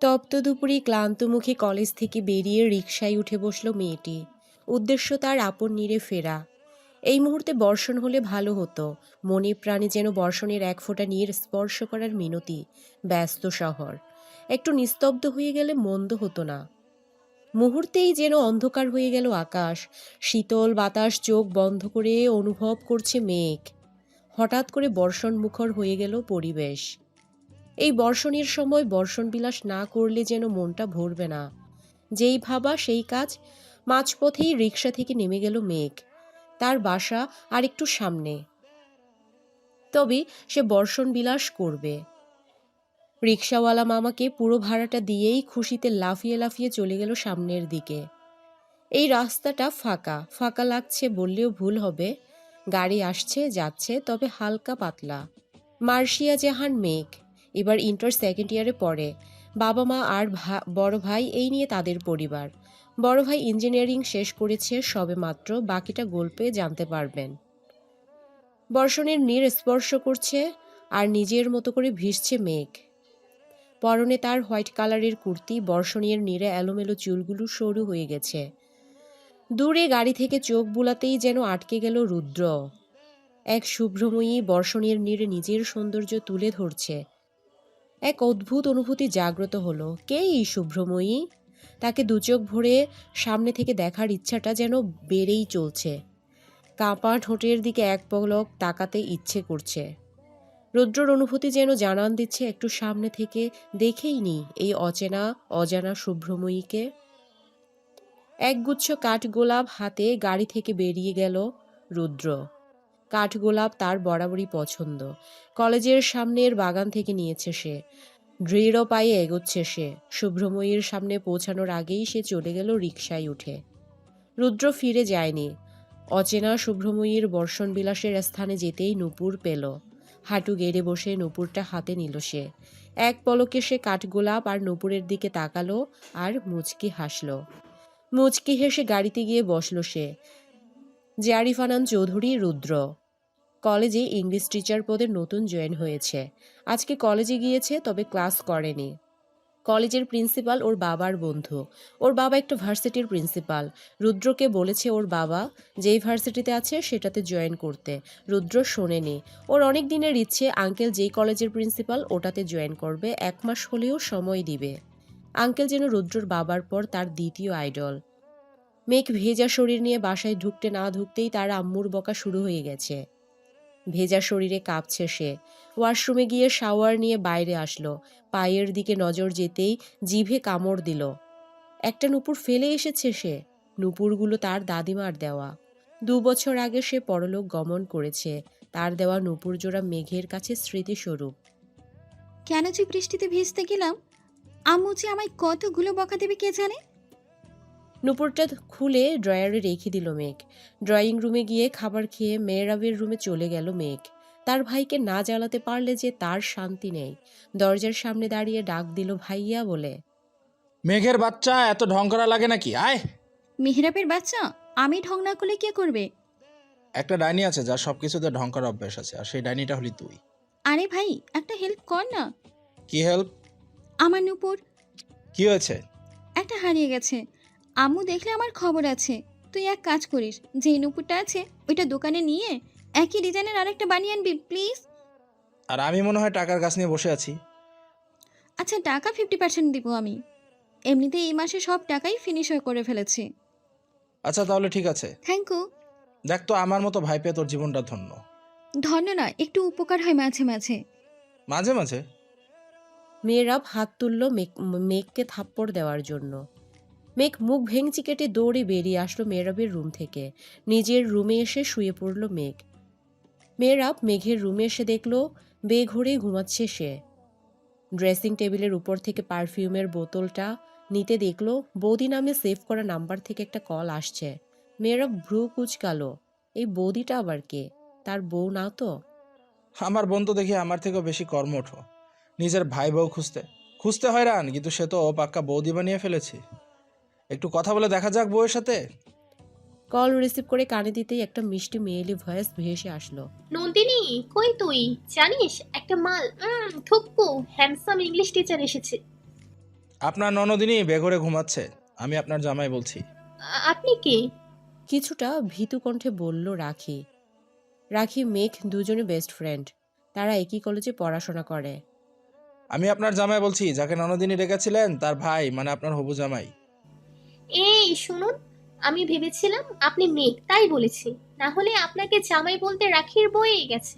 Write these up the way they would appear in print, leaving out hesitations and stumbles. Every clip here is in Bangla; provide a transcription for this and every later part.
তপ্ত দুপুরে ক্লান্ত মুখে কলেজ থেকে বেরিয়ে রিকশায় উঠে বসল মেয়েটি। উদ্দেশ্য তার আপন নিরে ফেরা। এই মুহূর্তে বর্ষণ হলে ভালো হতো। মনে প্রাণে যেন বর্ষণের এক ফোঁটা নীর স্পর্শ করার মিনতি। ব্যস্ত শহর একটু নিস্তব্ধ হয়ে গেলে মন্দ হতো না। মুহূর্তেই যেন অন্ধকার হয়ে গেল আকাশ। শীতল বাতাস চোখ বন্ধ করে অনুভব করছে মেঘ। হঠাৎ করে বর্ষণ মুখর হয়ে গেল পরিবেশ। এই বর্ষণের সময় বর্ষণ বিলাস না করলে যেন মনটা ভরবে না। যেই ভাবা সেই কাজ। মাঝপথেই রিকশা থেকে নেমে গেল মেঘ। তার বাসা আর একটু সামনে। তবে সে বর্ষণ বিলাস করবে। রিকশাওয়ালা মামাকে পুরো ভাড়াটা দিয়েই খুশিতে লাফিয়ে লাফিয়ে চলে গেল সামনের দিকে। এই রাস্তাটা ফাঁকা ফাঁকা লাগছে বললেও ভুল হবে। গাড়ি আসছে যাচ্ছে, তবে হালকা পাতলা। মার্শিয়া জাহান মেঘ এবার ইন্টার সেকেন্ড ইয়ারে পড়ে। বাবা মা আর বড় ভাই, এই নিয়ে তাদের পরিবার। বড় ভাই ইঞ্জিনিয়ারিং শেষ করেছে সবে মাত্র, বাকিটা গল্পে জানতে পারবেন। বর্ষণের নীড় স্পর্শ করছে আর নিজের মতো করে ভিজছে মেঘ। পরনে তার হোয়াইট কালারের কুর্তি, বর্ষণের নীড়ে এলোমেলো চুলগুলো সরু হয়ে গেছে। দূরে গাড়ি থেকে চোখ বুলাতেই যেন আটকে গেল রুদ্র। এক শুভ্রময়ী বর্ষণের নীড়ে নিজের সৌন্দর্য তুলে ধরছে। এক অদ্ভুত অনুভূতি জাগ্রত হলো। কে এই শুভ্রময়ী? তাকে দুচোখ ভরে সামনে থেকে দেখার ইচ্ছাটা যেন বেড়েই চলছে। কাঁপা ঠোঁটের দিকে এক পলক তাকাতে ইচ্ছে করছে। রৌদ্রর অনুভূতি যেন জানান দিচ্ছে, একটু সামনে থেকে দেখেই নি এই অচেনা অজানা শুভ্রময়ীকে। একগুচ্ছ কাঠগোলাপ হাতে গাড়ি থেকে বেরিয়ে গেল রুদ্র। কাঠগোলাপ তার বরাবরই পছন্দ। কলেজের সামনের বাগান থেকে নিয়েছে সে। দৃঢ় পায়ে এগোচ্ছে সে। শুভ্রময়ীর সামনে পৌঁছানোর আগেই সে চলে গেল রিকশায় উঠে। রুদ্র ফিরে যায়নি। অচেনা শুভ্রময়ীর বর্ষণ বিলাসের স্থানে যেতেই নূপুর পেল। হাঁটু গেড়ে বসে নূপুরটা হাতে নিল সে। এক পলকে সে কাঠগোলাপ আর নূপুরের দিকে তাকালো আর মুচকি হাসল। মুচকি হেসে গাড়িতে গিয়ে বসল সে। জারিফানান চৌধুরী রুদ্র। কলেজে ইংলিশ টিচার পদে নতুন জয়েন হয়েছে। আজকে কলেজে গিয়েছে, তবে ক্লাস করেনি। কলেজের প্রিন্সিপাল ওর বাবার বন্ধু। ওর বাবা একটা ভার্সিটির প্রিন্সিপাল। রুদ্রকে বলেছে ওর বাবা যেই ভার্সিটিতে আছে সেটাতে জয়েন করতে। রুদ্র শোনেনি। ওর অনেক দিনের ইচ্ছে আঙ্কেল যেই কলেজের প্রিন্সিপাল ওটাতে জয়েন করবে, 1 মাস হলেও সময় দিবে। আঙ্কেল যেন রুদ্রর বাবার পর তার দ্বিতীয় আইডল। মেঘ ভেজা শরীর নিয়ে বাসায় ঢুকতে না ঢুকতেই তার আম্মুর বকা শুরু হয়ে গেছে। ভেজা শরীরে কাঁপছে সে। ওয়াশরুমে গিয়ে শাওয়ার নিয়ে বাইরে আসলো। পায়ের দিকে নজর যেতেই জিভে কামড় দিল। একটা নূপুর ফেলে এসেছে সে। নূপুরগুলো তার দাদিমার দেওয়া। 2 বছর আগে সে পরলোক গমন করেছে। তার দেওয়া নূপুর জোড়া মেঘের কাছে স্মৃতিস্বরূপ। কেন যে বৃষ্টিতে ভিজতে গেলাম? আম্মু যে আমায় কতগুলো বকা দেবে কে জানে। নূপুরটা খুলে ড্রয়ারে রেখে দিল মেঘ। ড্রয়িং রুমে গিয়ে খাবার খেয়ে মেহরাবের রুমে চলে গেল মেঘ। তার ভাইকে না জ্বালাতে পারলে যে তার শান্তি নেই। দরজার সামনে দাঁড়িয়ে ডাক দিল ভাইয়া বলে। মেঘের বাচ্চা, এত ঢং করা লাগে নাকি? আয়। মেহরাবের বাচ্চা, আমি ঢং না করলে কে করবে? একটা ডাইনি আছে যার সব কিছুতে ঢং করার অভ্যাস আছে, আর সেই ডাইনিটা হলি তুই। আরে ভাই, একটা হেল্প কর না। কি হেল্প? আমার নূপুর কি হয়েছে? একটা হারিয়ে গেছে। আম্মু দেখলে আমার খবর আছে। তুই এক কাজ করিস, যে নূপুরটা আছে ওইটা দোকানে নিয়ে একই ডিজাইনের আরেকটা বানিয়ে আনবি প্লিজ। আর আমি মনে হয় টাকার গাছ নিয়ে বসে আছি। আচ্ছা, টাকা 50% দিব আমি। এমনিতেই এই মাসে সব টাকাই ফিনিশ হয়ে করে ফেলেছি। আচ্ছা তাহলে ঠিক আছে। Thank you. দেখ তো, আমার মতো ভাই পেয়ে তোর জীবনটা ধন্য। ধন্য না, একটু উপকার হয় মাঝে মাঝে। মাঝে মাঝে? মেয়েরাব হাত তুলল মেঘকে থাপ্পড় দেওয়ার জন্য। মেঘ মুখ ভেঙচি কেটে দৌড়ে বেরিয়ে আসলো মেহরাবের রুম থেকে। নিজের রুমে এসে শুয়ে পড়ল মেঘ। মেহরাব মেঘের রুমে এসে দেখল বেঘোরে ঘুমাচ্ছে সে। ড্রেসিং টেবিলের উপর থেকে পারফিউমের বোতলটা নিতে দেখল বৌদি নামে সেভ করা নাম্বার থেকে একটা কল আসছে। মেহরাব ভ্রু কুচকালো। এই বৌদিটা আবার কে? তার বউ না তো? আমার বোন তো দেখি আমার থেকেও বেশি কর্মঠ। নিজের ভাই বউ খুঁজতে খুঁজতে হয়রান, কিন্তু সে তো পাক্কা বৌদি বানিয়ে ফেলেছে। একটু কথা বলে দেখা যাক বউয়ের সাথে। কল রিসিভ করে কানে দিতেই একটা মিষ্টি মেয়েলি ভয়েস ভেসে আসলো। নন্দিনী, কই তুই? জানিস একটা মাল থুকু হ্যান্ডসাম ইংলিশ টিচার এসেছে। আপনার ননদিনী বেঘরে ঘুমাচ্ছে। আমি আপনার জামাই বলছি। আপনি কে? কিছুটা ভীতু কণ্ঠে বলল রাখি। রাখি মেঘ দুজনে বেস্ট ফ্রেন্ড। তারা একই কলেজে পড়াশোনা করে। আমি আপনার জামাই বলছি, যাকে ননদিনী রেখেছিলেন তার ভাই, মানে আপনার হবু জামাই। এই শুনুন, আমি ভেবেছিলাম আপনি মেঘ, তাই বলেছি। না হলে আপনাকে জামাই বলতে রাখির বয়েই গেছে।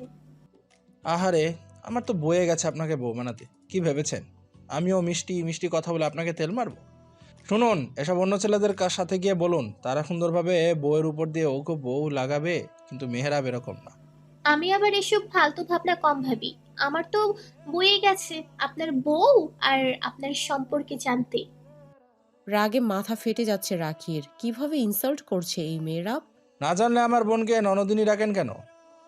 আহারে, আমার তো বয়ে গেছে আপনাকে বউ বানাতে। কি ভেবেছেন আমিও মিষ্টি মিষ্টি কথা বলে আপনাকে তেল মারবো? শুনুন, এসব অন্য ছেলেদের সাথে গিয়ে বলুন, তারা সুন্দরভাবে বউয়ের উপর দিয়ে ওকে বউ লাগাবে, কিন্তু মেহেরাব এরকম না। আমি আবার এসব ফালতু ভাবনা কম ভাবি। আমার তো বয়ে গেছে আপনার বউ আর আপনার সম্পর্কে জানতে। রাগে মাথা ফেটে যাচ্ছে রাখির। কিভাবে ইনসাল্ট করছে এই মেয়েরা! না জানলে আমার বোনকে ননদিনী রাখেন কেন?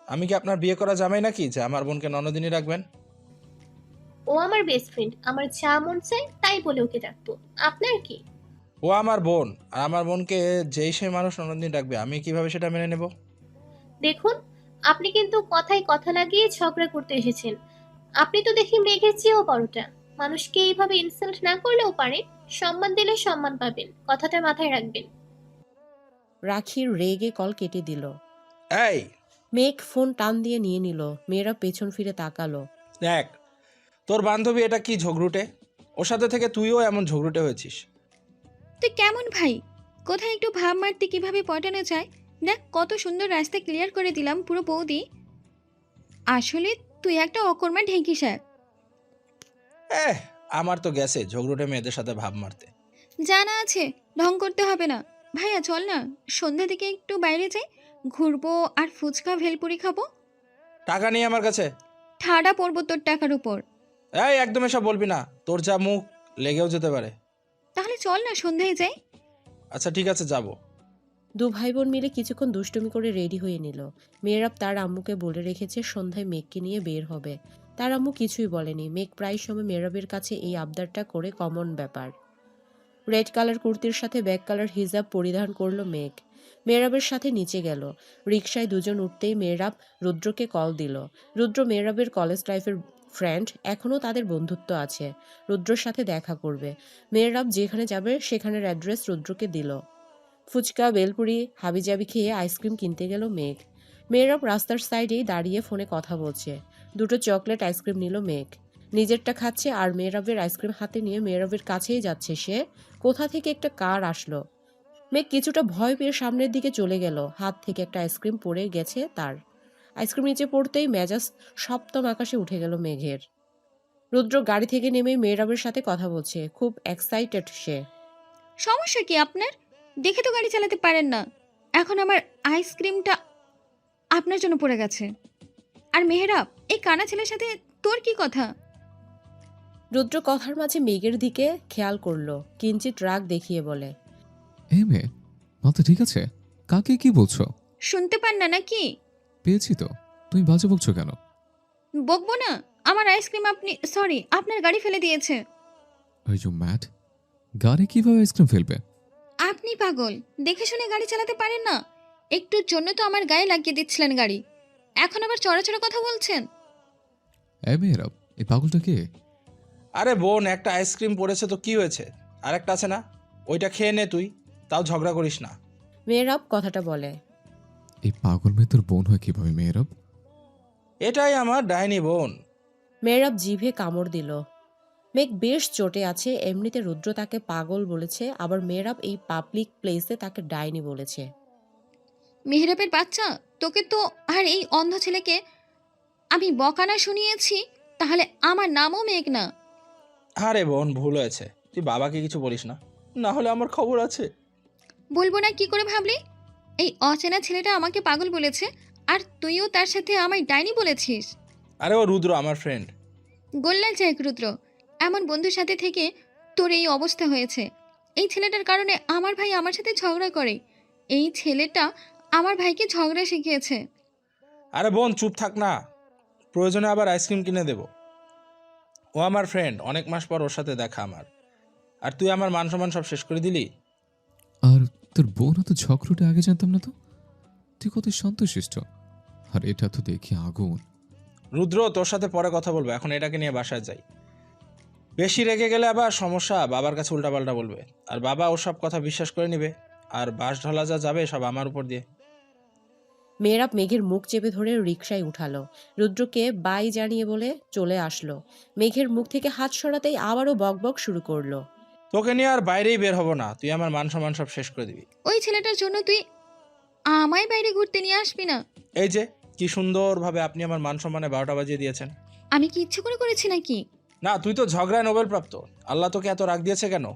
আমি কি আপনার বিয়ে করা জামাই নাকি যে আমার বোনকে ননদিনী রাখবেন? ও আমার বেস্ট ফ্রেন্ড, আমার যা মন চায় তাই বলে ওকে ডাকবো। আপনার কি? ও আমার বোন, আর আমার বোনকে যেই সেই মানুষ ননদিনী রাখবে, আমি কিভাবে সেটা মেনে নেব? দেখুন, আপনি কিন্তু কথায় কথা লাগিয়ে ঝগড়া করতে এসেছেন। আপনি তো দেখি মেঘের চেয়েও বড়টা। মানুষকে এইভাবে ইনসাল্ট না করলেও পারে। সম্মান দিলে সম্মান পাবেন, কথাটা মাথায় রাখবেন। রাখির রেগে কল কেটে দিল। এই মেঘ ফোন টান দিয়ে নিয়ে নিল। মেয়েরা পেছন ফিরে তাকালো। দেখ, তোর বান্ধবী এটা কি ঝগড়ুটে? ওর সাথে থেকে তুইও এমন ঝগড়ুটে হয়েছিস। তুই কেমন ভাই? কোথায় একটু ভাব মারতে কিভাবে পটানো যায়? দেখ কত সুন্দর রাস্তা ক্লিয়ার করে দিলাম পুরো বৌদি। আসলে তুই একটা অকর্মা ঢেঁকি সাহেব। এহ, আমার তো গেছে ঝগড়ুটে মেয়েদের সাথে ভাব মারতে। জানা আছে, ঢং করতে হবে না। ভাইয়া চল না, সন্ধ্যা থেকে একটু বাইরে যাই, ঘুরবো আর ফুচকা ভেলপুরি খাবো। টাকা নেই আমার কাছে। ঠাডা পড়বো তোর টাকার উপর। এই একদম এসব বলবি না, তোর যা মুখ, লেগেও যেতে পারে। তাহলে চল না সন্ধ্যায় যাই। আচ্ছা ঠিক আছে, যাব। দু ভাই বোন মিলে কিছুক্ষণ দুষ্টুমি করে রেডি হয়ে নিল। মেয়েরাব তার আম্মুকে বলে রেখেছে সন্ধ্যায় মেঘকে নিয়ে বের হবে। তার আম্মু কিছুই বলেনি। মেঘ প্রায় সময় মেহরাবের কাছে এই আবদারটা করে কমন ব্যাপার। রেড কালার কুর্তির সাথে ব্যাক কালার হিজাব পরিধান করলো মেঘ। মেহরাবের সাথে নিচে গেল। রিকশায় দুজন উঠতেই মেহরাব রুদ্রকে কল দিল। রুদ্র মেহরাবের কলেজ লাইফের ফ্রেন্ড, এখনও তাদের বন্ধুত্ব আছে। রুদ্রর সাথে দেখা করবে। মেহরাব যেখানে যাবে সেখানের অ্যাড্রেস রুদ্রকে দিল। ফুচকা বেলপুরি হাবিজাবি খেয়ে আইসক্রিম কিনতে গেল মেঘ। মেহরাব রাস্তার সাইডেই দাঁড়িয়ে ফোনে কথা বলছে। দুটো চকলেট আইসক্রিম নিল মেঘ। নিজেরটা খাচ্ছে আর মেহরাবের আইসক্রিম হাতে নিয়ে মেহরাবের কাছেই যাচ্ছে সে। কোথা থেকে একটা কার আসলো। মেঘ কিছুটা ভয় পেয়ে সামনের দিকে চলে গেল। হাত থেকে একটা আইসক্রিম পড়ে গেছে তার। আইসক্রিম নিচে পড়তেই মেজাজ সপ্তম আকাশে উঠে গেল মেঘের। রুদ্র গাড়ি থেকে নেমেই মেহরাবের সাথে কথা বলছে। খুব এক্সাইটেড সে। সমস্যা কি আপনার? দেখে তো গাড়ি চালাতে পারেন না। এখন আমার আইসক্রিমটা আপনার জন্য পড়ে গেছে। আর মেহরাব, এই কানা ছেলের সাথে তোর কি কথা? রুদ্র কথার মাঝে মেঘের দিকে খেয়াল করলো। কিঞ্চিত রাগ দেখিয়ে বলে, এই মেয়ে, মাথা ঠিক আছে? কাকে কি বলছো? শুনতে পান না নাকি? পেয়েছি তো, তুমি বাজে বকছো কেন? বকবো না? আমার আইসক্রিম আপনি, সরি, আপনার গাড়ি ফেলে দিয়েছে। Are you mad? গাড়ি কিভাবে আইসক্রিম ফেলবে? আপনি পাগল, দেখে শুনে গাড়ি চালাতে পারেন না? একটুর জন্য তো আমার গায়ে লাগিয়ে দিচ্ছিলেন গাড়ি, এখন আবার চড়া কথা বলছেন। এই মেয়েরা, এই পাগলটা কে? আরে বোন, একটা আইসক্রিম পড়েছে তো কি হয়েছে? আরেকটা আছে না, ওইটা খেয়ে নে তুই, তাও ঝগড়া করিস না। মেহরাব কথাটা বলে। এই পাগল মেয়ে তোর বোন হয় কিভাবে মেয়েরাব? এটাই আমার ডাইনি বোন। মেহরাব জিভে কামড় দিল। মেঘ বেশ চটে আছে। এমনিতে রুদ্র তাকে পাগল বলেছে, আবার মেহরাব এই পাবলিক প্লেসে তাকে ডাইনি বলেছে। মেহরাবের বাচ্চা, তোকে তো আর এই অন্ধ ছেলেকে আমি বকানা শুনিয়েছি, তাহলে আমার নামও মেঘ না। আরে বোন, ভুল হয়েছে, তুই বাবাকে কিছু বলিস না, না হলে আমার খবর আছে। বলবো না কি করে ভাবলি? এই অচেনা ছেলেটা আমাকে পাগল বলেছে, আর তুইও তার সাথে আমায় ডাইনি বলেছিস। আরে ও রুদ্র আমার ফ্রেন্ড। গোল্লাল চাই রুদ্র, এমন বন্ধুর সাথে থেকে তোর এই অবস্থা হয়েছে। এই ছেলেটার কারণে আমার ভাই আমার সাথে ঝগড়া করে। এই ছেলেটা আমার ভাইকে ঝগড়া শিখিয়েছে। আরে বোন চুপ থাক না, প্রয়োজনে আবার আইসক্রিম কিনে দেব। ও আমার ফ্রেন্ড, অনেক মাস পর ওর সাথে দেখা আমার, আর তুই আমার মান সম্মান সব শেষ করে দিলি। আর তোর বোন তো ঝগড়ুটে, আগে জানতাম না তো। তুই কত শান্তশিষ্ট, আর এটা তো দেখি আগুন। রুদ্র, তোর সাথে পরে কথা বলবো, এখন এটাকে নিয়ে বাসায় যাই। বেশি রেগে গেলে আবার সমস্যা, বাবার কাছে উল্টাপাল্টা বলবে, আর বাবা ওসব কথা বিশ্বাস করে নেবে, আর বাস ঢলা যা যাবে সব আমার উপর দিয়ে। মেয়েরাব মেঘের মুখ চেপে ধরে রিকশায় উঠালো। রুদ্রকে বাই জানিয়ে বলে চলে আসলো। মেঘের মুখ থেকে হাত সরাতেই আবারও বকবক শুরু করলো। তোকে নিয়ে আর বাইরেই বের হবো না, তুই আমার মান সম্মান সব শেষ করে দিবি। ওই ছেলেটার জন্য তুই আমায় বাইরে ঘুরতে নিয়ে আসবি না। এই যে কি সুন্দরভাবে আপনি আমার মান সম্মানে 12টা বাজিয়ে দিয়েছেন। আমি কি ইচ্ছে করে করেছি নাকি? না, তুই তো ঝগড়ায় নোবেল প্রাপ্ত। আল্লাহ তোকে এত রাগ দিয়েছে কেন?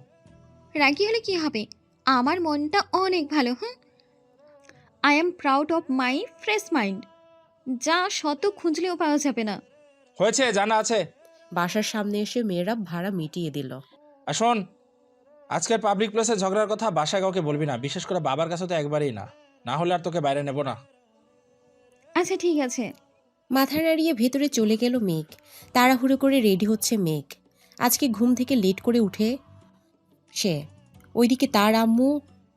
রাগী হলে কি হবে? আমার মনটা অনেক ভালো। I am proud of my fresh mind, যা শত খুঁজলেও পাওয়া যাবে না। হয়েছে, জানা আছে। বাসার সামনে এসে মেয়েরাব ভাড়া মিটিয়ে দিল। আর শোন, আজকের পাবলিক প্লেসে ঝগড়ার কথা বাসায় কাউকে বলবি না, বিশেষ করে বাবার কাছে তো একবারেই না, না হলে আর তোকে বাইরে নেব না। আচ্ছা ঠিক আছে। মাথা নাড়িয়ে ভেতরে চলে গেল মেঘ। তাড়াহুড়ো করে রেডি হচ্ছে মেঘ। আজকে ঘুম থেকে লেট করে উঠে সে। ওইদিকে তার আম্মু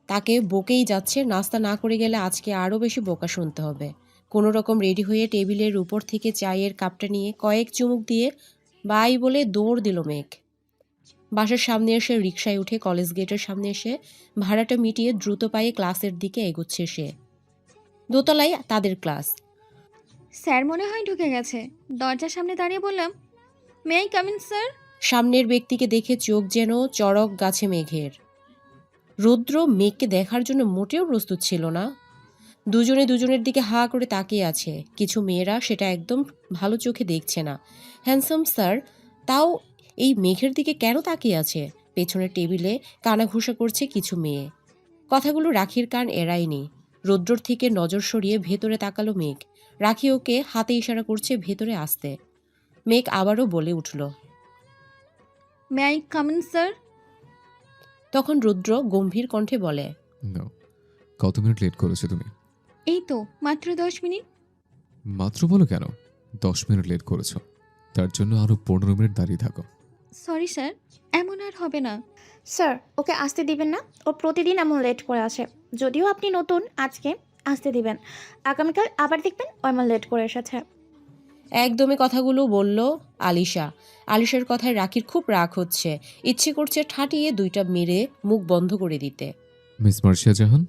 তাকে বকেই যাচ্ছে, নাস্তা না করে গেলে আজকে আরও বেশি বোকা শুনতে হবে। কোনো রকম রেডি হয়ে টেবিলের উপর থেকে চায়ের কাপটা নিয়ে কয়েক চুমুক দিয়ে বাই বলে দৌড় দিল মেঘ। বাসার সামনে এসে রিকশায় উঠে কলেজ গেটের সামনে এসে ভাড়াটা মিটিয়ে দ্রুত পায়ে ক্লাসের দিকে এগোচ্ছে সে। দোতলায় তাদের ক্লাস। স্যার মনে হয় ঢুকে গেছে। দরজার সামনে দাঁড়িয়ে বললাম, may I come in sir? সামনের ব্যক্তিকে দেখে চোখ যেন চড়ক গাছে মেঘের। রৌদ্র মেঘকে দেখার জন্য মোটেও প্রস্তুত ছিল না। দুজনে দুজনের দিকে হা করে তাকিয়ে আছে। কিছু মেয়েরা সেটা একদম ভালো চোখে দেখছে না। হ্যান্ডসাম স্যার, তাও এই মেঘের দিকে কেন তাকিয়ে আছে? পেছনের টেবিলে কানাঘুষা করছে কিছু মেয়ে। কথাগুলো রাখির কান এড়ায়নি। রৌদ্রর থেকে নজর সরিয়ে ভেতরে তাকালো মেঘ। রাখি ওকে হাতে ইশারা করছে ভেতরে আসতে। মেঘ আবারও বলে উঠল। May I come in sir? তখন রুদ্র গম্ভীর কণ্ঠে বলে, No. কত মিনিট লেট করেছো তুমি? এই তো মাত্র 10 মিনিট। মাত্র বলো কেন? 10 মিনিট লেট করেছো, তার জন্য আরো 15 মিনিট দাঁড়িয়ে থাকো। সরি স্যার, এমন আর হবে না। স্যার, ওকে আসতে দিবেন না। ও প্রতিদিন এমন লেট করে আসে। যদিও আপনি নতুন, আজকে আসতে দিবেন। আগামীকাল আবার দেখবেন ও এমন লেট করে এসেছে। একদমই কথাগুলো বলল আলিশা। আলিশার কথায় রাখির খুব রাগ হচ্ছে। ইচ্ছে করছে ঠাটিয়ে দুইটা মেরে মুখ বন্ধ করে দিতে। মিস মার্শিয়া জাহান,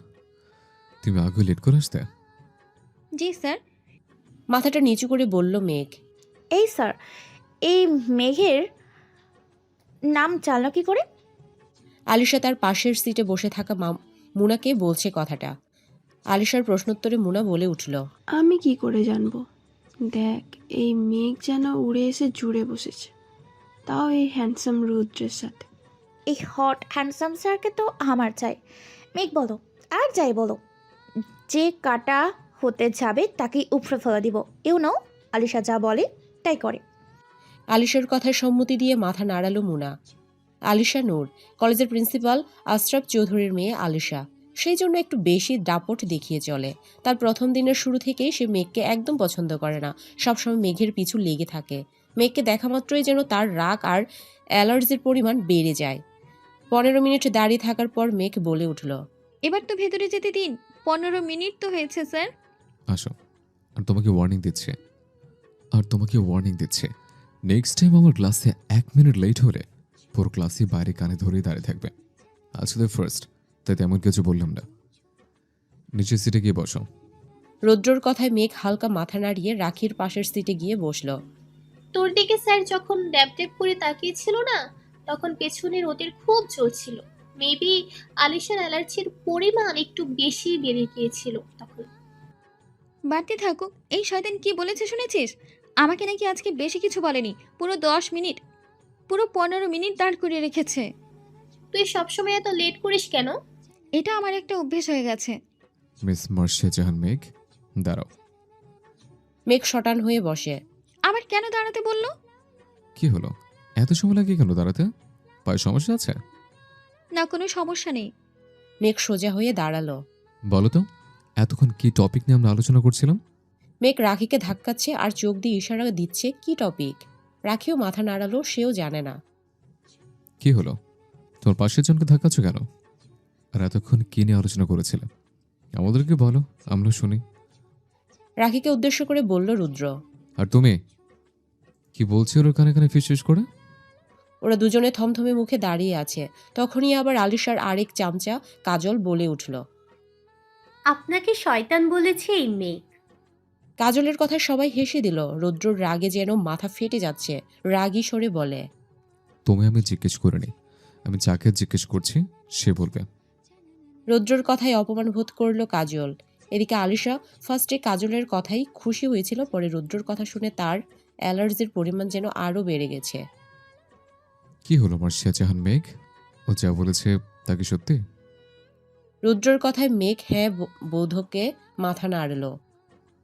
তুমি আগে লেট করে আসতে? জি স্যার। মাথাটা নিচু করে বলল মেঘ। এই স্যার, এই মেঘের নাম জানলো কি করে? আলিশা তার পাশের সিটে বসে থাকা মুনাকে বলছে কথাটা। আলিশার প্রশ্নোত্তরে মুনা বলে উঠল, আমি কি করে জানবো? দেখ, এই মেঘ যেন উড়ে এসে জুড়ে বসেছে, তাও এই হ্যান্ডসাম রুদ্রের সাথে। এই হট হ্যান্ডসাম স্যারকে তো আমার চাই। মেঘ বলো, আর যাই বলো, যে কাটা হতে যাবে তাকেই উপড়ে ফেলে দিব। ইউ নো, আলিশা যা বলে তাই করে। আলিশার কথায় সম্মতি দিয়ে মাথা নাড়ালো মুনা। আলিশা নূর, কলেজের প্রিন্সিপাল আশরাফ চৌধুরীর মেয়ে আলিশা। সেই জন্য একটু বেশি দাপট দেখিয়ে চলে। তার প্রথম দিনের শুরু থেকেই সে মেঘকে একদম পছন্দ করে না। সবসময় মেঘের পিছু লেগে থাকে। মেঘকে দেখা মাত্রই যেন তার রাগ আর অ্যালার্জির পরিমাণ বেড়ে যায়। 15 মিনিট দাঁড়িয়ে থাকার পর মেঘ বলে উঠল, এবার তো ভেতরে যেতে দিন। 15 মিনিট তো হয়েছে স্যার। আসো। আর তোমাকে ওয়ার্নিং দিচ্ছে, নেক্সট টাইম আমার ক্লাসে 1 মিনিট লেট হলে পুরো ক্লাসে বাইরে কানে ধরেই দাঁড়িয়ে থাকবে। আজকে তো ফার্স্ট, তাই তেমন কিছু বললাম না। নিচের সিটে গিয়ে বসো। রৌদ্রর কথায় মেঘ হালকা মাথা নাড়িয়ে রাখির পাশের সিটে গিয়ে বসল। তোর দিকে স্যার যখন ড্যাব ড্যাব করে তাকিয়েছিল না, তখন পেছনে রোদের খুব জোর ছিল। মেবি আলিশার অ্যালার্জির পরিমাণ একটু বেশি বেড়ে গিয়েছিল তখন। বাড়তে থাকুক। এই শয়তান কি বলেছে শুনেছিস? আমাকে নাকি আজকে বেশি কিছু বলেনি। পুরো 10 মিনিট, পুরো 15 মিনিট দাঁড় করিয়ে রেখেছে। তুই সবসময় এত লেট করিস কেন? এটা আমার একটা অভ্যেস হয়ে গেছে। মিস মার্শিয়া জাহান, মেঘ দাঁড়াও। মেঘ শটান হয়ে বসে। আবার কেন দাঁড়াতে বললো? কি হলো, এত সময় লাগে কেন দাঁড়াতে? পায়ে সমস্যা আছে? না, কোনো সমস্যা নেই। মেঘ সোজা হয়ে দাঁড়ালো। বলো তো, এতক্ষণ কি টপিক নিয়ে আমরা আলোচনা করছিলাম? মেঘ রাখিকে ধাক্কাচ্ছে আর চোখ দিয়ে ইশারা দিচ্ছে কি টপিক। রাখিও মাথা নাড়ালো, সেও জানে না। কি হলো, তোমার পাশের জনকে ধাক্কাচ্ছ কেন? আর এতক্ষণ কি নিয়ে আলোচনা করেছিলাম আমাদেরকে বলো, আমরা শুনি। রাখিকে উদ্দেশ্য করে বলল রুদ্র। আর তুমি কি বলছি ওর কানে কানে ফিস ফিস করে? ওরা দুজনে থমথমে মুখে দাঁড়িয়ে আছে। তখনই আবার আলিশার আরেক চামচা কাজল বলে উঠল। আপনাকে শয়তান বলেছে এই মেয়ে। কাজলের কথা সবাই হেসে দিল। রুদ্রর রাগে যেন মাথা ফেটে যাচ্ছে। রাগী স্বরে বলে, তুমি আমি জিজ্ঞেস করিনি, আমি যাকে জিজ্ঞেস করছি সে বলবে। রুদ্রর কথায় অপমান বোধ করল কাজল। এদিকে আলিশা ফার্স্টে কাজলের কথাই খুশি হয়েছিল, পরে রুদ্রর কথা শুনে তার অ্যালার্জির পরিমাণ যেন আরও বেড়ে গেছে। কি হলো আমার শাহজাহান মেঘ? ও যা বলেছে তা কি সত্যি? রুদ্রর কথায় মেঘ হ্যাঁ বোধকে মাথা নাড়ল।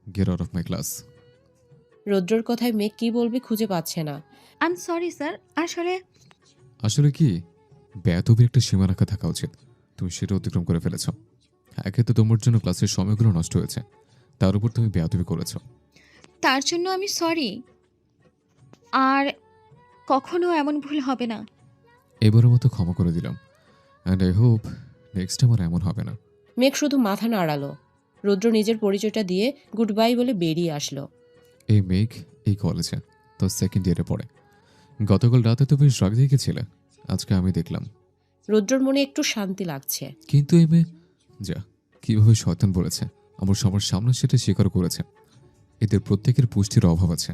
Get out of my class. রুদ্রর কথায় মেঘ কি বলবে খুঁজে পাচ্ছে না। আই এম সরি স্যার, আসলে আসলে কি, বেয়াদবির একটা সীমারেখা থাকা উচিত, তুমি সেটা অতিক্রম করে ফেলেছ। একে তো তোমার জন্য ক্লাসের সময়গুলো নষ্ট হয়েছে, তার উপর তুমি বেয়াদবি করেছ। তার জন্য আমি সরি, আর কখনো এমন ভুল হবে না। এবারের মতো ক্ষমা করে দিলাম, and I hope next time আর এমন হবে না। মেঘ শুধু মাথা নাড়ালো। রুদ্র নিজের পরিচয়টা দিয়ে গুড বাই বলে বেরিয়ে আসলো। এই মেঘ এই কলেজে তো সেকেন্ড ইয়ারে পড়ে। গতকাল রাতে তো বেশ রাগ দেখেছিলে, আজকে আমি দেখলাম। রুদ্রর মনে একটু শান্তি লাগছে। কিন্তু এই মেয়ে যা কিভাবে শয়তান বলেছে, আমার সবার সামনে সেটা স্বীকার করেছে। এদের প্রত্যেকের পুষ্টির অভাব আছে,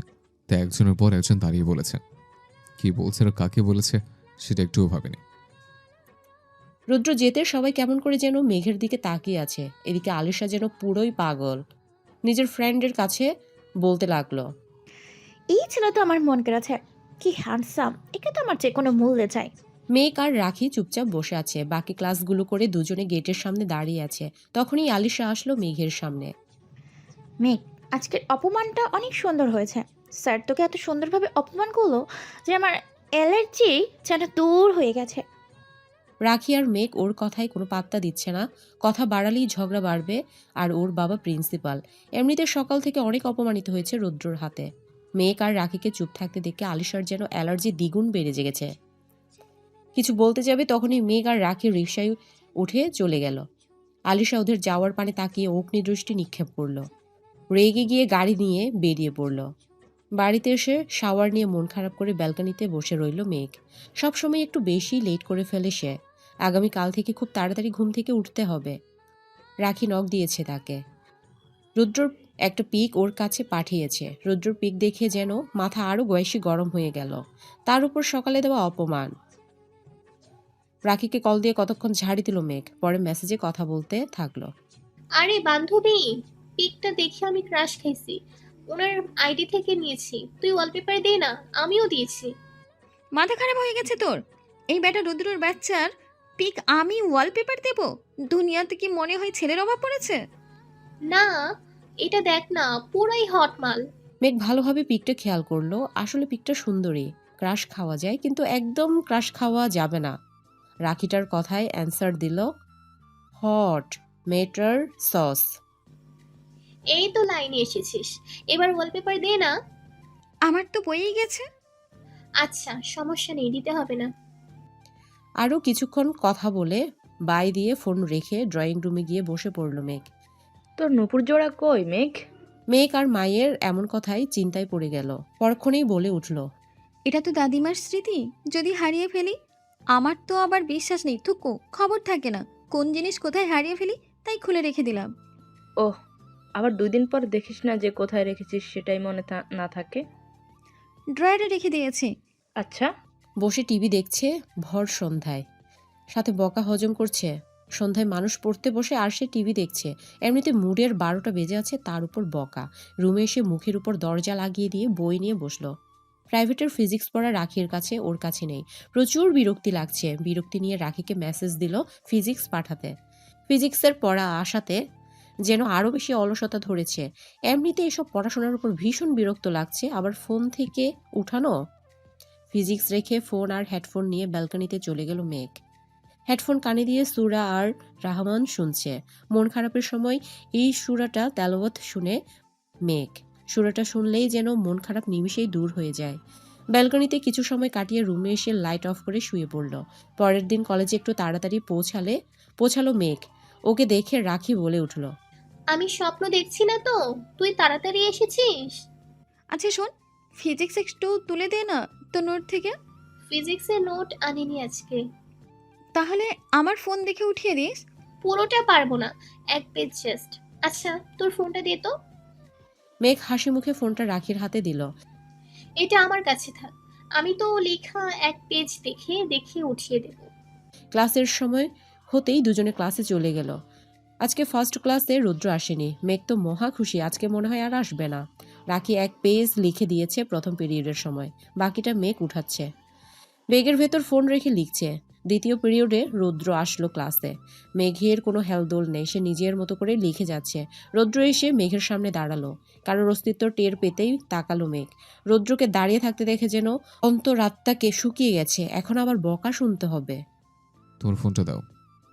তাই একজনের পর একজন দাঁড়িয়ে বলেছে। কি বলছে আর কাকে বলেছে সেটা একটুও ভাবেনি। রুদ্র যেতে সবাই কেমন করে যেন মেঘের দিকে তাকিয়ে আছে। এদিকে আলিশা যেন পুরোই পাগল। নিজের ফ্রেন্ডের কাছে বলতে লাগলো, এই ছেলে তো আমার মন কেড়েছে, কি হ্যান্ডসাম, একে তো আমার যে কোনো মূল্যে চাই। মেঘ আর রাখি চুপচাপ বসে আছে। বাকি ক্লাসগুলো করে দুজনে গেটের সামনে দাঁড়িয়ে আছে। তখনই আলিশা আসলো মেঘের সামনে। মেঘ, আজকের অপমানটা অনেক সুন্দর হয়েছে। স্যার তোকে এত সুন্দরভাবে অপমান করলো যে আমার অ্যালার্জি যেন দূর হয়ে গেছে। রাখি আর মেঘ ওর কথায় কোনো পাত্তা দিচ্ছে না। কথা বাড়ালেই ঝগড়া বাড়বে। আর ওর বাবা প্রিন্সিপাল। এমনিতে সকাল থেকে অনেক অপমানিত হয়েছে রুদ্রর হাতে। মেঘ আর রাখিকে চুপ থাকতে দেখে আলিশার যেন অ্যালার্জি দ্বিগুণ বেড়ে গেছে। কিছু বলতে যাবে তখনই মেঘ আর রাখি রিকশায় উঠে চলে গেল। আলিশা ওদের যাওয়ার পানে তাকিয়ে অগ্নিদৃষ্টি নিক্ষেপ করল। রেগে গিয়ে গাড়ি নিয়ে বেরিয়ে পড়ল। বাড়িতে এসে শাওয়ার নিয়ে মন খারাপ করে ব্যালকনিতে বসে রইল মেঘ। সবসময় একটু বেশি লেট করে ফেলে সে। আগামীকাল থেকে খুব তাড়াতাড়ি ঘুম থেকে উঠতে হবে। রাখি নখ দিয়েছে তাকে। রুদ্রর একটা পিক ওর কাছে পাঠিয়েছে। রুদ্রর পিক দেখে যেন মাথা আরও বেশি গরম হয়ে গেল। তার উপর সকালে দেওয়া অপমান। রাখিকে কল দিয়ে কতক্ষণ ঝাড়ি দিল মেঘ। পরে মেসেজে কথা বলতে থাকলো। আরে বান্ধবী, পিকটা দেখে আমি ক্রাশ খাইছি। ওনার আইডি থেকে নিয়েছি। তুই ওয়ালপেপার দে না, আমিও দিয়েছি। মাথা খারাপ হয়ে গেছে তোর? এই বেটা রুদ্রর বাচ্চার পিক আমি ওয়ালপেপার দেব? দুনিয়াতে কি মনে হয় ছেলের অভাব পড়েছে? না, এটা দেখ না, পুরাই হট মাল। মেঘ ভালোভাবে পিকটা খেয়াল করলো। আসলে পিকটা সুন্দরী, ক্রাশ খাওয়া যায়, কিন্তু একদম ক্রাশ খাওয়া যাবে না। রাখিটার কথায় অ্যান্সার দিল, হট মেটার সস। এই তো লাইনে এসেছিস, এবার ওয়ালপেপার দে না। আমার তো বইয়েই গেছে। আচ্ছা, সমস্যা নেই, দিতে হবে না। আরও কিছুক্ষণ কথা বলে বাই দিয়ে ফোন রেখে ড্রয়িং রুমে গিয়ে বসে পড়ল মেঘ। তোর নুপুর জোড়া কই মেঘ? মেঘ আর মায়ের এমন কথায় চিন্তায় পড়ে গেল। পরক্ষণেই বলে উঠল, এটা তো দাদিমার স্মৃতি, যদি হারিয়ে ফেলি? আমার তো আবার বিশ্বাস নেই থুকু, খবর থাকে না কোন জিনিস কোথায় হারিয়ে ফেলি, তাই খুলে রেখে দিলাম। ওহ, আবার 2 দিন পর দেখিস না যে কোথায় রেখেছিস সেটাই মনে না থাকে। ড্রয়ারে রেখে দিয়েছি। আচ্ছা, বসে টিভি দেখছে ভর সন্ধ্যায়। সাথে বকা হজম করছে। সন্ধ্যায় মানুষ পড়তে বসে আর সে টিভি দেখছে। এমনিতে মুডের 12টা বেজে আছে, তার উপর বকা। রুমে এসে মুখের উপর দরজা লাগিয়ে দিয়ে বই নিয়ে বসলো। প্রাইভেটের ফিজিক্স পড়া রাখির কাছে, ওর কাছে নেই। প্রচুর বিরক্তি লাগছে। বিরক্তি নিয়ে রাখিকে মেসেজ দিল ফিজিক্স পাঠাতে। ফিজিক্সের পড়া আসাতে যেন আরও বেশি অলসতা ধরেছে। এমনিতে এসব পড়াশোনার উপর ভীষণ বিরক্ত লাগছে, আবার ফোন থেকে উঠানো। ফিজিক্স রেখে ফোন আর হেডফোন নিয়ে ব্যালকনিতে চলে গেল মেঘ। হেডফোন কানে দিয়ে সূরা আর রাহমান শুনছে। মন খারাপের সময় এই সূরাটা তেলাওয়াত শুনে মেঘ। সূরাটা শুনলেই যেন মন খারাপ নিমিষেই দূর হয়ে যায়। ব্যালকনিতে কিছু সময় কাটিয়ে রুমে এসে লাইট অফ করে শুয়ে পড়ল। পরের দিন কলেজে একটু তাড়াতাড়ি পৌঁছালো মেঘ। ওকে দেখে রাখি বলে উঠল, আমি স্বপ্ন দেখছি না তো, তুই তাড়াতাড়ি এসেছিস। আচ্ছা শোন, ফিজিক্স একটু তুলে দে না তোর নোট থেকে। ফিজিক্সের নোট আনিনি আজকে। তাহলে আমার ফোন দেখে উঠিয়ে দিস। পুরোটা পারবো না, এক পেজ জাস্ট। আচ্ছা, তোর ফোনটা দে তো। মেঘ হাসি মুখে ফোনটা রাখির হাতে দিল। এটা আমার কাছে থাক, আমি তো লেখা এক পেজ দেখে দেখে উঠিয়ে দেব। ক্লাসের সময় হতেই দুজনে ক্লাসে চলে গেল। আজকে ফার্স্ট ক্লাসে রুদ্র আসেনি। মেঘ তো মহা খুশি, আজকে মনে হয় আর আসবে না। রাখি এক পেজ লিখে দিয়েছে প্রথম পিরিয়ডের সময়, বাকিটা মেঘ উঠাচ্ছে। ব্যাগের ভেতর ফোন রেখে লিখছে। দ্বিতীয় পিরিয়ডে রুদ্র আসলো ক্লাসে। মেঘের কোনো হেলদোল নেই, সে নিজের মতো করে লিখে যাচ্ছে। রুদ্র এসে মেঘের সামনে দাঁড়ালো। কারোর অস্তিত্ব টের পেতেই তাকালো মেঘ। রুদ্রকে দাঁড়িয়ে থাকতে দেখে যেন অন্তরাত্মাকে শুকিয়ে গেছে, এখন আবার বকা শুনতে হবে। তোমার ফোনটা দাও।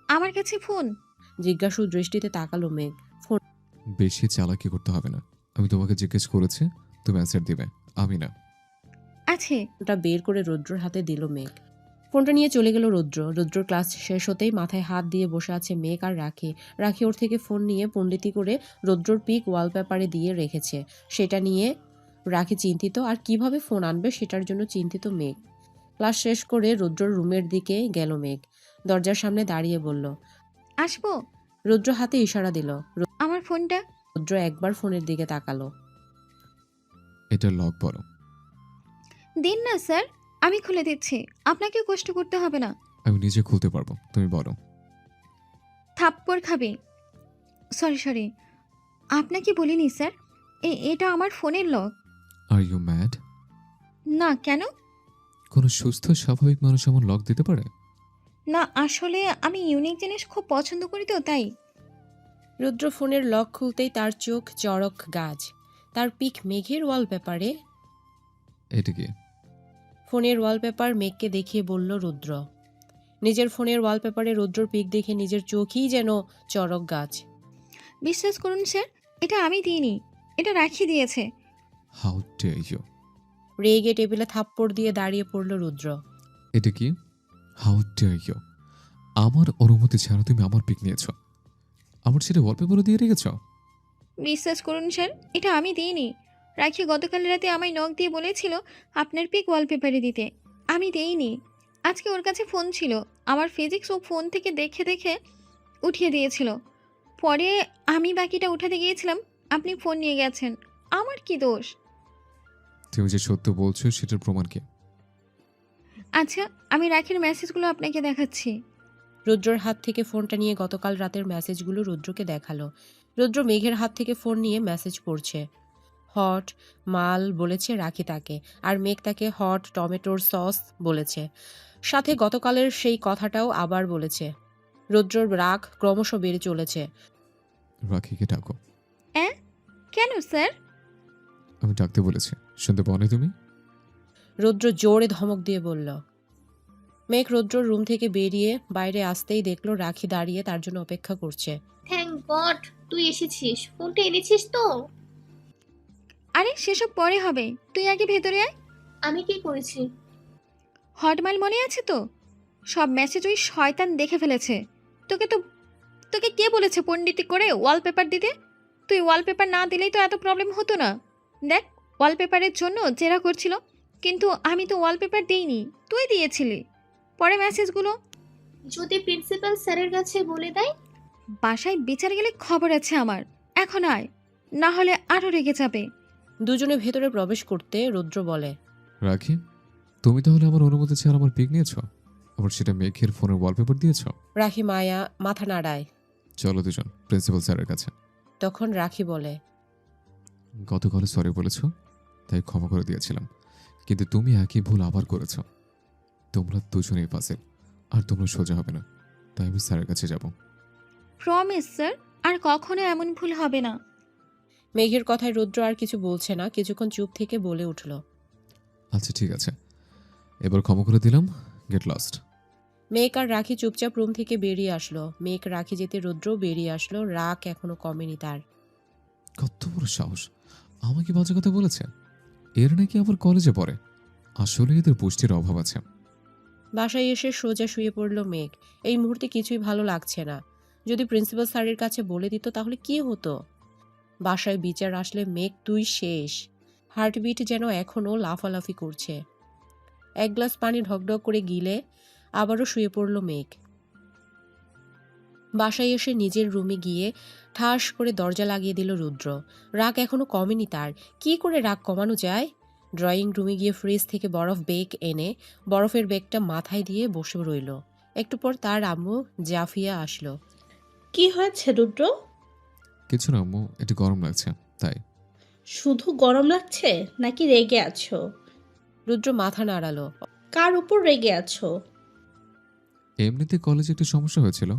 আমার কাছে ফোন? জিজ্ঞাসু দৃষ্টিতে তাকালো মেঘ। বেশি চালাকি করতে হবে না। আমি তোমাকে জিজ্ঞেস করেছি, তুমি অ্যান্সার দিবে, আমি না। আছে। ফোনটা বের করে রুদ্রর হাতে দিল মেঘ। ফোনটা নিয়ে চলে গেল রুদ্র। রুদ্রর ক্লাস শেষ হতেই মাথায় হাত দিয়ে বসে আছে মেঘ আর রাখি। রাখি ওর থেকে ফোন নিয়ে পণ্ডিতি করে রুদ্রর পিক ওয়ালপেপারে দিয়ে রেখেছে। সেটা নিয়ে রাখি চিন্তিত, আর কিভাবে ফোন আনবে সেটার জন্য চিন্তিত মেঘ। ক্লাস শেষ করে রুদ্রর রুমের দিকে গেল মেঘ। দরজার সামনে দাঁড়িয়ে বলল। আসবো? রুদ্র হাতে ইশারা দিল। আমার ফোনটা? রুদ্র একবার ফোনের দিকে তাকালো। এটা লক বলো। দিন না স্যার, আমি খুলে দিচ্ছি, আপনাকে কষ্ট করতে হবে না। আমি নিজে খুলতে পারবো, তুমি বলো। থাপ্পড় খাবে। সরি, আপনাকে বলিনি স্যার, এটা আমার ফোনের লক। R you mad? না, কেন? কোনো সুস্থ স্বাভাবিক মানুষ এমন লক দিতে পারে? না, আসলে আমি ইউনিক জিনিস খুব পছন্দ করি তো তাই। রুদ্র ফোনের লক খুলতেই তার চোখ চড়ক গাছ। তার পিক মেঘের ওয়ালপেপারে। এটা কি? ফোনের ওয়ালপেপার মেঘকে দেখিয়ে বলল রুদ্র। নিজের ফোনের ওয়ালপেপারে রুদ্রর পিক দেখে নিজের চোখই যেন চড়ক গাছ। বিশ্বাস করুন স্যার, এটা আমি দিইনি, এটা রাখি দিয়েছে। How dare you! রেগে টেবিলে থাপ্পড় দিয়ে দাঁড়িয়ে পড়ল রুদ্র। এটা কি? How dare you! আমার অনুমতি ছাড়া তুমি আমার পিক নিয়েছ, আমার সেটা ওয়ালপেপারে দিয়ে রেখেছ। বিশ্বাস করুন স্যার, এটা আমি দিইনি। রাখি গতকাল রাতে আমায় নখ দিয়ে বলেছিল আপনার পিক ওয়ালপেপারে দিতে, আমি দেইনি। আজকে ওর কাছে ফোন ছিল, আমার ফিজিক্স ও ফোন থেকে দেখে দেখে উঠিয়ে দিয়েছিল। পরে আমি বাকিটা উঠাতে গিয়েছিলাম, আপনি ফোন নিয়ে গেছেন। আমার কি দোষ? তুমি যে সত্য বলছো সেটার প্রমাণ কি? আচ্ছা, আমি রাখির মেসেজগুলো আপনাকে দেখাচ্ছি। রুদ্রর হাত থেকে ফোনটা নিয়ে গতকাল রাতের মেসেজগুলো রুদ্রকে দেখালো। রুদ্র মেঘের হাত থেকে ফোন নিয়ে মেসেজ পড়ছে। হট মাল বলেছে রাখি তাকে, আর মেঘ তাকে হট টমেটোর সস বলেছে। সাথে গতকালের সেই কথাটাও আবার বলেছে। রুদ্রর রাগ ক্রমশ বেড়ে চলেছে। রাখিকে ডাকো। কেন স্যার? আমি ডাকতে বলেছি, শুনতে পাওনি তুমি? রুদ্র জোরে ধমক দিয়ে বলল। মেঘ রুদ্রর রুম থেকে বেরিয়ে বাইরে আসতেই দেখলো রাখি দাঁড়িয়ে তার জন্য অপেক্ষা করছে। থ্যাংক গড তুই এসেছিস, ফোনটা এনেছিস তো? আরে সেসব পরে হবে, তুই আগে ভেতরে আয়। আমি কি করেছি? হটমাল মনে আছে তো? সব মেসেজ ওই শয়তান দেখে ফেলেছে। তোকে কে বলেছে পণ্ডিতি করে ওয়ালপেপার দিতে? তুই ওয়ালপেপার না দিলেই তো এত প্রবলেম হতো না। দেখ, ওয়ালপেপারের জন্য জেরা করছিল, কিন্তু আমি তো ওয়ালপেপার দিইনি, তুই দিয়েছিলি। পরে মেসেজগুলো যদি প্রিন্সিপাল স্যারের কাছে বলে দেয়? বাসায় বিচার গেলে খবর আছে আমার। এখন আয়, না হলে আরও রেগে যাবে। দুজনে ভেতরে প্রবেশ করতে রুদ্র বলে। রাখি, তুমি তাহলে আমার অনুমতি ছাড়া আমার পিক নিয়েছ, আবার সেটা মেঘের ফোনের ওয়ালপেপার দিয়েছ? রাখি মায়া মাথা নাড়ায়। চলো দুজন প্রিন্সিপাল স্যারের কাছে। তখন রাখি বলে। গতকাল সরি বলেছ, তাই ক্ষমা করে দিয়েছিলাম, কিন্তু তুমি একই ভুল আবার করেছ। তোমরা দুজনেই ফাজিল, আর তোমরা সোজা হবে না, তাই আমি স্যারের কাছে যাব। প্রমিস স্যার, আর কখনো এমন ভুল হবে না। মেঘের কথায় রুদ্র আর কিছু বলছে না, কিছুক্ষণ চুপ থেকে বলে উঠল। আচ্ছা ঠিক আছে, এবার ক্ষমা করে দিলাম, গেট লস্ট। মেঘ আর রাখি চুপচাপ রুম থেকে বেরিয়ে আসলো। মেঘ রাখি যেতে রুদ্রও বেরিয়ে আসলো। রাগ এখনো কমেনি তার। কত বড় সাহস, আমাকে বাজে কথা বলেছে। এর নাকি আবার কলেজে পড়ে। আসলে এদের পুষ্টির অভাব আছে। বাসায় এসে সোজা শুয়ে পড়ল মেঘ। এই মুহূর্তে কিছুই ভালো লাগছে না। যদি প্রিন্সিপাল স্যারের কাছে বলে দিত তাহলে কি হতো? বাসায় বিচার আসলে মেঘ তুই শেষ। হার্টবিট যেন এখনো লাফালাফি করছে। এক গ্লাস পানি ঢকঢক করে গিলে আবারও শুয়ে পড়ল মেঘ। বাসায় এসে নিজের রুমে গিয়ে ঠাস করে দরজা লাগিয়ে দিল রুদ্র। রাগ এখনো কমেনি তার। কি করে রাগ কমানো যায়? ড্রয়িং রুমে গিয়ে ফ্রিজ থেকে বরফ বেগ এনে বরফের বেগটা মাথায় দিয়ে বসে রইল। একটু পর তার আম্মু জাফিয়া আসলো। কি হয়েছে রুদ্র? কিছু না আম্মু, একটু গরম লাগছে তাই। শুধু গরম লাগছে নাকি রেগে আছো? রুদ্র মাথা নাড়ালো। কার উপর রেগে আছো? এমনিতে কলেজে একটু সমস্যা হয়েছিল,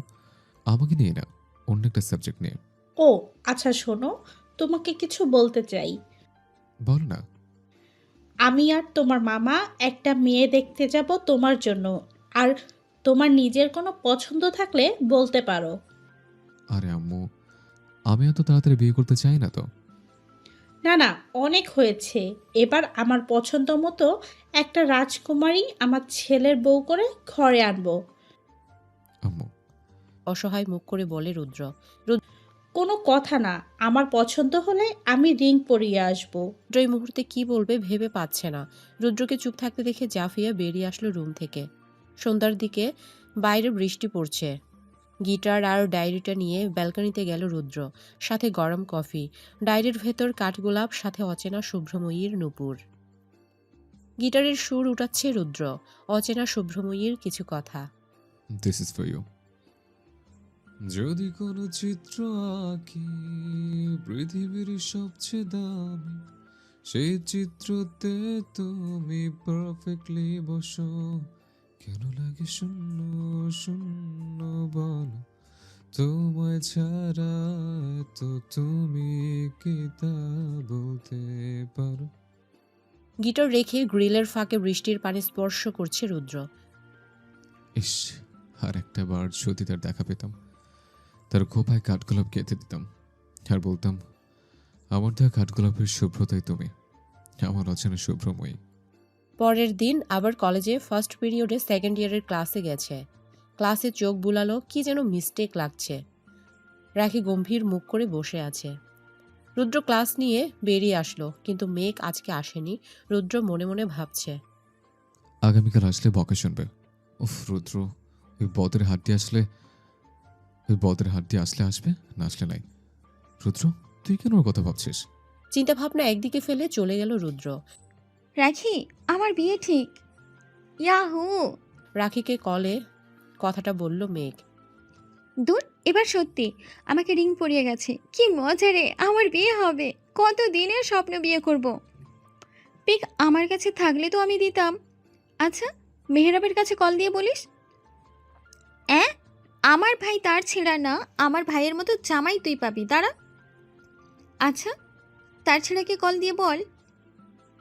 আমাকে নিয়ে না, অন্য একটা সাবজেক্ট নিয়ে। ও আচ্ছা, শোনো, তোমাকে কিছু বলতে চাই। বল না। আমি আর তোমার মামা একটা মেয়ে দেখতে যাব তোমার জন্য। আর তোমার নিজের কোনো পছন্দ থাকলে বলতে পারো। আরে আম্মু, আমি এত তাড়াতাড়ি বিয়ে করতে চাই না তো। না না, অনেক হয়েছে। এবার আমার পছন্দ মতো একটা রাজকুমারী আমার ছেলের বউ করে ঘরে আনবো। আম্মু, অসহায় মুখ করে বলে রুদ্র। কোনো কথা না, আমার পছন্দ হলে আমি রিং পরিয়ে আসবো। রুদ্র এই মুহূর্তে কি বলবে ভেবে পাচ্ছে না। রুদ্রকে চুপ থাকতে দেখে জাফিয়া বেরিয়ে আসলো রুম থেকে। সন্ধ্যার দিকে বাইরে বৃষ্টি পড়ছে। গিটার আর ডায়েরিটা নিয়ে ব্যালকনিতে গেল রুদ্র, সাথে গরম কফি। ডায়েরির ভেতর কাঠগোলাপ, সাথে অচেনা শুভ্রময়ীর নূপুর। গিটারের সুর উঠাচ্ছে রুদ্র, অচেনা শুভ্রময়ীর কিছু কথা। This is for you. যদি কোনো চিত্র আঁকি পৃথিবীর সবচেয়ে দামি, সেই চিত্রতে তুমি পারফেক্টলি বসো। কেন লাগে শূন্য শূন্য বলো, তোমায় ছাড়া তো তুমি কি তা বলতে পারো? গিটার রেখে গ্রিলের ফাঁকে বৃষ্টির পানি স্পর্শ করছে রুদ্র। ইস, আর একটা বার যদি তার দেখা পেতাম, তার খোপায় কাঠগোলাপ গেঁথে দিতাম আর বলতাম, আমার দেওয়া কাঠগোলাপের শুভ্রতাই তুমি, আমার অচেনা শুভ্রময়ী। পরের দিন আবার কলেজে ফার্স্ট পিরিয়ডে সেকেন্ড ইয়ারের ক্লাসে গেছে। ক্লাসে চোখ বুলালো, কি যেন মিস্টেক লাগছে। রাখি গম্ভীর মুখ করে বসে আছে। রুদ্র ক্লাস নিয়ে বেরিয়ে আসলো, কিন্তু মেঘ আজকে আসেনি। রুদ্র মনে মনে ভাবছে, আগামীকাল আসলে বকা শুনবে। উফ রুদ্র, ওই বদের হাড্ডি আসলে আসবে, না আসলে নাই। রুদ্র, তুই কেন ওর কথা ভাবছিস? চিন্তা ভাবনা একদিকে ফেলে চলে গেল রুদ্র। রাখি, আমার বিয়ে ঠিক। ইয়াহু! রাখিকে কলে কথাটা বলল মেঘ। দূর, এবার সত্যি আমাকে রিং পরিয়ে গেছে। কি মজা রে, আমার বিয়ে হবে। কত দিনের স্বপ্ন, বিয়ে করব। পিক আমার কাছে থাকলে তো আমি দিতাম। আচ্ছা, মেহরাবের কাছে কল দিয়ে বলিস। আমার ভাই তার ছেঁড়া না, আমার ভাইয়ের মতো জামাই তুই পাবি, দাঁড়া। আচ্ছা, তার ছেঁড়াকে কল দিয়ে বল।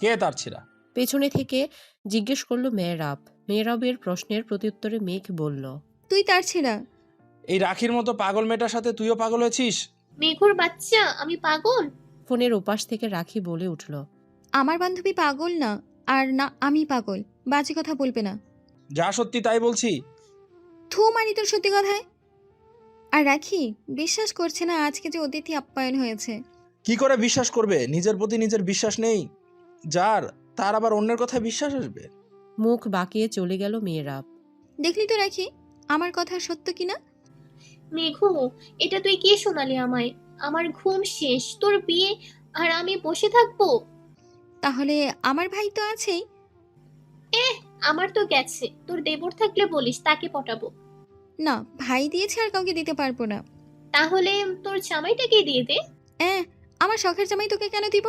কে তার ছিঁড়া? পেছনে থেকে জিজ্ঞেস করলো মেহরাব। মেহরাবের প্রশ্নের প্রত্যুত্তরে মেঘ বলল, তুই তার ছেঁড়া। এই রাখির মতো পাগল মেয়েটার সাথে তুইও পাগল হয়েছিস? মেঘুর বাচ্চা, আমি পাগল? ফোনের ওপাশ থেকে রাখি বলে উঠল। আমার বান্ধবী পাগল না, আর না আমি পাগল। বাজে কথা বলবে না। যা সত্যি তাই বলছি। থু মানি তোর সত্যি কথায়। আর রাখি বিশ্বাস করছে না আজকে যে অতিথি আপ্যায়ন হয়েছে। কি করে বিশ্বাস করবে? নিজের প্রতি নিজের বিশ্বাস নেই যার, তার আবার অন্যের কথায় বিশ্বাস আসবে? মুখ বাঁকিয়ে চলে গেল মেহরাব। দেখলি তো রাখি, আমার কথা সত্য কিনা। মেঘু, এটা তুই কি শোনালি আমায়? আমার ঘুম শেষ, তোর বিয়ে, আর আমি বসে থাকবো? তাহলে আমার ভাই তো আছেই। আমার তো গেছে, তোর দেবর থাকলে বলিস, তাকে পটাবো। না, ভাই দিয়েছে, আর কাউকে দিতে পারবো না। তাহলে তোর জামাইটাকে দিয়ে দে। আমার শখের জামাই তোকে কেন দিব?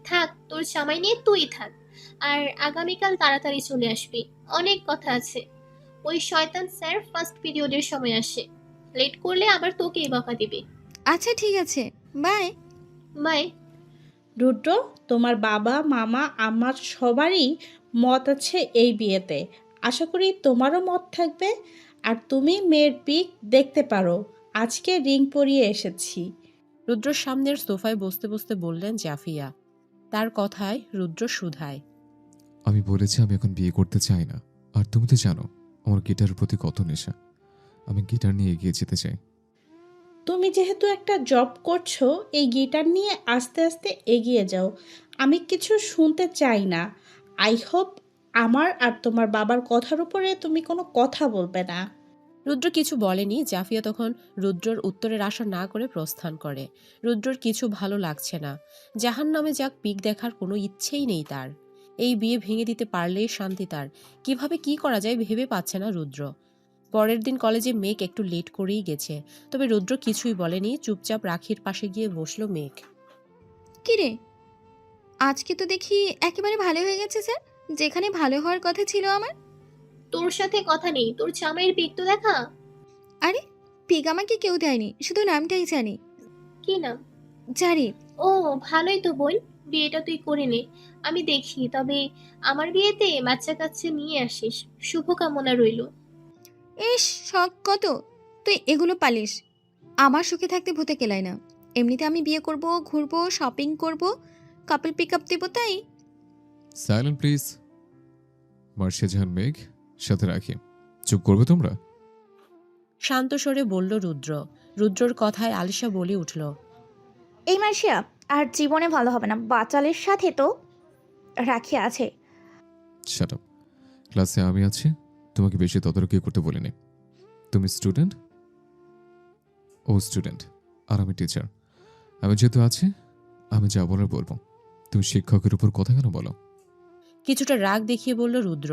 থাক, তোর জামাই নিয়ে তুই থাক। আর আগামীকাল তাড়াতাড়ি চলে আসবি, অনেক কথা আছে। ওই শয়তান স্যার ফার্স্ট পিরিয়ডের সময় আসে, লেট করলে আবার তোকেই বকা দিবে। আচ্ছা ঠিক আছে, বাই। বাই। রুদ্র, তোমার বাবা মামা আমার সবারই মত আছে এই বিয়েতে। আশা করি তোমারও মত থাকবে। আর তুমি মেয়ের পিক দেখতে পারো, আজকে রিং পরিয়ে এসেছি। রুদ্রর সামনের সোফায় বসতে বসতে বললেন জাফিয়া। তার কথায় রুদ্র শুধায়, আমি বলেছি আমি এখন বিয়ে করতে চাই না। আর তুমি তো জানো আমার গিটারের প্রতি কত নেশা। আমি গিটার নিয়ে এগিয়ে যেতে চাই। তুমি যেহেতু একটা জব করছো, এই গিটার নিয়ে আস্তে আস্তে এগিয়ে যাও। আমি কিছু শুনতে চাই না। আই হোপ আমার আর তোমার বাবার কথার উপরে তুমি কোনো কথা বলবে না। রুদ্র কিছু বলেনি। জাফিয়া তখন রুদ্রর উত্তরের আশা না করে প্রস্থান করে। রুদ্রর কিছু ভালো লাগছে না। জাহান্নামে যাক পিক দেখার কোনো ইচ্ছেই নেই তার। এই বিয়ে ভেঙে দিতে পারলেই শান্তি তার। কিভাবে কি করা যায় ভেবে পাচ্ছে না রুদ্র। পরের দিন কলেজে মেঘ একটু লেট করেই গেছে, তবে রুদ্র কিছুই বলেনি। চুপচাপ রাখির পাশে গিয়ে বসলো মেঘ। কিরে, আজকে তো দেখি একেবারে ভালো হয়ে গেছে স্যার, যেখানে ভালো হওয়ার কথা ছিল আমার। তোর সাথে কথা নেই, তোর জামাইয়ের পিক তো দেখা। আরে পিক আমাকে কেউ দেয়নি, শুধু নামটাই জানি। কি নাম? জারিফ। ও, ভালোই তো বোন, বিয়েটা তুই করে নে। আমি দেখি, তবে আমার বিয়েতে বাচ্চা কাচ্চা নিয়ে আসিস। শুভকামনা রইল। ইস, শখ কত! তুই এগুলো পালিস। আমার সুখে থাকতে ভূতে কেলায় না। এমনিতে আমি বিয়ে করব, ঘুরবো, শপিং করব, কাপল পিক আপ দেবো, তাই। Silent please. মার্শিয়া জাহান মেঘ, সাথে রাখি। চুপ করবে তোমরা? শান্ত স্বরে বলল রুদ্র। রুদ্রর কথায় আলিশা বলে উঠল, এই মার্শিয়া আর জীবনে ভালো হবে না, বাচালের সাথে তো রাখি আছে। Shut up. ক্লাসে আমি আছি, তোমাকে বেশি তদারকি করতে বলিনি। তুমি স্টুডেন্ট, ও স্টুডেন্ট, আর আমি টিচার। আমি যেহেতু আছি, আমি যা বলার বলবো। তুমি শিক্ষকের উপর কথা কেন বলো? কিছুটা রাগ দেখিয়ে বলল রুদ্র।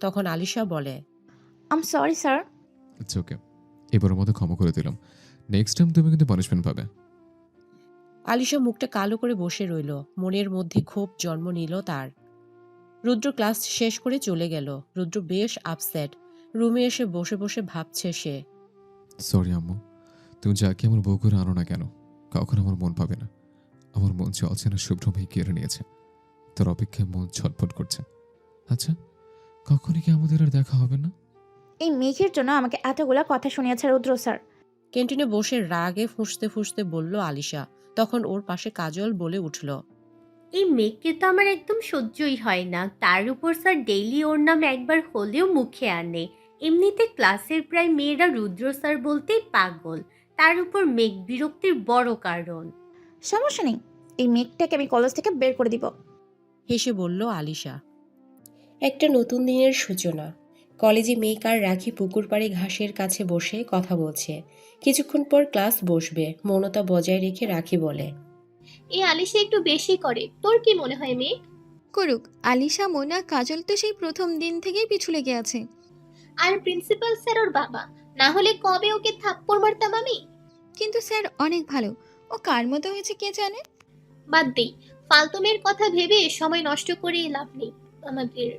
তখন আলিশা বলে, আম সরি স্যার। ইটস ওকে, এবারের মতো ক্ষমা করে দিলাম। নেক্সট টাইম তুমি কিন্তু পানিশমেন্ট পাবে। আলিশা মুখটা কালো করে বসে রইল। মনের মধ্যে ক্ষোভ জন্ম নিল তার। রুদ্র ক্লাস শেষ করে চলে গেল। রুদ্র বেশ আপসেট। রুমে এসে বসে বসে ভাবছে সে। সরি আম্মু, তুমি যাকে আমার বউ করে আনো না কেন, কখন আমার মন পাবে না। আমার মন যে অচেনা শুভ্র মেয়ে কেড়ে নিয়েছে, তার অপেক্ষায় মন ছটফট করছে। আচ্ছা, কখনই কি আমাদের আর দেখা হবে না? এই মেঘের জন্য আমাকে এতগুলা কথা শুনিয়েছে রুদ্র স্যার। ক্যান্টিনে বসে রাগে ফুঁসতে ফুঁসতে বলল আলিশা। তখন ওর পাশে কাজল বলে উঠল, এই মেয়েকে তো আমার একদম সহ্যই হয় না। তার উপর স্যার ডেইলি ওর নাম একবার হলেও মুখে আনে। এমনিতে ক্লাসের প্রায় মেয়েরা রুদ্র স্যার বলতেই পাগল, তার উপর মেঘ বিরক্তির বড় কারণ। সমস্যা নেই, এই মেঘটাকে আমি কলেজ থেকে বের করে দিব। হেসে বলল আলিশা। একটা নতুন দিনের সূচনা। কলেজে মেঘ আর রাখি পুকুর পাড়ে ঘাসের কাছে বসে কথা বলছে। কিছুক্ষণ পর ক্লাস বসবে। মৌনতা বজায় রেখে রাখি বলে, এই আলিশা একটু বেশি করে। তোর কি মনে হয় মেয়ে? করুক, আলিশা, মোনা, কাজল তো সেই প্রথম দিন থেকেই পিছু লেগে আছে। আর প্রিন্সিপাল স্যার ওর বাবা, না হলে কবে ওকে থাপ্পড় মারতাম আমি। কিন্তু স্যার অনেক ভালো। ও কার মতো হয়েছে কে জানে। বাদ দেই, ফালতু মেয়ের কথা ভেবে সময় নষ্ট করে লাভ নেই আমাদের।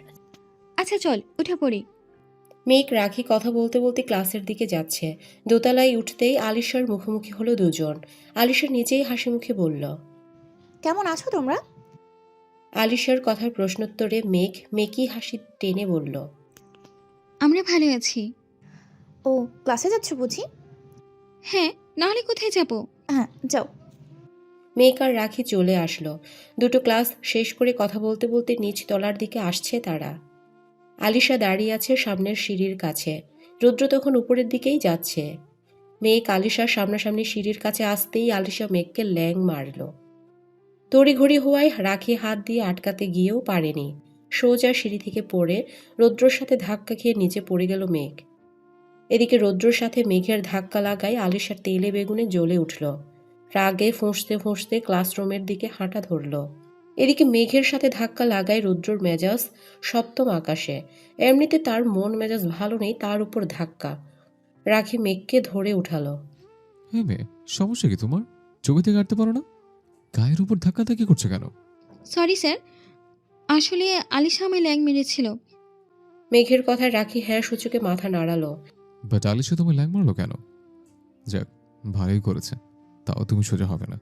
আচ্ছা চল উঠে পড়ি। মেঘ রাখি কথা বলতে বলতে ক্লাসের দিকে যাচ্ছে। দোতলায় উঠতেই আলিশার মুখোমুখি হলো দুজন। আলিশা নিজেই হাসি মুখে বলল, কেমন আছো তোমরা? আলিশার কথার প্রশ্নোত্তরে মেঘ মেকি হাসি টেনে বলল, আমরা ভালো আছি। ও, ক্লাসে যাচ্ছ বুঝি? হ্যাঁ, নাহলে কোথায় যাব? হ্যাঁ, যাও। মেঘ আর রাখি চলে আসলো। দুটো ক্লাস শেষ করে কথা বলতে বলতে নিচ তলার দিকে আসছে তারা। আলিশা দাঁড়িয়ে আছে সামনের সিঁড়ির কাছে। রুদ্র তখন উপরের দিকেই যাচ্ছে। মেঘ আলিশার সামনাসামনি সিঁড়ির কাছে আসতেই আলিশা মেঘকে ল্যাং মারল। তড়িঘড়ি হওয়ায় রাখি হাত দিয়ে আটকাতে গিয়েও পারেনি। সোজা সিঁড়ি থেকে পড়ে রৌদ্রর সাথে ধাক্কা খেয়ে নিচে পড়ে গেল মেঘ। এদিকে রৌদ্রর সাথে মেঘের ধাক্কা লাগায় আলিশার তেলে বেগুনে জ্বলে উঠল। রাগে ফুঁসতে ফুঁসতে ক্লাসরুমের দিকে হাঁটা ধরল। এদিকে মেঘের সাথে ধাক্কা লাগায় রুদ্রর মেজাজ সপ্তম আকাশে। এমনিতে তার মন মেজাজ ভালো নেই, তার উপর ধাক্কা। রাখি মেঘকে ধরে উঠালো। হ্যাঁ মেয়ে, সমস্যা কি তোমার? চোখে থেকে কাটতে পারো না? গায়ের উপর ধাক্কি করছে কেন? সরি স্যার, আসলে আলিশা আমায় ল্যাং মেরেছিল। মেঘের কথায় রাখি হ্যাঁ সূচকে মাথা নাড়ালো। বাট আলিশা তোমায় ল্যাং মারলো কেন? যাক, ভালোই করেছে, তাও তুমি সোজা হবে না।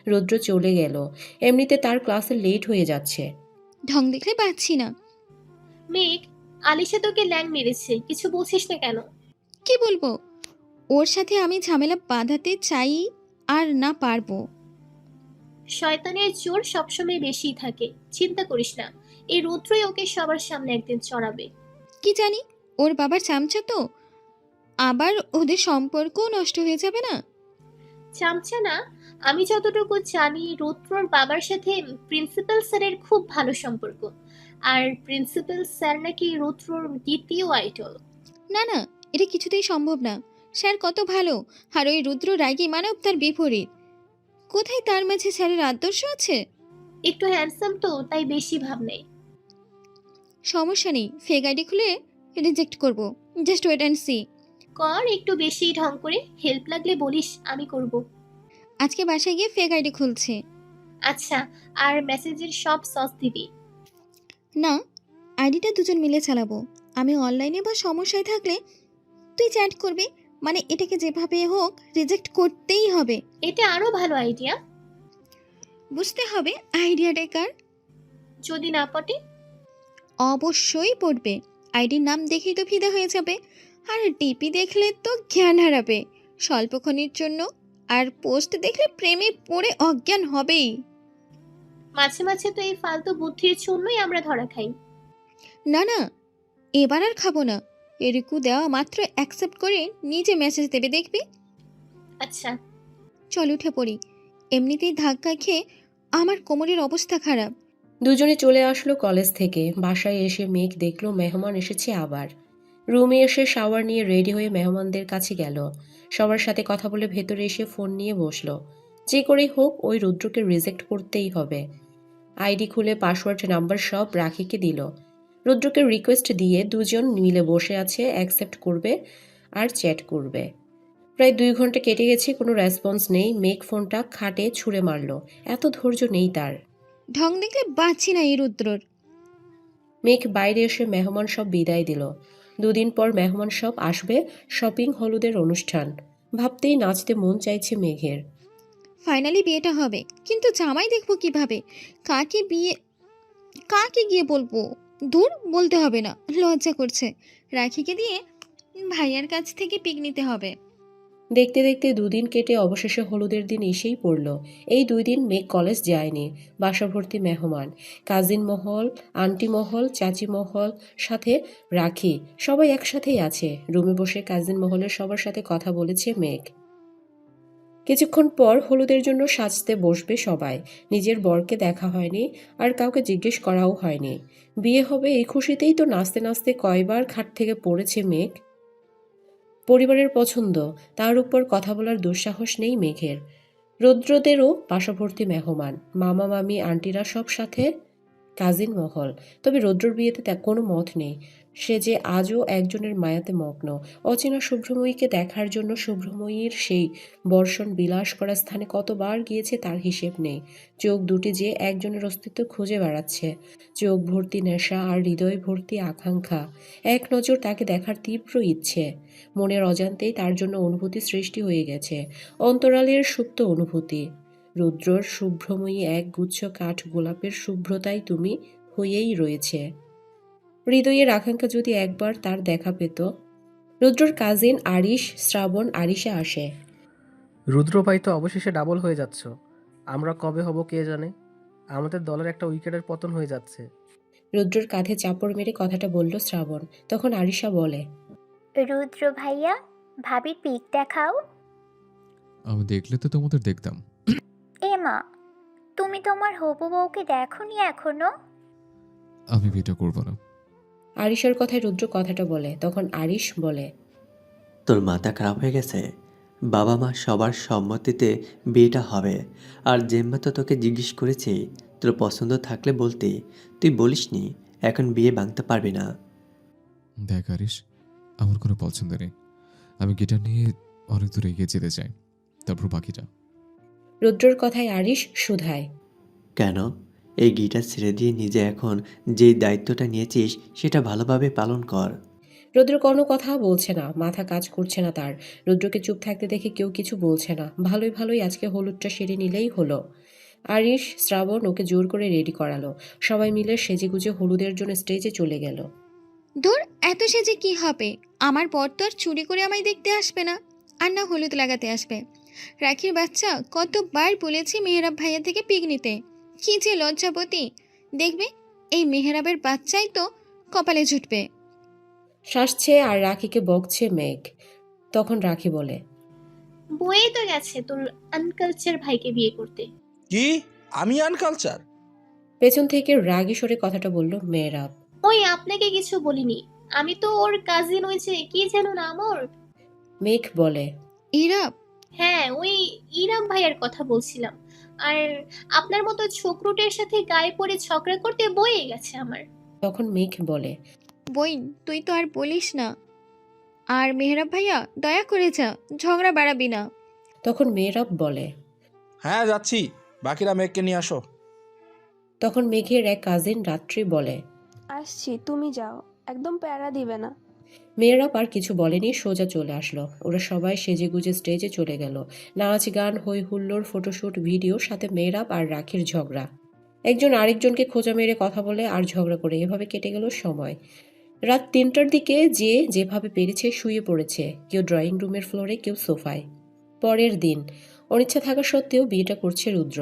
রুদ্র চলে গেল। এমনিতে তার ক্লাসে লেট হয়ে যাচ্ছে। ঢং দেখলে পাচ্ছি না। মেঘ, আলিশা তোকে ল্যাং মেরেছে, কিছু বলছিস না কেন? কি বলবো? ওর সাথে আমি ঝামেলা বাঁধাতে চাই আর না পারবো। শয়তানের জোর সবসময় বেশি থাকে, চিন্তা করিস না। এই রুদ্রই ওকে সবার সামনে একদিন চড়াবে। কি জানি, ওর বাবার চামচা তো, আবার ওদের সম্পর্কও নষ্ট হয়ে যাবে না? চামচা না, আমি যতটুকু জানি রুদ্রর বাবার সাথে প্রিন্সিপাল স্যারের খুব ভালো সম্পর্ক। আর প্রিন্সিপাল স্যার নাকি রুদ্রর দ্বিতীয় আইডল। না না, এটা কিছুতেই সম্ভব না। স্যার কত ভালো, আর ওই রুদ্র রাগী মানব তার বিপরীত। কোথায় তার মাঝে স্যারের আদর্শ আছে? একটু হ্যান্ডসাম তো, তাই বেশি ভাব নেই। সমস্যা নেই, ফেক আইডি খুলে রিজেক্ট করব। Just wait and see. কর একটু বেশি ঢং করে, হেল্প লাগলে বলিস, আমি করব। আজকে বাসায় গিয়ে ফেক আইডি খুলছে। আচ্ছা, আর মেসেজের সব সস দিবি। না, আইডিটা দুজন মিলে চালাবো। আমি অনলাইনে বা সমস্যায় থাকলে তুই চ্যাট করবি, মানে এটাকে যেভাবে হোক রিজেক্ট করতেই হবে। এটা আরো ভালো আইডিয়া। বুঝতে হবে আইডিয়াটা কার। যদি না পটে? অবশ্যই পড়বে। আইডির নাম দেখেই তো ফিদা হয়ে যাবে, আর ডিপি দেখলে তো জ্ঞান হারাবে স্বল্পক্ষণের জন্য, আর পোস্ট দেখলে প্রেমে পড়ে অজ্ঞান হবেই। মাঝে মাঝে তো এই ফালতু বুদ্ধির জন্যই আমরা ধরা খাই। না না, এবার আর খাবো না। এরিকু দেওয়া মাত্র অ্যাকসেপ্ট করে নিজে মেসেজ দেবে, দেখবি। আচ্ছা। চল উঠে পড়ি, এমনিতেই ধাক্কা খেয়ে আমার কোমরের অবস্থা খারাপ। দুজনে চলে আসলো কলেজ থেকে। বাসায় এসে মেঘ দেখলো মেহমান এসেছে আবার। রুমে এসে শাওয়ার নিয়ে রেডি হয়ে মেহমানদের কাছে গেল। সবার সাথে কথা বলে ভেতরে এসে ফোন নিয়ে বসলো। যে করেই হোক ওই রুদ্রকে রিজেক্ট করতেই হবে। আইডি খুলে পাসওয়ার্ড নাম্বার সব রাখিকে দিল। রুদ্রকে রিকোয়েস্ট দিয়ে দুজন মিলে বসে আছে, অ্যাকসেপ্ট করবে আর চ্যাট করবে। প্রায় 2 ঘন্টা কেটে গেছে, কোনো রেসপন্স নেই। মেঘ ফোনটা খাটে ছুঁড়ে মারল। এত ধৈর্য নেই তার। ঢং দেখলে বাঁচি না এই রুদ্রর। মেঘ বাইরে এসে মেহমান সব বিদায় দিল। 2 দিন পর মেহমান সব আসবে, শপিং হলুদের অনুষ্ঠান। ভাবতেই নাচতে মন চাইছে মেঘের। ফাইনালি বিয়েটা হবে, কিন্তু জামাই দেখবো কিভাবে? কাকে গিয়ে বলবো? দূর, বলতে হবে না, লজ্জা করছে। রাখিকে দিয়ে ভাইয়ার কাছ থেকে পিক নিতে হবে। দেখতে দেখতে 2 দিন কেটে অবশেষে হলুদের দিন এসেই পড়ল। এই 2 দিন মেঘ কলেজ যায়নি। বাসা ভর্তি মেহমান, কাজিন মহল, আন্টি মহল, চাচি মহল, সাথে রাখি, সবাই একসাথেই আছে। রুমে বসে কাজিন মহলের সবার সাথে কথা বলেছে মেঘ। কিছুক্ষণ পর হলুদের জন্য সাজতে বসবে সবাই। নিজের বরকে দেখা হয়নি, আর কাউকে জিজ্ঞেস করাও হয়নি। বিয়ে হবে এই খুশিতেই তো নাচতে নাচতে কয়বার খাট থেকে পড়েছে মেঘ। পরিবারের পছন্দ, তার উপর কথা বলার দুঃসাহস নেই মেঘের। রৌদ্রদেরও পাশাভর্তি মেহমান, মামা মামি আন্টিরা সব সাথে, কাজিন মহল। তবে রৌদ্রর বিয়েতে কোনো মত নেই। সে যে আজও একজনের মায়াতে মগ্ন। অচেনা শুভ্রময়ীকে দেখার জন্য শুভ্রময়ীর সেই বর্ষণ বিলাস করা স্থানে কতবার গিয়েছে তার হিসেব নেই। চোখ দুটি যে একজনের অস্তিত্ব খুঁজে বেড়াচ্ছে। চোখ ভর্তি নেশা আর হৃদয় ভর্তি আকাঙ্ক্ষা। এক নজর তাকে দেখার তীব্র ইচ্ছে। মনের অজান্তেই তার জন্য অনুভূতি সৃষ্টি হয়ে গেছে, অন্তরালের সুপ্ত অনুভূতি। রুদ্রর শুভ্রময়ী এক গুচ্ছ কাঠ গোলাপের শুভ্রতায় তুমি হয়েই রয়েছে। হৃদয়ের আকাঙ্ক্ষা যদি একবার তার দেখা পেত। রুদ্রর কাজিন আরিশ, শ্রাবণ, আরিশা আসে। রুদ্র ভাই তো অবশেষে ডাবল হয়ে যাচ্ছ। আমরা কবে হব কে জানে। আমাদের দলের একটা উইকেটের পতন হয়ে যাচ্ছে। রুদ্রর কাঁধে চাপড় মেরে কথাটা বলল শ্রাবণ। তখন আরিশা বলে, রুদ্র ভাইয়া, ভাবির পিক দেখাও। আমি দেখলে তো তোমাদের দেখতাম। এমা, তুমি তোমার হবু বউকে দেখোনি এখনো? আমি বিয়েটা করবো না। আরিশার কথায় রুদ্র কথাটা বলে। তখন আরিশ বলে, তোর মাথা খারাপ হয়ে গেছে? বাবা মা সবার সম্মতিতে বিয়েটা হবে। আর জেম্মা তো তোকে জিজ্ঞেস করেছে, তোর পছন্দ থাকলে বলতে, তুই বলিসনি। এখন বিয়ে ভাঙতে পারবি না। দেখ আরিশ, আমার কোনো পছন্দ নেই। আমি গিটার নিয়ে অনেক দূর এগিয়ে যেতে চাই, তারপর বাকিটা। রুদ্রর কথায় আরিশ শুধায়, কেন? এই গিটার ছেড়ে দিয়ে নিজে এখন যেই দায়িত্বটা নিয়েছিস সেটা ভালোভাবে পালন কর। রুদ্র কোনো কথা বলছে না, মাথা কাজ করছে না তার। রুদ্রকে চুপ থাকতে দেখে কেউ কিছু বলছে না। ভালোই ভালোই আজকে হলুদটা সেরে নিলেই হলো। আরিশ, শ্রাবণ ওকে জোর করে রেডি করালো। সবাই মিলে সেজেগুজে হলুদের জন্য স্টেজে চলে গেল। ধুর, এত সেজে কি হবে? আমার বর তো আর চুরি করে আমায় দেখতে আসবে না, আর না হলুদ লাগাতে আসবে। রাখির বাচ্চা কতবার বলেছি মেহরাব ভাইয়া থেকে পিক নিতে, কি যে লজ্জাবতী। দেখবে এই মেহরাবের বাচ্চাই তো কপালে জুটবে। শাসছে আর রাখিকে বকছে মেঘ। তখন রাখি বলে, বইয়ে তো গেছে তোর আনকালচার ভাইকে বিয়ে করতে। কি? আমি আনকালচার? পেছন থেকে রাগী সরে কথাটা বলল মেহরাব। ওই আপনাকে কিছু বলিনি, আমি তো ওর কাজিন, ওই যে কি যেন নাম ওর। মেঘ বলে। ইরাব, হ্যাঁ, ওই ইরাম ভাইয়ের কথা বলছিলাম। আর আপনার মতো ছোকরুটের সাথে গায়ে পড়ে ঝগড়া করতে বয়ে গেছে আমার। তখন মেঘ বলে। বইন তুই তো আর বলিস না। আর মেহরাব ভাইয়া দয়া করে যা, ঝগড়া বাড়াবি না। তখন মেহরাব বলে। হ্যাঁ যাচ্ছি, বাকিরা মেঘকে নিয়ে আসো। তখন মেঘের এক কাজিন রাত্রি বলে। আসছি, তুমি যাও, একদম প্যারা দিবে না। মেয়েরাব আর কিছু বলেনি, সোজা চলে আসলো। ওরা সবাই সেজেগুজে স্টেজে চলে গেল। নাচ গান হই হুল্লোড়, ফটোশ্যুট, ভিডিও, সাথে মেয়েরাব আর রাখির ঝগড়া। একজন আরেকজনকে খোঁজা মেরে কথা বলে আর ঝগড়া করে এভাবে কেটে গেল সময়। রাত 3টার দিকে যে যেভাবে পেরেছে শুয়ে পড়েছে, কেউ ড্রয়িং রুমের ফ্লোরে, কেউ সোফায়। পরের দিন অনিচ্ছা থাকা সত্ত্বেও বিয়েটা করছে রুদ্র।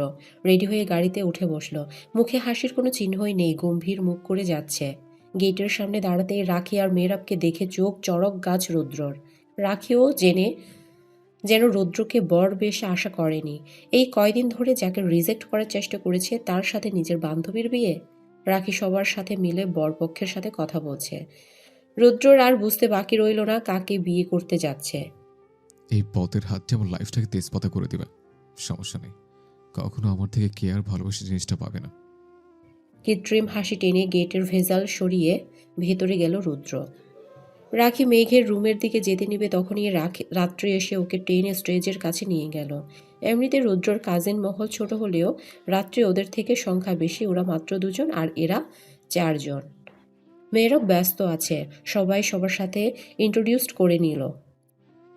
রেডি হয়ে গাড়িতে উঠে বসলো। মুখে হাসির কোনো চিহ্নই নেই, গম্ভীর মুখ করে যাচ্ছে। গেটের সামনে দাঁড়াতেই রাখি আর মেহরাবকে দেখে চোখ চড়ক গাছ রুদ্রর। রাখিও যেন রুদ্রকে বর বেশে আশা করেনি। এই কয়দিন ধরে যাকে রিজেক্ট করার চেষ্টা করেছে তার সাথে নিজের বান্ধবীর বিয়ে। রাখি সবার সাথে মিলে বরপক্ষের সাথে কথা বলছে। রুদ্রর আর বুঝতে বাকি রইল না কাকে বিয়ে করতে যাচ্ছে। এই পথের হাতটি আমার লাইফটাকে তেজপাতা করে দিবে, সমস্যা নেই, কখনো আমার থেকে কেয়ার ভালোবাসা জিনিসটা পাবে না। কৃত্রিম হাসি টেনে গেটের ভেজাল সরিয়ে ভেতরে গেল রুদ্র। রাখি মেঘের রুমের দিকে যেতে নিবে তখনই রাত্রে এসে ওকে টেনে স্টেজের কাছে নিয়ে গেল। এমনিতে রুদ্রর কাজিন মহল ছোট হলেও রাত্রে ওদের থেকে সংখ্যা বেশি, ওরা মাত্র 2জন আর এরা 4জন। মেয়েরাও ব্যস্ত আছে, সবাই সবার সাথে ইন্ট্রোডিউসড করে নিল।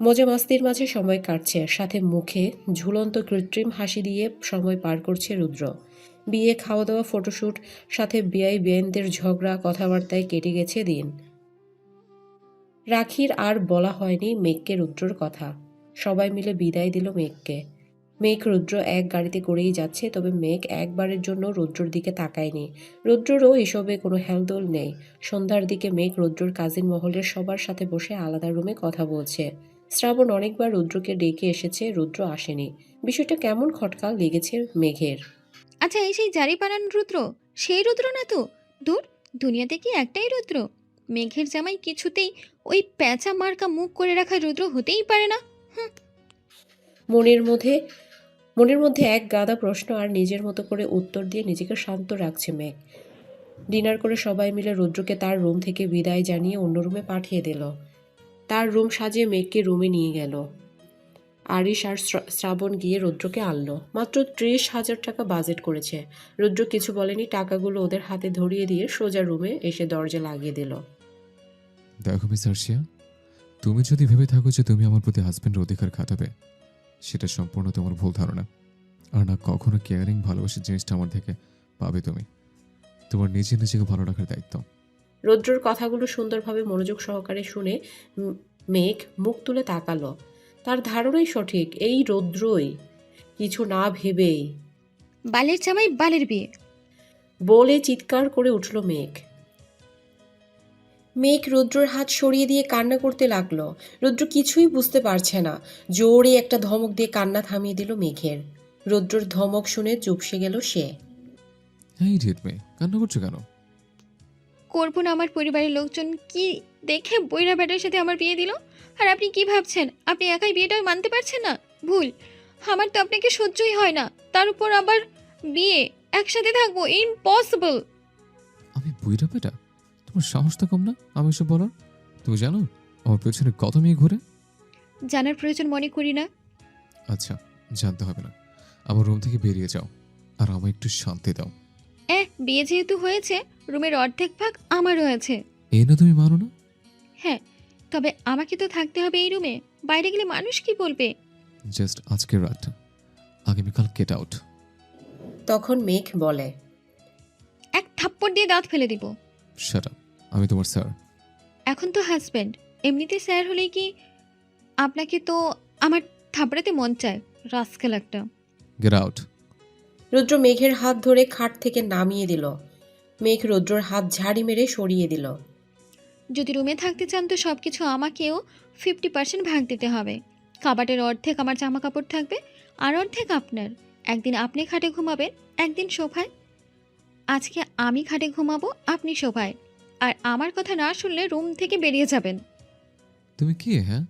মজা মাস্তির মাঝে সময় কাটছে, সাথে মুখে ঝুলন্ত কৃত্রিম হাসি দিয়ে সময় পার করছে রুদ্র। বিয়ে, খাওয়া দাওয়া, ফটোশ্যুট, সাথে বিআই বেনদের ঝগড়া কথাবার্তায় কেটে গেছে দিন। রাখির আর বলা হয়নি মেঘকে রুদ্রর কথা। সবাই মিলে বিদায় দিল মেঘকে। মেঘ রুদ্র এক গাড়িতে করেই যাচ্ছে, তবে মেঘ একবারের জন্য রুদ্রর দিকে তাকায়নি। রুদ্ররও এসবে কোনো হেলদোল নেই। সন্ধ্যার দিকে মেঘ রুদ্রর কাজিন মহলের সবার সাথে বসে আলাদা রুমে কথা বলছে। শ্রাবণ অনেকবার রুদ্রকে ডেকে এসেছে, রুদ্র আসেনি। বিষয়টা কেমন খটকা লেগেছে মেঘের। আচ্ছা, এই সেই জারি পাড়ান রুদ্র, সেই রুদ্র না তো? দূর, দুনিয়াতে কি একটাই রুদ্র? মেঘের জামাই কিছুতেই ওই প্যাঁচা মার্কা মুখ করে রাখা রুদ্র হতেই পারে না। মনের মধ্যে এক গাদা প্রশ্ন আর নিজের মতো করে উত্তর দিয়ে নিজেকে শান্ত রাখছে মেঘ। ডিনার করে সবাই মিলে রুদ্রকে তার রুম থেকে বিদায় জানিয়ে অন্য রুমে পাঠিয়ে দিল। তার রুম সাজিয়ে মেঘকে রুমে নিয়ে গেল। আরিশ আর শ্রাবণ গিয়ে রুদ্রকে আনলো। মাত্র 30,000 টাকা বাজেট করেছে। রুদ্র কিছু বলেনি, টাকাগুলো ওদের হাতে ধরিয়ে দিয়ে সোজা রুমে এসে দরজা লাগিয়ে দিল। দেখো মিস আরশিয়া, তুমি যদি ভেবে থাকো যে তুমি আমার প্রতি হাজব্যান্ডের অধিকার খাটাবে, সেটা সম্পূর্ণ তোমার ভুল ধারণা। আর না কখনো কেয়ারিং ভালোবাসার জিনিসটা আমার থেকে পাবে তুমি। তোমার নিজেকে ভালো রাখার দায়িত্ব। রুদ্রর কথাগুলো সুন্দরভাবে মনোযোগ সহকারে শুনে মেঘ মুখ তুলে তাকালো। তার ধারণাই সঠিক, এই রুদ্রই কিছু না ভেবেই বালের জামাই বালের বিয়ে বলে চিৎকার করে উঠল মেঘ। মেঘ রুদ্রর হাত সরিয়ে দিয়ে কান্না করতে লাগলো। রুদ্র কিছুই বুঝতে পারছে না। জোরে একটা ধমক দিয়ে কান্না থামিয়ে দিল মেঘের। রুদ্রর ধমক শুনে চুপসে গেল সে। এই রেট মেয়ে, কান্না করছো কেন? করবো না? আমার পরিবারের লোকজন কি দেখে বইরা ব্যাটার সাথে আমার বিয়ে দিল? আর আপনি কি ভাবছেন আপনি একাই বিয়েটা মানতে পারছেন না? ভুল। আমার তো আপনাকে সহ্যই হয় না, তার উপর আবার বিয়ে, একসাথে থাকবো, ইম্পসিবল। আমি বুইরা বেটা? তোমার সাহস তো কম না আমি এসব বলার? তুমি জানো আমার পেছনে কত মেয়ে ঘুরে? জানার প্রয়োজন মনে করি না। আচ্ছা, জানতে হবে না। আমার রুম থেকে বেরিয়ে যাও আর আমায় একটু শান্তি দাও। বিয়ে যেহেতু হয়েছে, রুমের অর্ধেক ভাগ আমারও আছে। এই না তুমি মানো না? হ্যাঁ, তবে আমাকে তো থাকতে হবে এই রুমে, বাইরে গেলে মানুষ কি বলবে? জাস্ট আজকের রাতটা, আগামীকাল গেট আউট। তখন মেঘ বলে। এক থাপ্পড় দিয়ে দাঁত ফেলে দিব। শাট আপ, আমি তোমার স্যার। এখন তো হাজব্যান্ড, এমনিতে স্যার হলেই কি? আপনাকে তো আমার থাপড়াতে মন চায়, রাস্কেল একটা। Get out. রুদ্র মেঘের হাত ধরে খাট থেকে নামিয়ে দিল। মেঘ রুদ্রর হাত ঝাড়ি মেরে সরিয়ে দিল। যদি রুমে থাকতে চান তো সব কিছু আমাকেও 50% ভাগ দিতে হবে। কাবাটের অর্ধেক আমার জামা কাপড় থাকবে, আর অর্ধেক আপনার। একদিন আপনি খাটে ঘুমাবেন, একদিন সোফায়। আজকে আমি খাটে ঘুমাবো, আপনি সোফায়। আর আমার কথা না শুনলে রুম থেকে বেরিয়ে যাবেন। তুমি কি হ্যাঁ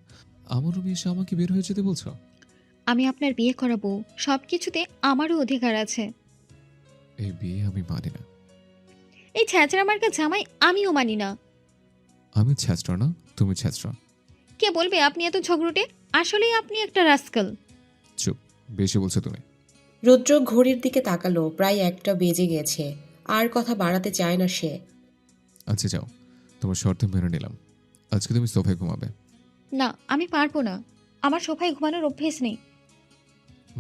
আমার রুমে এসে আমাকে বের হয়ে যেতে বলছো? আমি আপনার বিয়ে করাবো, সব কিছুতে আমারও অধিকার আছে। এই বিয়ে আমি মানি না। এই ছ্যাঁচড়া মার্কা জামাই আমিও মানি না। আমি ছ্যাঁচড়া না, তুমি ছ্যাঁচড়া। কে বলবে আপনি এত ঝগড়ুটে? আসলেই আপনি একটা রাস্কেল। চুপ, বেশি বলছো তুমি। রুদ্র ঘড়ির দিকে তাকালো, প্রায় 1টা বেজে গেছে। আর কথা বাড়াতে চায় না সে। আচ্ছা যাও, তোমার শর্ত মেনে নিলাম। আজকে তুমি সোফায় ঘুমাবে। না, আমি পারবো না। আমার সোফায় ঘুমানোর অভ্যেস নেই।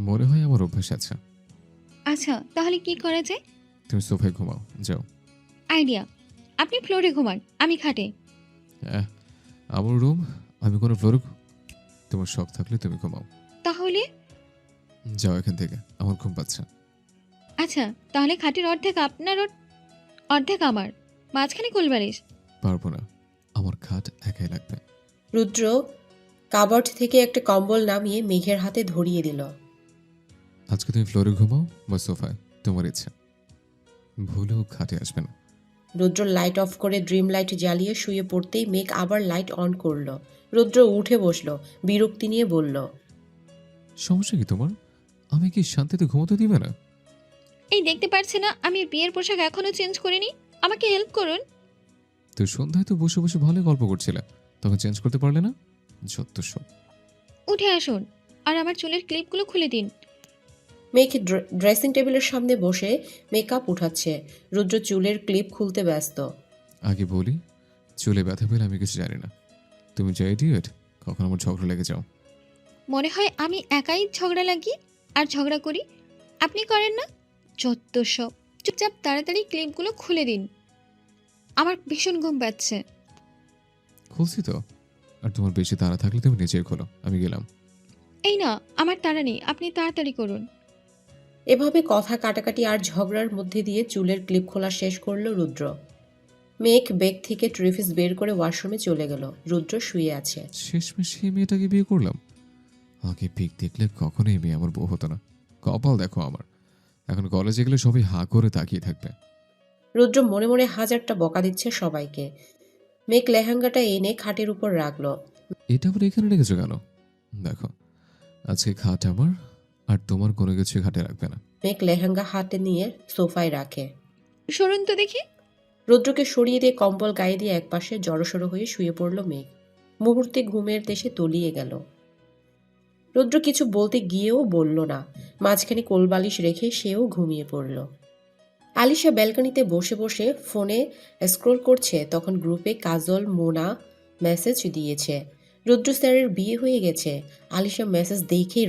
মনে হয় আমার অভ্যাস আছে। আচ্ছা, তাহলে কি করা যায়? তুমি সোফায় ঘুমাও, যাও। আইডিয়া, আপনি ফ্লোরে ঘুমান, আমি খাটে। আমার রুম, আমি কোনো ফ্লোরে। তোমার শখ থাকলে তুমি ঘুমাও। তাহলে যাও এখান থেকে, আমার ঘুম পাচ্ছে। আচ্ছা, তাহলে খাটের অর্ধেক আপনার, অর্ধেক আমার, মাঝখানে কোলবালিশ। পারবো না, আমার খাট একাই লাগবে। রুদ্র কাবর্ড থেকে একটা কম্বল নামিয়ে মেঘের হাতে ধরিয়ে দিল। আজকে তুমি ফ্লোরে ঘুমাও বা সোফায়, তোমার ইচ্ছা। ভুলেও খাটে আসবে না। রুদ্র লাইট অফ করে ড্রিম লাইট জ্বালিয়ে শুয়ে পড়তেই মেঘ আবার লাইট অন করলো। রুদ্র উঠে বসলো, বিরক্তি নিয়ে বলল, সমস্যা কি তোমার? আমি কি শান্তিতে ঘুমোতে দিবে না? এই দেখতে পারছে না আমি বিয়ের পোশাক এখনো চেঞ্জ করিনি? আমাকে হেল্প করুন। তো সন্ধ্যায় তো বসে বসে ভালো গল্প করছিলে, তখন চেঞ্জ করতে পারলে না? যত সব। উঠে আসুন আর আমার চুলের ক্লিপগুলো খুলে দিন। মেঘ ড্রেসিং টেবিলের সামনে বসে মেকআপ উঠাচ্ছে। রুদ্র চুলের ক্লিপ খুলতে ব্যস্ত। আগে বলি, চুলে ব্যথা পেলে আমি কিছু জানি না। তুমি যাই ডিয়েট, কখন আমার ঝগড়া লেগে যাও। মনে হয় আমি একাই ঝগড়া লাগি আর ঝগড়া করি, আপনি করেন না? যত সব। চুপচাপ তাড়াতাড়ি ক্লিপগুলো খুলে দিন, আমার ভীষণ ঘুম পাচ্ছে। খুলছি তো। আর তোমার বেশি তাড়া থাকলে তুমি নিচেই খোলো, আমি গেলাম। এই না, আমার তাড়া নেই, আপনি তাড়াতাড়ি করুন। এভাবে কথা কাটাকাটি আর ঝগড়ার মধ্যে দিয়ে চুলের ক্লিপ খোলা শেষ করলো রুদ্র। মেঘ ব্যাগ থেকে ট্রিফিস বের করে ওয়াশরুমে চলে গেল। রুদ্র শুয়ে আছে। শেষমেশ সেই মেয়েটাকে বিয়ে করলাম। আগে পিক দেখলে কখনোই এই মেয়ে আমার বউ হতো না। কপাল দেখো আমার, এখন কলেজে গেলে সবাই হাঁ করে তাকিয়ে থাকবে। রুদ্র মনে মনে হাজারটা বকা দিচ্ছে সবাইকে। মেঘ লেহেঙ্গাটা এনে খাটের উপর রাখলো। এটা আবার এখানে রেখেছো কেন? দেখো, আজকে খাট আমার, আর তোমার কোনো কিছু খাটে রাখবে না। মেঘ লেহেঙ্গা হাতে নিয়ে সোফায় রাখে। সরুন তো দেখি। রুদ্রকে সরিয়ে দিয়ে কম্বল গায়ে দিয়ে একপাশে জড়সড় হয়ে শুয়ে পড়ল মেঘ। মুহূর্তে ঘুমের দেশে তলিয়ে গেল। রুদ্র কিছু বলতে গিয়েও বলল না। মাঝখানে কোলবালিশ রেখে সেও ঘুমিয়ে পড়ল। আলিশা ব্যালকনিতে বসে বসে ফোনে স্ক্রোল করছে, তখন গ্রুপে কাজল মোনা মেসেজ দিয়েছে রুদ্র স্যারের বিয়ে হয়ে গেছে। আলিশা মেসেজ দেখেই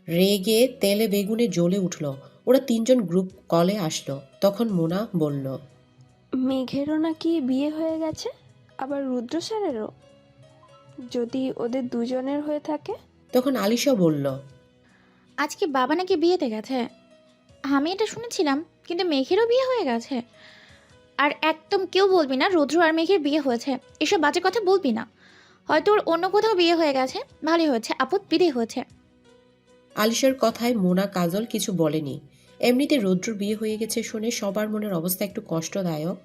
রেগে তেলে বেগুনে জ্বলে উঠল। ওরা 3জন গ্রুপ কলে আসলো। তখন মোনা বলল, মেঘেরও নাকি বিয়ে হয়ে গেছে, আবার রুদ্র স্যারেরও। যদি ওদের দুজনের হয়ে থাকে। তখন আলিশা বলল, আজকে বাবা নাকি বিয়েতে গেছে। আমি এটা শুনেছিলাম, কিন্তু মেঘেরও বিয়ে হয়ে গেছে। আর একদম কেউ বলবি না রুদ্র আর মেঘের বিয়ে হয়েছে, এসব বাজে কথা বলবি না। হয়তো ওর অন্য কোথাও বিয়ে হয়ে গেছে, ভালোই হয়েছে, আপদ বিদেয় হয়েছে। আলিশার কথায় মোনা কাজল কিছু বলেনি। এমনিতে রুদ্র বিয়ে হয়ে গেছে শুনে সবার মনের অবস্থা একটু কষ্টদায়ক।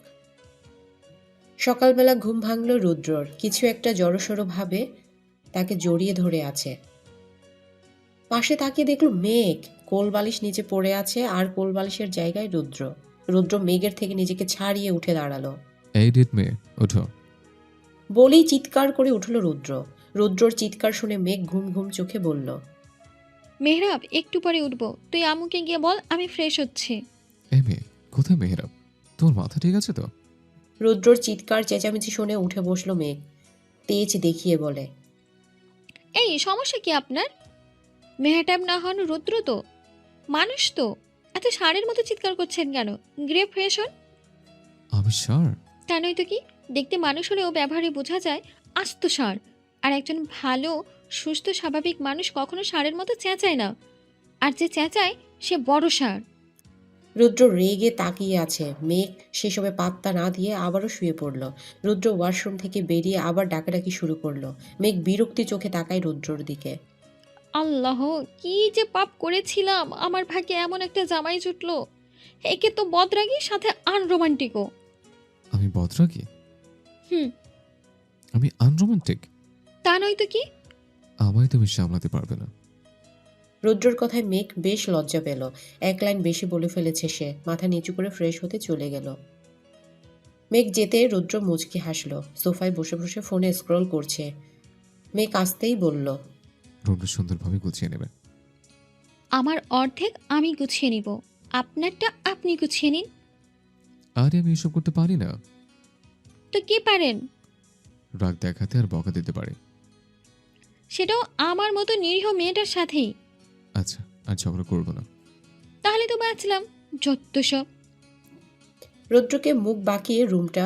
সকালবেলা ঘুম ভাঙল রুদ্রর। কিছু একটা জড়সড় ভাবে তাকে জড়িয়ে ধরে আছে। পাশে তাকিয়ে দেখল মেঘ কোলবালিশ নিচে পড়ে আছে, আর কোলবালিশের জায়গায় রুদ্র। রুদ্র মেঘের থেকে নিজেকে ছাড়িয়ে উঠে দাঁড়ালো। এই ডিট মেয়ে, ওঠো। বলেই চিৎকার করে উঠল রুদ্র। রুদ্রর চিৎকার শুনে মেঘ ঘুম ঘুম চোখে বলল, মেহরাব, একটু পরে উঠবো, তুই আম্মুকে গিয়ে বল আমি ফ্রেশ হচ্ছি। এই মেয়ে, কোথায় মেহরাব? তোমার মাথা ঠিক আছে তো? রুদ্রর চিৎকার চেঁচামেচি শুনে উঠে বসলো মেঘ, তেজ দেখিয়ে বলে, এই সমস্যা কি আপনার? মেহরাব না হন রুদ্র তো মানুষ, তো এত ষাঁড়ের মতো চিৎকার করছেন কেন? গিয়ে ফ্রেশ হন। আমি স্যার? তা নয়তো কি, দেখতে মানুষ হলেও ব্যবহারে বোঝা যায় আস্ত ষাঁড়। আর একজন ভালো সুস্থ স্বাভাবিক মানুষ কখনো ষাঁড়ের মতো চেঁচায় না, আর যে চেঁচায় সে বড় ষাঁড়। রুদ্র রেগে তাকিয়ে আছে। মেঘ সেসবে পাত্তা না দিয়ে আবারও শুয়ে পড়ল। রুদ্র ওয়াশরুম থেকে বেরিয়ে আবার ডাকাডাকি শুরু করলো। মেঘ বিরক্তি চোখে তাকায় রুদ্রর দিকে। আল্লাহ, কি যে পাপ করেছিলাম, আমার ভাগ্যে এমন একটা জামাই জুটলো। একে তো বদরাগী সাথে আনরোমান্টিকও। আমি বদরাগী? হুম। আমি আনরোমান্টিক? তা নয়তো কি? আমায় তুমি সামলাতে পারবে না। রুদ্রর কথায় মেঘ বেশ লজ্জা পেল। এক লাইন বেশি বলে ফেলেছে সে। মাথা নিচু করে ফ্রেশ হতে চলে গেল। মেঘ যেতে রুদ্র মুচকি হাসলো। সোফায় বসে বসে ফোনে স্ক্রল করছে। মেঘ আসতেই বলল, রুমটা সুন্দরভাবে গুছিয়ে নেবে। আমার অর্ধেক আমি গুছিয়ে নিব, আপনারটা আপনি গুছিয়ে নিন। আরে আমি এসব করতে পারি না। তো কি পারেন? রাগ দেখাতে আর বকা দিতে পারি। সেটাও আমার মতো নিরীহ মেয়েটার সাথেই। আচ্ছা, আর ঝগড়া করবো না। তাহলে তো বাঁচলাম। যত সব। রুদ্রকে মুখ বাঁকিয়ে রুমটা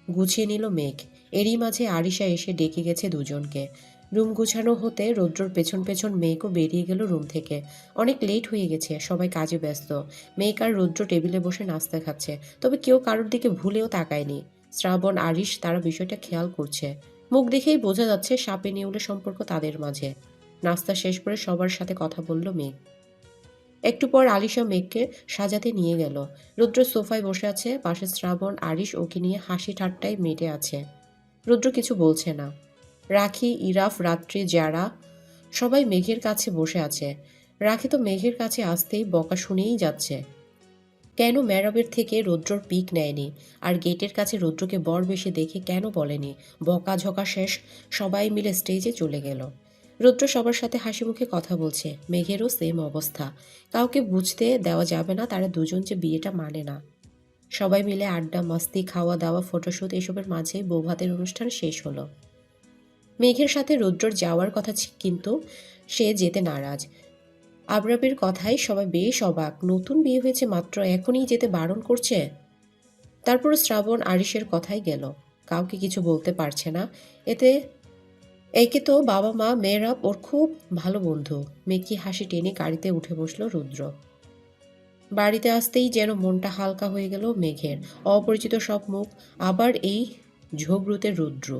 গুছিয়ে নিল মেঘ। এরই মাঝে আরিশা এসে ডেকে গেছে দুজনকে। রুম গুছানো হতে রুদ্রর পেছন পেছন মেঘও বেরিয়ে গেল রুম থেকে। অনেক লেট হয়ে গেছে, সবাই কাজে ব্যস্ত। মেঘ আর রুদ্র টেবিলে বসে নাস্তা খাচ্ছে, তবে কেউ কারোর দিকে ভুলেও তাকায়নি। শ্রাবণ, আরিশ তারা বিষয়টা খেয়াল করছে। মুখ দেখেই বোঝা যাচ্ছে সাপে নেউলে সম্পর্ক তাদের মাঝে। নাস্তা শেষ করে সবার সাথে কথা বলল মেঘ। একটু পর আলিশা মেঘকে সাজাতে নিয়ে গেল। রুদ্র সোফায় বসে আছে, পাশে শ্রাবণ, আরিশ ওকে নিয়ে হাসি ঠাট্টায় মেতে আছে। রুদ্র কিছু বলছে না। রাখি, ইরাফ, রাত্রি, যারা সবাই মেঘের কাছে বসে আছে। রাখি তো মেঘের কাছে আসতেই বকা শুনেই যাচ্ছে। কেন মেহরাবের থেকে রুদ্রর পিক নেয়নি, আর গেটের কাছে রুদ্রকে বর বেশি দেখে কেন বলেনি। বকাঝকা শেষ, সবাই মিলে স্টেজে চলে গেল। রুদ্র সবার সাথে হাসি মুখে কথা বলছে। মেঘেরও সেম অবস্থা। কাউকে বুঝতে দেওয়া যাবে না তারা দুজন যে বিয়েটা মানে না। সবাই মিলে আড্ডা, মাস্তি, খাওয়া দাওয়া, ফটোশ্যুট এসবের মাঝে বৌভাতের অনুষ্ঠান শেষ হলো। মেঘের সাথে রুদ্রর যাওয়ার কথা কিন্তু সে যেতে নারাজ। আবরাবের কথায় সবাই বেশ অবাক। নতুন বিয়ে হয়েছে মাত্র, এখনই যেতে বারণ করছে। তারপর শ্রাবণ আরিশের কথাই গেল। কাউকে কিছু বলতে পারছে না। একে তো বাবা মা, মেয়েরা ওর খুব ভালো বন্ধু। মেকি হাসি টেনে গাড়িতে উঠে বসলো রুদ্র। বাড়িতে আসতেই যেন মনটা হালকা হয়ে গেল মেঘের। অপরিচিত সব মুখ, আবার এই ঝগড়ুতে রুদ্র।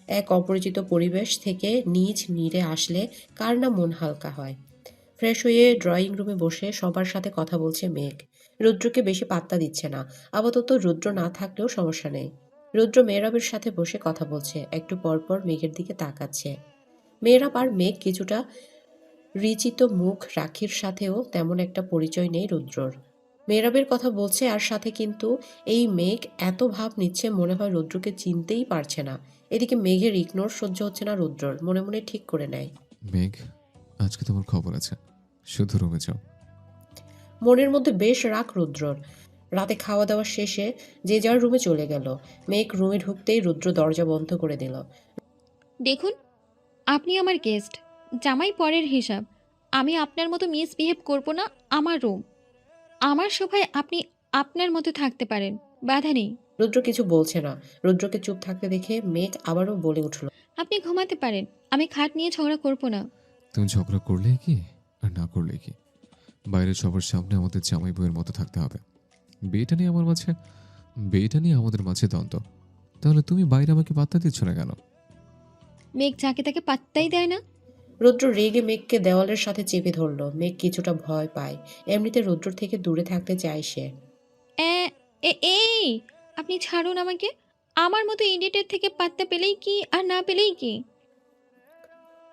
এক অপরিচিত পরিবেশ থেকে নিজ নিরে আসলে কার না মন হালকা হয়। ফ্রেশ হয়ে ড্রয়িং রুমে বসে সবার সাথে কথা বলছে মেঘ। রুদ্রকে বেশি পাত্তা দিচ্ছে না। আপাতত রুদ্র না থাকলেও সমস্যা নেই। রুদ্র মেহরাবের সাথে বসে কথা বলছে। একটু পর পর মেঘের দিকে তাকাচ্ছে। মেহরাব আর মেঘ কিছুটা রিচিত মুখ। রাখির সাথেও তেমন একটা পরিচয় নেই রুদ্রর। মেহরাবের কথা বলছে আর সাথে, কিন্তু এই মেঘ এত ভাব নিচ্ছে মনে হয় রুদ্রকে চিনতেই পারছে না। এদিকে মেঘের ইগনোর সহ্য হচ্ছে না রুদ্রর। মনে মনে ঠিক করে নেয়, মেঘ, আজকে তোমার খবর আছে, শুধু রুমে যাও। মনের মধ্যে বেশ রাগ রুদ্রর। রাতে খাওয়া দাওয়া শেষে যে যার রুমে চলে গেল। মেঘ রুমে ঢুকতেই রুদ্র দরজা বন্ধ করে দিল। দেখুন, আপনি আমার গেস্ট, জামাই পরের হিসাব। আমি আপনার মতো মিসবিহেভ করব না। আমার রুম, আমার সোফায় আপনি আপনার মতো থাকতে পারেন, বাধা নেই। রুদ্র কিছু বলছে না। রুদ্রকে চুপ থাকতে দেখে মেঘ আবারও বলে উঠল, আপনি ঘুমাতে পারেন, আমি খাট নিয়ে ঝগড়া করব না। তুমি ঝগড়া করলেই কি আর না করলেই কি, বাইরে সবার সামনে আমাদের জামাই বউয়ের মতো থাকতে হবে। বিয়েটা নিয়ে আমাদের মাঝে দ্বন্দ্ব, তাহলে তুমি বাইরে আমাকে পাত্তা দিচ্ছ না কেন? মেঘ যাকে তাকে পাত্তাই দেয় না। রুদ্র রেগে মেঘকে দেওয়ালের সাথে চেপে ধরল। মেঘ কিছুটা ভয় পায়। এমনিতে রুদ্র থেকে দূরে থাকতে চায় সে। এই আপনি ছাড়ুন আমাকে। আমার মতো ইডিয়েটের থেকে পাত্তা পেলেই কি আর না পেলেই কি।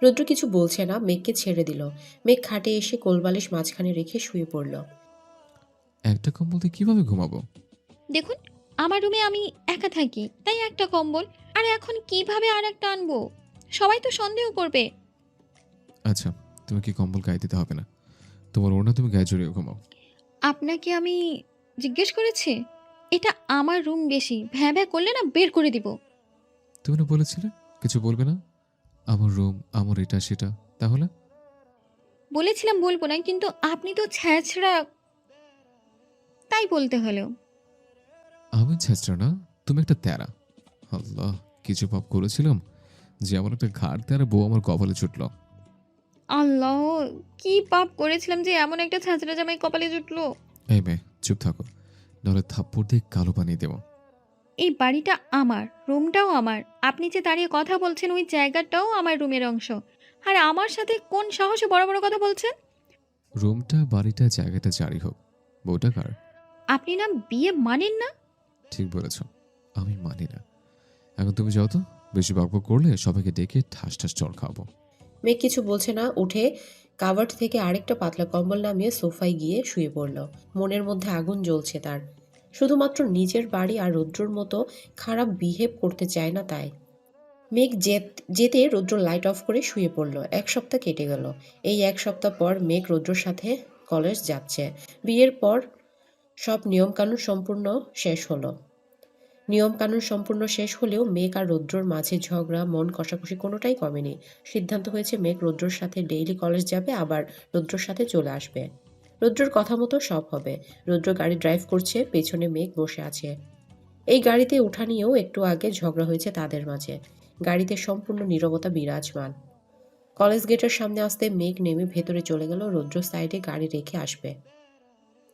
রুদ্র কিছু বলছে না, মেঘকে ছেড়ে দিল। মেঘ খাটে এসে কোলবালিশ মাঝখানে রেখে শুয়ে পড়ল। একটা কম্বল দিয়ে কিভাবে ঘুমাবো? দেখুন, আমার রুমে আমি একা থাকি, তাই একটা কম্বল। আর এখন কিভাবে আর একটা আনবো? সবাই তো সন্দেহ করবে। আচ্ছা, তুমি কি কম্বল গায়ে দিতে হবে না, তোমার ওড়না তুমি গায়ে জড়িয়ে ঘুমাও। আপনাকে আমি জিজ্ঞেস করেছি? এটা আমার রুম, বেশি ভ্যাঁ ভ্যাঁ করলে না বের করে দিব। তুমি না বলেছিলে কিছু বলবে না? আমার রুম, আমার এটা সেটা, তাহলে? বলেছিলাম বলবো না, কিন্তু আপনি তো ছ্যাঁচড়া, তাই বলতে হলো। আমি ছেঁচড়া না, তুমি একটা তেরা। আল্লাহ, কিছু পাপ করেছিলাম যে এমন একটা ঘাড় তেরা বউ আমার কপালে ছুটল। আল্লাহ, কি পাপ করেছিলাম যে এমন একটা ছ্যাঁচড়া জামাই কপালে জুটলো। এই মেয়ে, চুপ থাকো, নাহলে থাপ্পড় দিয়ে কালো বানিয়ে দেবো। এই বাড়িটা আমার, রুমটাও আমার। আপনি যে দাঁড়িয়ে কথা বলছেন ওই জায়গাটাও আমার রুমের অংশ। আর আমার সাথে কোন সাহসে বড় বড় কথা বলছেন? রুমটা, বাড়িটা, জায়গাটা যারই হোক, বউটা কার? আপনি না বিয়ে মানেন না? ঠিক বলেছ, আমি মানি না। এখন তুমি যাও তো, বেশি বকবক করলে সবাইকে ডেকে ঠাস ঠাস চড় খাবো। মেঘ কিছু বলছে না, উঠে কাভার্ড থেকে আরেকটা পাতলা কম্বল নামিয়ে সোফায় গিয়ে শুয়ে পড়ল। মনের মধ্যে আগুন জ্বলছে তার। শুধুমাত্র নিজের বাড়ি আর রুদ্রর মতো খারাপ বিহেভ করতে চায় না তাই। মেঘ যেতে রুদ্র লাইট অফ করে শুয়ে পড়ল। 1 সপ্তাহ কেটে গেল। এই 1 সপ্তাহ পর মেঘ রুদ্রর সাথে কলেজ যাচ্ছে। বিয়ের পর সব নিয়মকানুন সম্পূর্ণ শেষ হলেও মেঘ আর রুদ্রর মাঝে ঝগড়া, মন কষাকষি কোনোটাই কমেনি। সিদ্ধান্ত হয়েছে মেঘ রুদ্রর সাথে ডেইলি কলেজ যাবে, আবার রুদ্রর সাথে চলে আসবে। রুদ্রর কথা মতো সব হবে। রুদ্র গাড়ি ড্রাইভ করছে, পেছনে মেঘ বসে আছে। এই গাড়িতে ওঠা নিয়েও একটু আগে ঝগড়া হয়েছে তাদের মাঝে। গাড়িতে সম্পূর্ণ নীরবতা বিরাজমান। কলেজ গেটের সামনে আসতে মেঘ নেমে ভেতরে চলে গেল। রুদ্র সাইডে গাড়ি রেখে আসবে।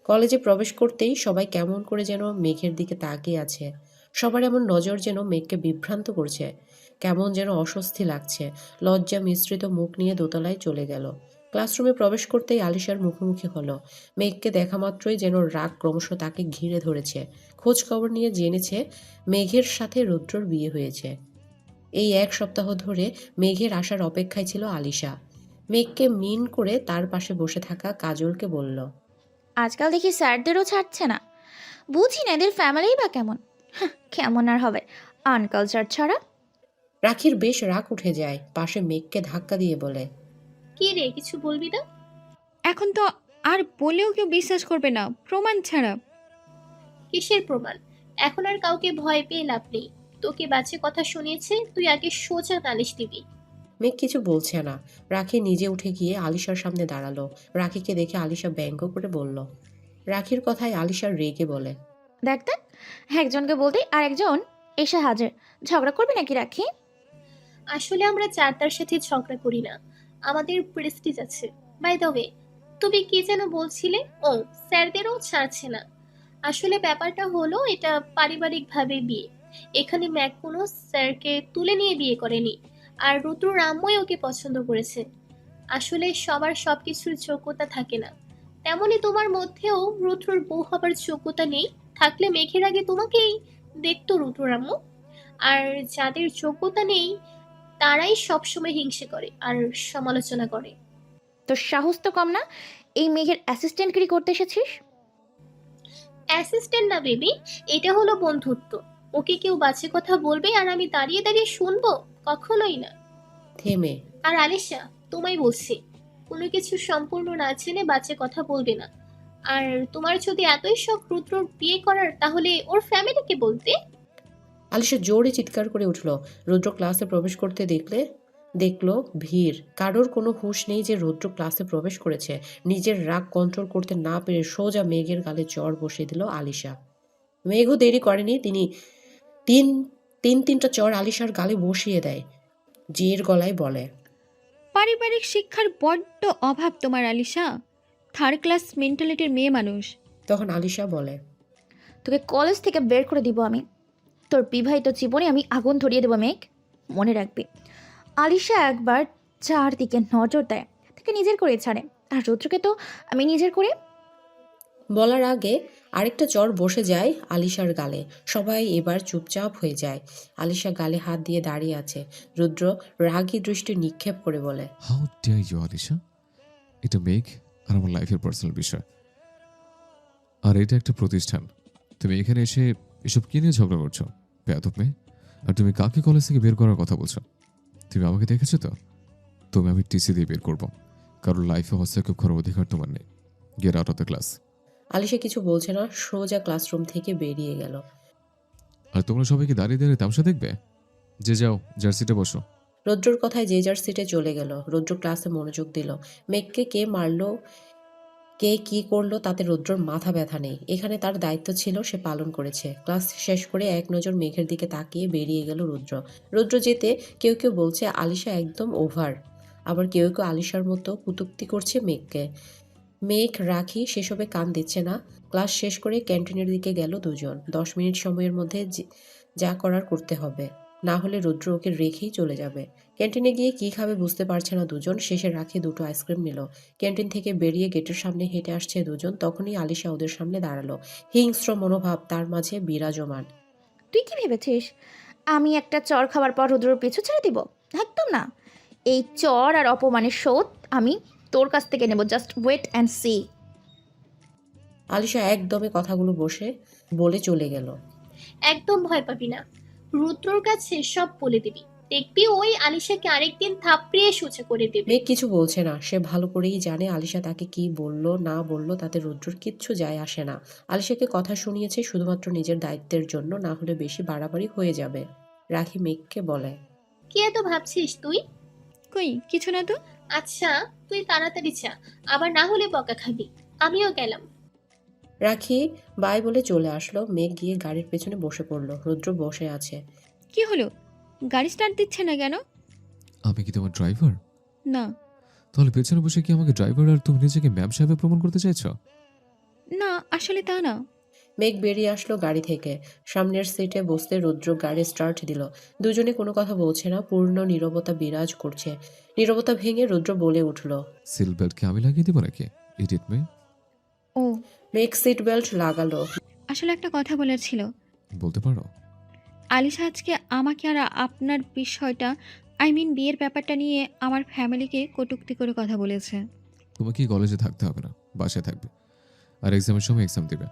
কলেজে প্রবেশ করতেই সবাই কেমন করে যেন মেঘের দিকে তাকিয়ে আছে। সবার এমন নজর যেন মেঘকে বিভ্রান্ত করছে। কেমন যেন অস্বস্তি লাগছে। লজ্জা মিশ্রিত মুখ নিয়ে দোতলায় চলে গেল। ক্লাসরুমে প্রবেশ করতেই আলিশার মুখোমুখি হলো। মেঘকে দেখা মাত্রই যেন রাগ ক্রমশ তাকে ঘিরে ধরেছে। খোঁজ খবর নিয়ে জেনেছে মেঘের সাথে রুদ্রর বিয়ে হয়েছে। এই 1 সপ্তাহ ধরে মেঘের আসার অপেক্ষায় ছিল আলিশা। মেঘকে মিন করে তার পাশে বসে থাকা কাজলকে বলল, আজকাল দেখি স্যারদেরও ছাড়ছে না। বুঝি না এদের ফ্যামিলিই বা কেমন। কেমন আর হবে, আনকালচার ছাড়া। রাখির বেশ রাগ উঠে যায়। পাশে মেঘকে ধাক্কা দিয়ে বলে, কি রে, কিছু বলবি না? এখন তো আর বলেও কেউ বিশ্বাস করবে না, প্রমাণ ছাড়া। কিসের প্রমাণ? এখন আর কাউকে ভয় পেয়ে লাভ নেই। তোকে বাজে কথা শুনিয়েছে, তুই আগে সোজা নালিশ দিবি। মেঘ কিছু বলছে না। রাখি নিজে উঠে গিয়ে আলিশার সামনে দাঁড়ালো। রাখিকে দেখে আলিশা ব্যঙ্গ করে বলল। রাখির কথায় আলিশার রেগে বলে, দেখ দেখ, একজনকে বলতে আর একজন এসে হাজির। ঝগড়া করবি নাকি রাখি? আসলে আমরা চারটার সাথে ঝগড়া করি না, আমাদের প্রেস্টিজ আছে। বাই দ্য ওয়ে, তুমি কি যেন বলছিলে? ও, স্যারদেরও ছাড়ছে না। আসলে ব্যাপারটা হলো, এটা পারিবারিকভাবে বিয়ে। এখানে ম্যাক কোনো স্যারকে তুলে নিয়ে বিয়ে করেনি, আর রুদ্র রাম্মই ওকে পছন্দ করেছে। আসলে সবার সবকিছুর যোগ্যতা থাকে না, তেমনি তোমার মধ্যেও রুদ্রর বউ হবার যোগ্যতা নেই। থাকলে মেঘের আগে তোমাকেই দেখতো রুদ্র রাম্মু। আর যাদের যোগ্যতা নেই তারাই সবসময় হিংসে করে আর সমালোচনা করে। তোর সাহস তো কম না, এই মেঘের অ্যাসিস্ট্যান্টগিরি করতে এসেছিস। অ্যাসিস্ট্যান্ট না বেবি, এটা হলো বন্ধুত্ব। ওকে কেউ বাজে কথা বলবে আর আমি দাঁড়িয়ে দাঁড়িয়ে শুনবো? কখনোই না। থেমে, আর আলিশা, তোমায় বলছি, কোনো কিছু সম্পূর্ণ না জেনে বাজে কথা বলবে না। আর তোমার যদি এতই শখ রুদ্রর বিয়ে করার, তাহলে ওর ফ্যামিলিকে বলতে। আলিশা জোরে চিৎকার করে উঠল। রুদ্র ক্লাসে প্রবেশ করতে দেখলো ভিড়। কারোর কোনো হুঁশ নেই যে রুদ্র ক্লাসে প্রবেশ করেছে। নিজের রাগ কন্ট্রোল করতে না পেরে সোজা মেঘের গালে চড় বসিয়ে দিল আলিশা। মেঘও দেরি করেনি, তিনি তিনটা চড় আলিশার গালে বসিয়ে দেয়। জের গলায় বলে, পারিবারিক শিক্ষার বড্ড অভাব তোমার আলিশা। 3rd ক্লাস মেন্টালিটির মেয়ে মানুষ। তখন আলিশা বলে, তোকে কলেজ থেকে বের করে দিব আমি। তোর বিবাহিত জীবনে আমি আগুন ধরিয়ে দেবো মেঘ, মনে রাখবি। আলিশা একবার চারদিকে নজর দেয়, তাকে নিজের করে ছাড়ে। আর রুদ্রকে তো আমি নিজের করে। বলার আগে আরেকটা চড় বসে যায় আলিশার গালে। সবাই এবার চুপচাপ হয়ে যায়। আলিশা গালে হাত দিয়ে দাঁড়িয়ে আছে। রুদ্র রাগী দৃষ্টি নিক্ষেপ করে বলে, হাউ ডেয়ার ইউ আলিশা, এটা মেঘ আর আমার লাইফের পার্সোনাল বিষয়। আর এটা একটা প্রতিষ্ঠান। তুমি এখানে এসে এসব কি নিয়ে ঝগড়া করছো? বেয়াদব মেয়ে। আর তুমি কাকে কলেজ থেকে বের করার কথা বলছো? তুমি আমাকে দেখেছো তো? তুমি আমি টিসি দিয়ে বের করবো। কারোর লাইফে হস্তক্ষেপ করার অধিকার তোমার নেই। Gate out of the class. Alisha কিছু বলছে না, সোজা ক্লাসরুম থেকে বেরিয়ে গেল। আর তোমরা সবাইকে দাঁড়িয়ে দাঁড়িয়ে তামসা দেখবে? যে যাও, জার্সিতে বসো। রুদ্রর কথায় যে যার সিটে চলে গেল। রুদ্র ক্লাসে মনোযোগ দিল। মেঘকে কে মারলো, কে কি করলো তাতে রুদ্রর মাথা ব্যথা নেই। এখানে তার দায়িত্ব ছিল, সে পালন করেছে। ক্লাস শেষ করে এক নজর মেঘের দিকে তাকিয়ে বেরিয়ে গেল রুদ্র। রুদ্র যেতে কেউ কেউ বলছে আলিশা একদম ওভার, আবার কেউ কেউ আলিশার মতো কুতুক্তি করছে মেঘকে। মেঘ রাখি সেসবে কান দিচ্ছে না। ক্লাস শেষ করে ক্যান্টিনের দিকে গেল দুজন। 10 মিনিট সময়ের মধ্যে যা করার করতে হবে, না হলে রুদ্র ওকে রেখেই চলে যাবে। ক্যান্টিনে গিয়ে কী খাবে বুঝতে পারছে না দুজন। শেষে রাখি দুটো আইসক্রিম নিল। ক্যান্টিন থেকে বেরিয়ে গেটের সামনে হেঁটে আসছে দুজন, তখনই আলিশা ওদের সামনে দাঁড়ালো। হিংস্র মনোভাব তার মাঝে বিরাজমান। তুই কি ভেবেছিস আমি একটা চর খাবার পর রুদ্রর পিছু ছেড়ে দিব? একদম না। এই চর আর অপমানের শোধ আমি তোর কাছ থেকে নেব। Just wait and see. Alisha একদমে কথাগুলো বলে চলে গেল। একদম ভয় পাবি না, রুদ্রর কাছে সব বলে দিবি, দেখবি ওই আলিশাকে আরেকদিন থাপড়িয়ে সোজা করে দেবে। মেঘ কিছু বলছে না। সে ভালো করেই জানে আলিশা তাকে কি বললো না বললো তাতে রুদ্রর কিচ্ছু যায় আসে না। আলিশাকে কথা শুনিয়েছে শুধুমাত্র নিজের দায়িত্বের জন্য, না হলে বেশি বাড়াবাড়ি হয়ে যাবে। রাখি মেঘকে বলে, কি এত ভাবছিস তুই? কই কিছু না তো। আচ্ছা তুই তাড়াতাড়ি যা, আবার না হলে বকা খাবি। আমিও গেলাম। রাখি বাই বলে চলে আসলো। মেঘ গিয়ে গাড়ির পেছনে বসে পড়লো। রুদ্র বসে আছে। কি হলো, গাড়ি স্টার্ট দিচ্ছে না কেন? আমি কি তোমার ড্রাইভার? না। তাহলে পেছনে বসে কি আমাকে ড্রাইভার আর তুমি নিজেকে ম্যাম সাহেবে প্রমাণ করতে চাইছো? না আসলে তা না। মেঘ বেরিয়ে আসলো গাড়ি থেকে। সামনের সিটে বসতে রুদ্র গাড়ি স্টার্ট দিল। দুজনে কোনো কথা বলছে না, পূর্ণ নীরবতা বিরাজ করছে। নীরবতা ভেঙে রুদ্র বলে উঠল, সিল বেল্ট কি আমি লাগিয়ে দিব নাকি? ইডিয়েট মেয়ে। ও মেঘ সিট বেল্ট লাগালো। আসলে একটা কথা বলার ছিল। বলতে পারো? আলিশা আজকে আমাকে আর আপনার বিষয়টা বিয়ের ব্যাপারটা নিয়ে আমার ফ্যামিলিকে কটূক্তি করে কথা বলেছে। তোমাকে কি কলেজে থাকতে হবে না, বাসায় থাকবে, আর এক্সামের সময় এক্সাম দেবে।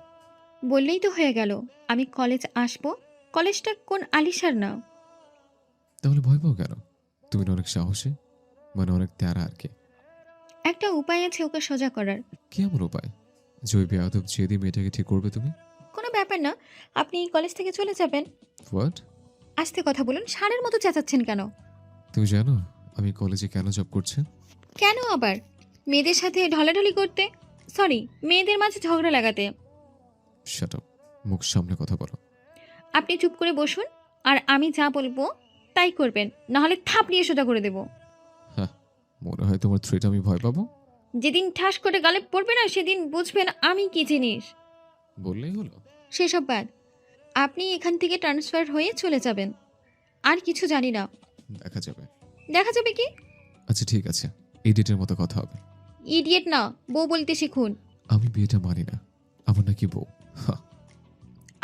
বললেই তো হয়ে গেল আমি কলেজ আসবো। কলেজটা কোন আলিশার না। তাহলে ভয় পাও কেন? তুমি না অনেক সাহসী, মানে অনেক তেরা আর কি। একটা উপায় আছে ওকে সোজা করার। কি এমন উপায় যে ওই বেয়াদব জেদি মেয়েটাকে ঠিক করবে তুমি? কোনো ব্যাপার না, আপনি কলেজ থেকে চলে যাবেন। হোয়াট? আস্তে কথা বলুন, ষাঁড়ের মতো চেঁচাচ্ছেন কেন? তুমি জানো আমি কলেজে কেন জব করছি? কেন আবার? মেয়েদের সাথে ঢলাঢলি করতে, সরি মেয়েদের মাঝে ঝগড়া লাগাতে। শাট আপ, মুখ সামনে কথা বলো। আপনি চুপ করে বসুন, আর আমি যা বলবো তাই করবেন, নাহলে থাপড়িয়ে সোজা করে দেব। হ্যাঁ, মনে হয় তোমার থ্রেট আমি ভয় পাবো? যেদিন ঠাস করে গালে পড়বে না সেদিন বুঝবেন আমি কি জিনিস। বললেই হলো। সেসব বাদ, আপনি এখান থেকে ট্রান্সফার হয়ে চলে যাবেন। আর কিছু জানি না। দেখা যাবে। দেখা যাবে কি? আচ্ছা ঠিক আছে, ইডিয়েটের মতো কথা হবে। ইডিয়েট না, বউ বলতে শিখুন। আমি বিয়েটা মানি না, আমার নাকি বউ। হ্যাঁ,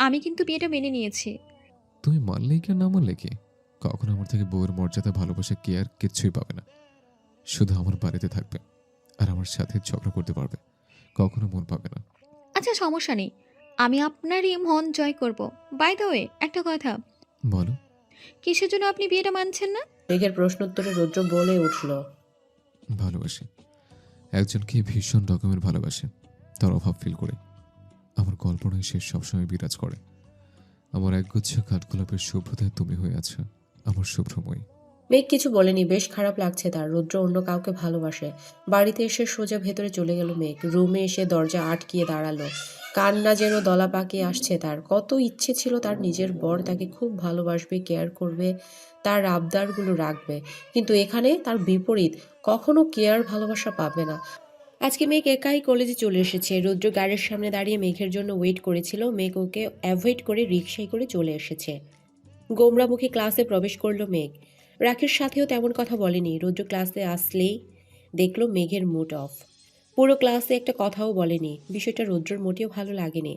আমি কিন্তু বিয়েটা মেনে নিয়েছি। তুমি মানলেই কি আর না মানলে কি, কখনো আমার থেকে বউয়ের মর্যাদা, ভালোবাসা, কেয়ার কিচ্ছুই পাবে না। শুধু আমার বাড়িতে থাকবে আর আমার সাথে ঝগড়া করতে পারবে, কখনো মন পাবে না। আচ্ছা সমস্যা নেই, আমি আপনারই মন জয় করব। বাই দ্য ওয়ে একটা কথা, বলো। কিসের জন্য আপনি বিয়েটা মানছেন না? মেঘের প্রশ্নোত্তরে রুদ্র বলে উঠল, ভালোবাসি একজনকে, ভীষণ রকমের ভালোবাসে, তার অভাব ফিল করে। আমার কল্পনায় সে সবসময় বিরাজ করে। আমার একগুচ্ছ কাঠগোলাপের শুভ্রতায় তুমি হয়ে আছো আমার শুভ্রময়ী। মেঘ কিছু বলেনি, বেশ খারাপ লাগছে তার। রুদ্র অন্য কাউকে ভালোবাসে। বাড়িতে এসে সোজা ভেতরে চলে গেল মেঘ। রুমে এসে দরজা আটকিয়ে দাঁড়ালো। কান্না যেন দলা পাকিয়ে আসছে তার। কত ইচ্ছে ছিল তার নিজের বর তাকে খুব ভালোবাসবে, কেয়ার করবে, তার আবদারগুলো রাখবে, কিন্তু এখানে তার বিপরীত, কখনো কেয়ার ভালোবাসা পাবে না। আজকে মেঘ একাই কলেজে চলে এসেছে। রুদ্র গাড়ির সামনে দাঁড়িয়ে মেঘের জন্য ওয়েট করেছিল। মেঘ ওকে অ্যাভয়েড করে রিকশায় করে চলে এসেছে। গোমরামুখী ক্লাসে প্রবেশ করলো মেঘ। রাখির সাথেও তেমন কথা বলেনি। রুদ্র ক্লাসে আসলেই দেখলো মেঘের মুড অফ। পুরো ক্লাসে একটা কথাও বলেনি। বিষয়টা রুদ্রর মোটেও ভালো লাগেনি।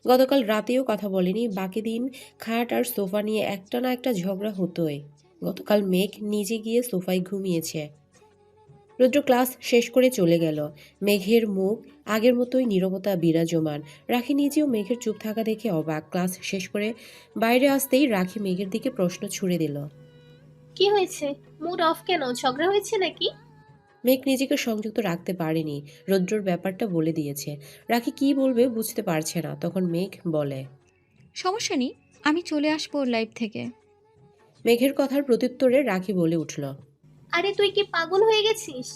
গতকাল রাতেও কথা বলেনি। বাকি দিন খাট আর সোফা নিয়ে একটা না একটা ঝগড়া হতোই। গতকাল মেঘ নিজে গিয়ে সোফায় ঘুমিয়েছে। রুদ্র ক্লাস শেষ করে চলে গেল। মেঘের মুখ আগের মতোই নীরবতা বিরাজমান। রাখি নিজেও মেঘের চুপ থাকা দেখে অবাক। ক্লাস শেষ করে বাইরে আসতেই রাখি মেঘের দিকে প্রশ্ন ছুড়ে দিল, কি হয়েছে? মুড অফ কেন? ঝগড়া হয়েছে নাকি? মেঘ নিজেকে সংযুক্ত রাখতে পারেনি। রুদ্রর ব্যাপারটা বলে দিয়েছে। রাখি কি বলবে বুঝতে পারছে না। তখন মেঘ বলে, সমস্যা নেই, আমি চলে আসবো ওর লাইফ থেকে। মেঘের কথার প্রত্যুত্তরে রাখি বলে উঠল, আরে তুই কি পাগল হয়ে গেছিস?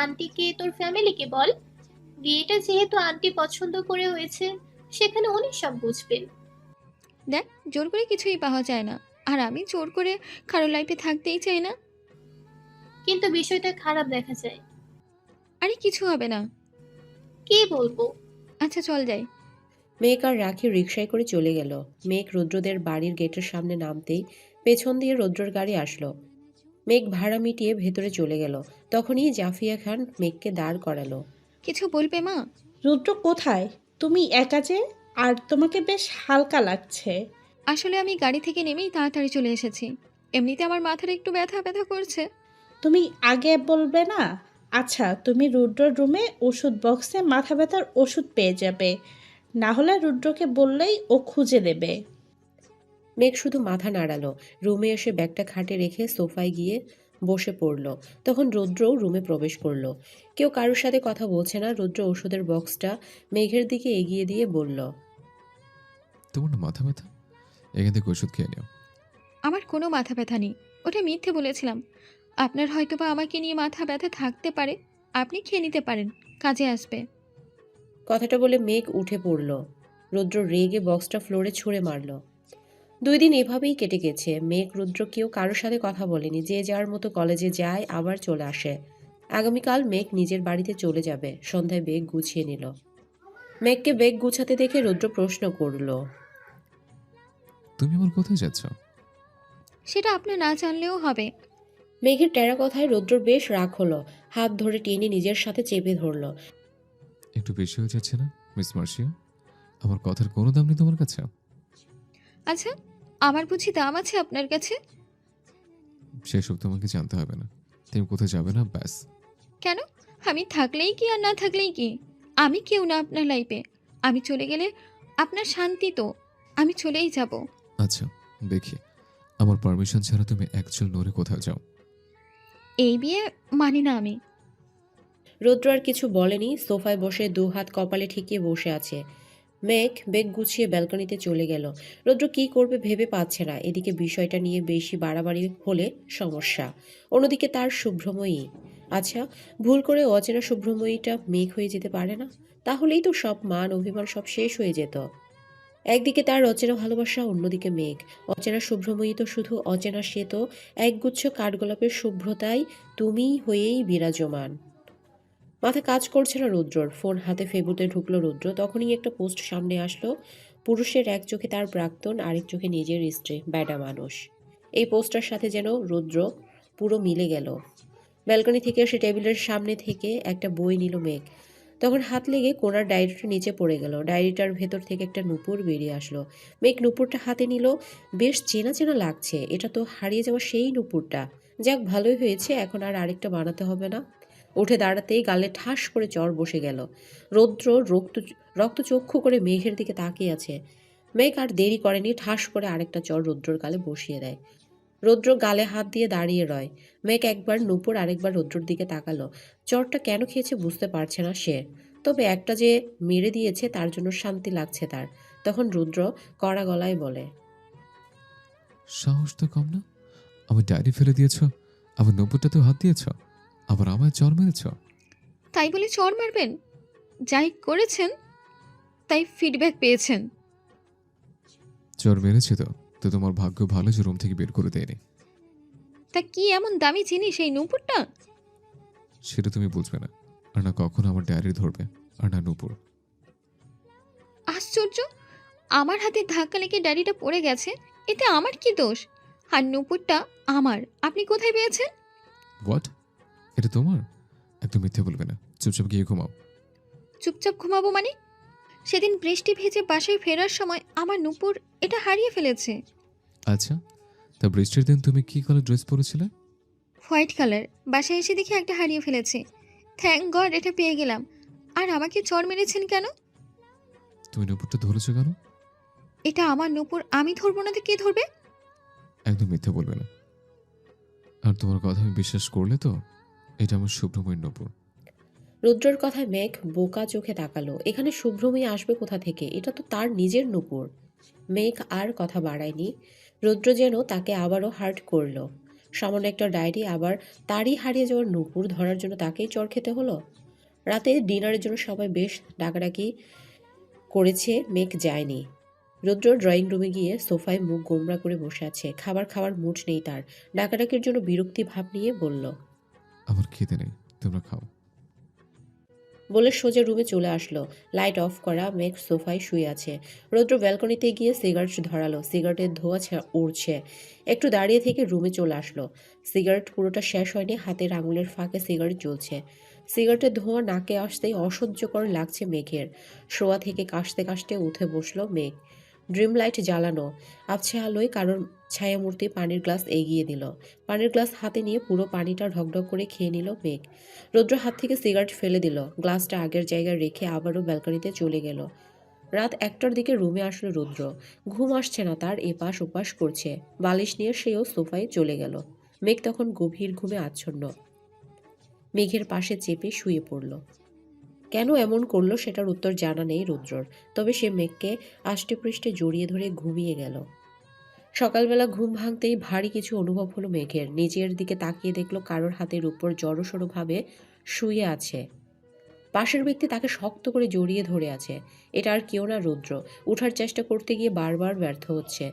আন্টিকে, তোর ফ্যামিলিকে বল। বিয়েটা যেহেতু আন্টি পছন্দ করে হয়েছে, সেখানে উনি সব বুঝবেন। দেখ, জোর করে কিছুই পাওয়া যায় না, আর আমি জোর করে কারো লাইফে থাকতেই চাই না। কিন্তু বিষয়টা খারাপ দেখা যায়। আরে কিছু হবে না। কি বলবো? আচ্ছা চল যাই। মেঘ আর রাখি রিকশায় করে চলে গেল। মেঘ রুদ্রদের বাড়ির গেটের সামনে নামতেই পেছন দিয়ে রুদ্রর গাড়ি আসলো। মেঘ ভাড়া মিটিয়ে ভেতরে চলে গেল। তখনই জাফিয়া খান মেঘকে দাঁড় করালো। কিছু বলবে মা? রুদ্র কোথায়? তুমি একা যে, আর তোমাকে বেশ হালকা লাগছে। আসলে আমি গাড়ি থেকে নেমেই তাড়াতাড়ি চলে এসেছি। এমনিতে আমার মাথাটা একটু ব্যথা ব্যথা করছে। তুমি আগে বলবে না? আচ্ছা, তুমি রুদ্রর রুমে ওষুধ বক্সে মাথা ব্যথার ওষুধ পেয়ে যাবে। না হলে রুদ্রকে বললেই ও খুঁজে দেবে। মেঘ শুধু মাথা নাড়ালো। রুমে এসে ব্যাগটা খাটে রেখে সোফায় গিয়ে বসে পড়ল। তখন রুদ্রও রুমে প্রবেশ করলো। কেউ কারোর সাথে কথা বলছে না। রুদ্র ওষুধের বক্সটা মেঘের দিকে এগিয়ে দিয়ে বলল, তোমার না মাথা ব্যথা? এখান থেকে ওষুধ খেয়ে নিও। আমার কোনো মাথা ব্যথা নেই, ওটা মিথ্যে বলেছিলাম। আপনার হয়তোবা আমাকে নিয়ে মাথা ব্যথা থাকতে পারে, আপনি খেয়ে নিতে পারেন, কাজে আসবে। কথাটা বলে মেঘ উঠে পড়ল। রুদ্র রেগে বক্সটা ফ্লোরে ছুঁড়ে মারল। 2 দিন এভাবেই কেটে গেছে। মেঘ রুদ্র কেউ কারোর সাথে কথা বলেনি। যে যার মতো কলেজে যায়, আবার চলে আসে। আগামীকাল মেঘ নিজের বাড়িতে চলে যাবে। সন্ধ্যায় ব্যাগ গুছিয়ে নিল। মেঘকে ব্যাগ গুছাতে দেখে রুদ্র প্রশ্ন করল, তুমি আমার কোথায় যাচ্ছ? সেটা আপনার না জানলেও হবে। মেঘের টেরা কথায় রুদ্রর বেশ রাগ হলো। হাত ধরে টেনে নিজের সাথে চেপে ধরল। একটু বেশি হয়ে যাচ্ছে না মিস মার্শিয়া? আমার কথার কোনো দাম নেই তোমার কাছে? আচ্ছা, আমার বুঝি দাম আছে আপনার কাছে? সেসব তোমাকে জানতে হবে না। তুমি কোথায় যাবে না ব্যাস। কেন? আমি থাকলেই কি আর না থাকলেই কি? আমি কেউ না আপনার লাইফে। আমি চলে গেলে আপনার শান্তি তো। আমি চলেই যাব। আচ্ছা, দেখি আমার পারমিশন ছাড়া তুমি অ্যাকচুয়াল নড়ে কোথাও যাও। এই বিয়ে মানি না আমি। রুদ্র আর কিছু বলেনি। সোফায় বসে 2 হাত কপালে ঠেকিয়ে বসে আছে। মেঘ ব্যাগ গুছিয়ে ব্যালকনিতে চলে গেল। রুদ্র কী করবে ভেবে পাচ্ছে না। এদিকে বিষয়টা নিয়ে বেশি বাড়াবাড়ি হলে সমস্যা, অন্যদিকে তার শুভ্রময়ী। আচ্ছা, ভুল করে অচেনা শুভ্রময়ীটা মেঘ হয়ে যেতে পারে না? তাহলেই তো সব মান অভিমান সব শেষ হয়ে যেত। একদিকে তার অচেনা ভালোবাসা, অন্যদিকে মেঘ। অচেনা শুভ্রময়ী তো শুধু অচেনা, সে তো একগুচ্ছ কাঠগোলাপের শুভ্রতায় তুমিই হয়েই বিরাজমান। মাথা কাজ করছে না রুদ্রর। ফোন হাতে ফেবুতে ঢুকলো রুদ্র। তখনই একটা পোস্ট সামনে আসলো। পুরুষের এক চোখে তার প্রাক্তন, আরেক চোখে নিজের স্ত্রী, ব্যাডা মানুষ। এই পোস্টার সাথে যেন রুদ্র পুরো মিলে গেল। ব্যালকনি থেকে এসে টেবিলের সামনে থেকে একটা বই নিল মেঘ। তখন হাত লেগে কোনার ডায়েরিটা নিচে পড়ে গেল। ডায়েরিটার ভেতর থেকে একটা নূপুর বেরিয়ে আসলো। মেঘ নূপুরটা হাতে নিল। বেশ চেনা চেনা লাগছে। এটা তো হারিয়ে যাওয়া সেই নূপুরটা। যাক, ভালোই হয়েছে, এখন আর আরেকটা বানাতে হবে না। উঠে দাঁড়াতেই গালে ঠাস করে চড় বসে গেল। রৌদ্র রক্তচক্ষু করে মেঘের দিকে তাকিয়ে আছে। মেঘ আর দেরি করেনি, ঠাস করে আরেকটা চড় রৌদ্রর গালে বসিয়ে দেয়। রৌদ্র গালে হাত দিয়ে দাঁড়িয়ে রয়। মেঘ একবার নূপুর, আরেকবার রৌদ্রর দিকে তাকালো। চড়টা কেন খেয়েছে বুঝতে পারছে না সে, তবে একটা যে মেরে দিয়েছে তার জন্য শান্তি লাগছে তার। তখন রুদ্র কড়া গলায় বলে, সাহস তো কম না? আমার ডায়েরি ফেলে দিয়েছ, আবার নব্বইটাতেও হাত দিয়েছ, আবার আমায় চর মেরেছ। তাই বলে চড় মারবেন? যাই করেছেন তাই ফিডব্যাক পেয়েছেন। চর মেরেছি তো তো তোমার ভাগ্য ভালো যে রুম থেকে বের করে দেয়নি। তা কি এমন দামি জিনিস এই নূপুরটা? সেটা তুমি বুঝবে না, আর না কখনো আমার ডায়েরি ধরবে, আর না নূপুর। আশ্চর্য, আমার হাতে ধাক্কা লেগে ডায়েরিটা পড়ে গেছে, এতে আমার কি দোষ? আর নূপুরটা আমার, আপনি কোথায় পেয়েছেন? হোয়াট? এটা তোমার? একদম মিথ্যে বলবে না, চুপচাপ গিয়ে ঘুমাও। চুপচাপ ঘুমাবো মানে? সেদিন বৃষ্টি ভেজে বাসায় ফেরার সময় আমার নূপুর এটা হারিয়ে ফেলেছে। আচ্ছা, তা বৃষ্টির দিন তুমি কি কালার ড্রেস পরেছিলে? White colour. বাসায় এসে দেখি একটা হারিয়ে ফেলেছে। থ্যাংক গড এটা পেয়ে গেলাম। আর আমাকে চড় মেরেছেন কেন? তুমি নূপুরটা ধরেছো কেন? এটা আমার নূপুর, আমি ধরবো না তো কে ধরবে? একদম মিথ্যে বলবে না। আর তোমার কথা আমি বিশ্বাস করলে তো এটা আমার শুভ্রময় নূপুর। রুদ্রর কথায় মেঘ বোকা চোখে তাকালো। এখানে শুভ্রময়ী আসবে কোথা থেকে? এটা তো তার নিজের নূপুর। মেঘ আর কথা বাড়ায়নি। রুদ্র যেন তাকে আবারও হার্ট করলো। সামান্য একটা ডায়েরি, আবার তারই হারিয়ে যাওয়ার নূপুর ধরার জন্য তাকেই চড় খেতে হলো। রাতে ডিনারের জন্য সবাই বেশ ডাকাডাকি করেছে, মেঘ যায়নি। রুদ্র ড্রয়িং রুমে গিয়ে সোফায় মুখ গোমড়া করে বসে আছে। খাবার খাওয়ার মুড নেই তার। ডাকাডাকির জন্য বিরক্তি ভাব নিয়ে বলল, আমার খেতে নেই, তোমরা খাও। বলে সোজা রুমে চলে আসলো। লাইট অফ করা, মেঘ সোফায় শুয়ে আছে। রৌদ্র ব্যালকনিতে গিয়ে সিগারেট ধরালো। সিগারেটের ধোঁয়া উড়ছে। একটু দাঁড়িয়ে থেকে রুমে চলে আসলো। সিগারেট পুরোটা শেষ হয়নি, হাতের আঙুলের ফাঁকে সিগারেট জ্বলছে। সিগারেটের ধোঁয়া নাকে আসতেই অসহ্যকর লাগছে মেঘের। শোয়া থেকে কাশতে কাশতে উঠে বসলো মেঘ। ড্রিম লাইট জ্বালানো, আবছা আলোয় কারোর ছায়ামূর্তি পানির গ্লাস এগিয়ে দিল। পানির গ্লাস হাতে নিয়ে পুরো পানিটা ঢকঢক করে খেয়ে নিল মেঘ। রৌদ্র হাত থেকে সিগারেট ফেলে দিল, গ্লাসটা আগের জায়গায় রেখে আবারও ব্যালকনিতে চলে গেল। রাত 1টার দিকে রুমে আসলো রুদ্র। ঘুম আসছে না তার, এপাশ ওপাশ করছে। বালিশ নিয়ে সেও সোফায় চলে গেল। মেঘ তখন গভীর ঘুমে আচ্ছন্ন। মেঘের পাশে চেপে শুয়ে পড়ল। কেন এমন করলো সেটার উত্তর জানা নেই রুদ্রর, তবে সে মেঘকে আষ্টেপৃষ্ঠে জড়িয়ে ধরে ঘুমিয়ে গেল। সকালবেলা ঘুম ভাঙতেই ভারী কিছু অনুভব হলো মেঘের। নিজের দিকে তাকিয়ে দেখলো কারোর হাতের উপর জড়সড়ভাবে শুয়ে আছে। পাশের ব্যক্তি তাকে শক্ত করে জড়িয়ে ধরে আছে। এটা আর কেউ না, রুদ্র। উঠার চেষ্টা করতে গিয়ে বারবার ব্যর্থ হচ্ছে।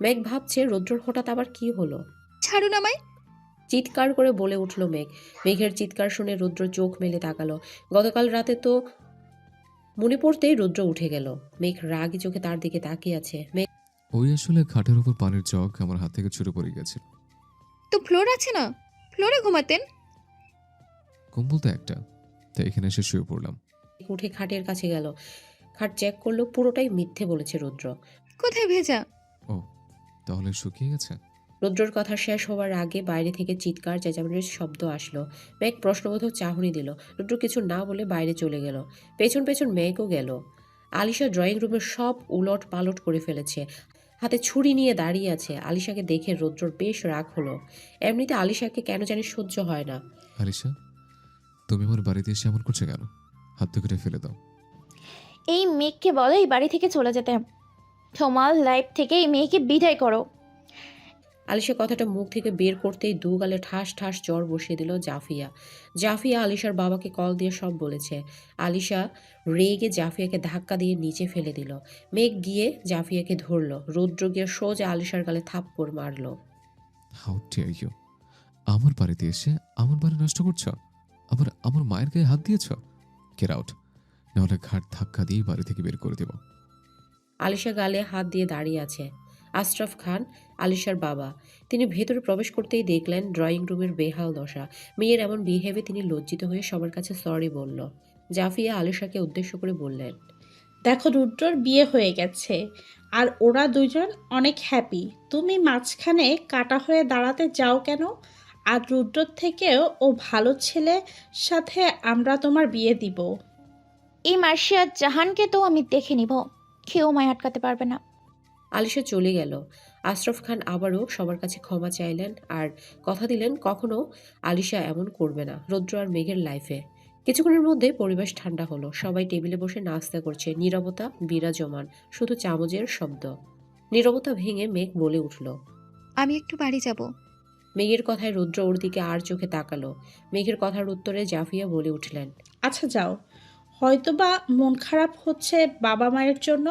মেঘ ভাবছে রুদ্রর হঠাৎ আবার কি হলো। ছাড়ুন আমায়। চিৎকার করে বলে উঠল মেঘ। মেঘের চিৎকার শুনে রুদ্র চোখ মেলে তাকালো। গতকাল রাতে তো মনে পড়তেই রুদ্র উঠে গেল। মেঘ রাগী চোখে তার দিকে তাকিয়ে আছে। মেঘ ওই আসলে খাটের উপর পানির জগ আমার হাত থেকে ছুটে পড়ে গেছিল। তো ফ্লোর আছে না, ফ্লোরে ঘুমাতেন। কম্বল তো একটা, তাই এখানে এসে শুয়ে পড়লাম। উঠে খাটের কাছে গেল। খাট চেক করলো, পুরোটাই মিথ্যে বলেছে রুদ্র। কোথায় ভেজা? ও, তাহলে শুকিয়ে গেছে। রুদ্রর কথা শেষ হওয়ার আগে বাইরে থেকে চিৎকার চেঁচামেচির শব্দ আসলো। মেঘ প্রশ্নবোধক চাহনি দিল। রুদ্র কিছু না বলে বাইরে চলে গেল। পেছন পেছন মেঘও গেল। আলিশা ড্রয়িং রুমে সব উলট পালট করে ফেলেছে। হাতে ছুরি নিয়ে দাঁড়িয়ে আছে। আলিশাকে দেখে রুদ্রর বেশ রাগ হলো। এমনিতে আলিশাকে কেন জানি সহ্য হয় না। আলিশা, তুমি আমার বাড়িতে এসে এমন করছো কেন? হাত তো কেটে ফেলে দাও। এই মেঘকে বলো এই বাড়ি থেকে চলে যেতে। তোমার লাইফ থেকে এই মেয়েকে বিদায় করো। আলিশা কথাটা মুখ থেকে বের করতেই দু গালে ঠাস ঠাস জ্বর বসিয়ে দিল জাফিয়া। জাফিয়া আলিশার বাবাকে কল দিয়ে সব বলেছে। আলিশা রেগে জাফিয়াকে ধাক্কা দিয়ে নিচে ফেলে দিল। মেঘ গিয়ে জাফিয়াকে ধরল। রৌদ্র গিয়ে সোজা আলিশার গালে থাপ্পড় মারল। How dare you! আমার বাড়িতে এসে আমার বাড়ি নষ্ট করছো, আবার আমার মায়ের গায়ে হাত দিয়েছ। গেট আউট, নাহলে ঘাট ধাক্কা দিয়ে বাড়ি থেকে বের করে দেব। আলিশা গালে হাত দিয়ে দাঁড়িয়ে আছে আশরাফ খান, আলিশার বাবা। তিনি ভেতরে প্রবেশ করতেই দেখলেন ড্রয়িং রুমের বেহাল দশা। মেয়ের এমন বিহেভে তিনি লজ্জিত হয়ে সবার কাছে সরি বলল। জাফিয়া আলিশাকে উদ্দেশ্য করে বললেন, দেখো রুদ্রর বিয়ে হয়ে গেছে আর ওরা দুজন অনেক হ্যাপি। তুমি মাঝখানে কাটা হয়ে দাঁড়াতে যাও কেন? আর রুদ্রর থেকেও ও ভালো ছেলে সাথে আমরা তোমার বিয়ে দিব। এই মার্শিয়া জাহানকে তো আমি দেখে নিব, কেউ আমায় আটকাতে পারবে না। আলিশা চলে গেল। আশরাফ খান আবারও সবার কাছে ক্ষমা চাইলেন আর কথা দিলেন কখনো আলিশা এমন করবে না রৌদ্র আর মেঘের লাইফে। কিছুক্ষণের মধ্যে পরিবেশ ঠান্ডা হলো। সবাই টেবিলে বসে নাস্তা করছে। নীরবতা বিরাজমান, শুধু চামচের শব্দ। নীরবতা ভেঙে মেঘ বলে উঠল, আমি একটু বাড়ি যাব। মেঘের কথায় রৌদ্র ওর দিকে আর চোখে তাকালো। মেঘের কথার উত্তরে জাফিয়া বলে উঠলেন, আচ্ছা যাও, হয়তোবা মন খারাপ হচ্ছে বাবা মায়ের জন্য,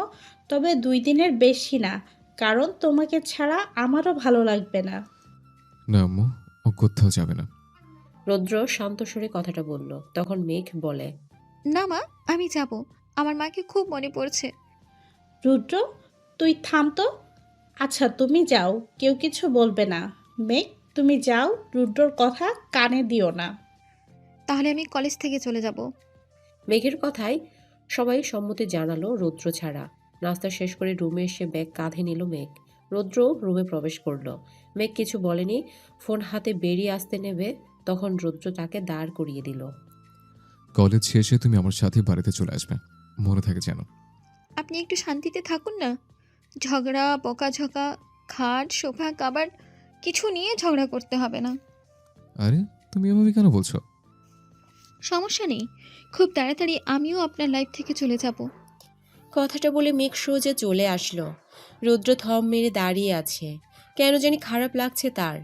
তবে 2 দিনের বেশি না, কারণ তোমাকে ছাড়া আমারও ভালো লাগবে না। না আম্মু, ও কোথাও যাবে না। রৌদ্র শান্ত স্বরে কথাটা বলল। তখন মেঘ বলে, না মা, আমি যাব। আমার মাকে খুব মনে পড়ছে। রুদ্র তুই থাম তো। আচ্ছা তুমি যাও, কেউ কিছু বলবে না। মেঘ তুমি যাও, রুদ্রর কথা কানে দিও না। তাহলে আমি কলেজ থেকে চলে যাব। মেঘের কথায় সবাই সম্মতি জানালো রৌদ্র ছাড়া। নাস্তা শেষ করে রুমে এসে ব্যাগ কাঁধে নিল মেঘ। রৌদ্র রুমে প্রবেশ করলো। মেঘ কিছু বলেনি। ফোন হাতে বেরিয়ে আসতে নেবে তখন রৌদ্র তাকে দাঁড় করিয়ে দিল। কলেজ শেষে তুমি আমার সাথে বাড়িতে চলে আসবে, মনে থাকে যেন। আপনি একটু শান্তিতে থাকুন না। ঝগড়া, বকাঝকা, খাট, সোফা, কাবার্ড কিছু নিয়ে ঝগড়া করতে হবে না। আরে তুমি এভাবে কেন বলছো? সমস্যা নেই, খুব তাড়াতাড়ি আমিও আপনার লাইফ থেকে চলে যাব। কথাটা বলে মেঘ সোজা চলে আসলো। রৌদ্র থম মেরে দাঁড়িয়ে আছে। কেন জানি খারাপ লাগছে তার।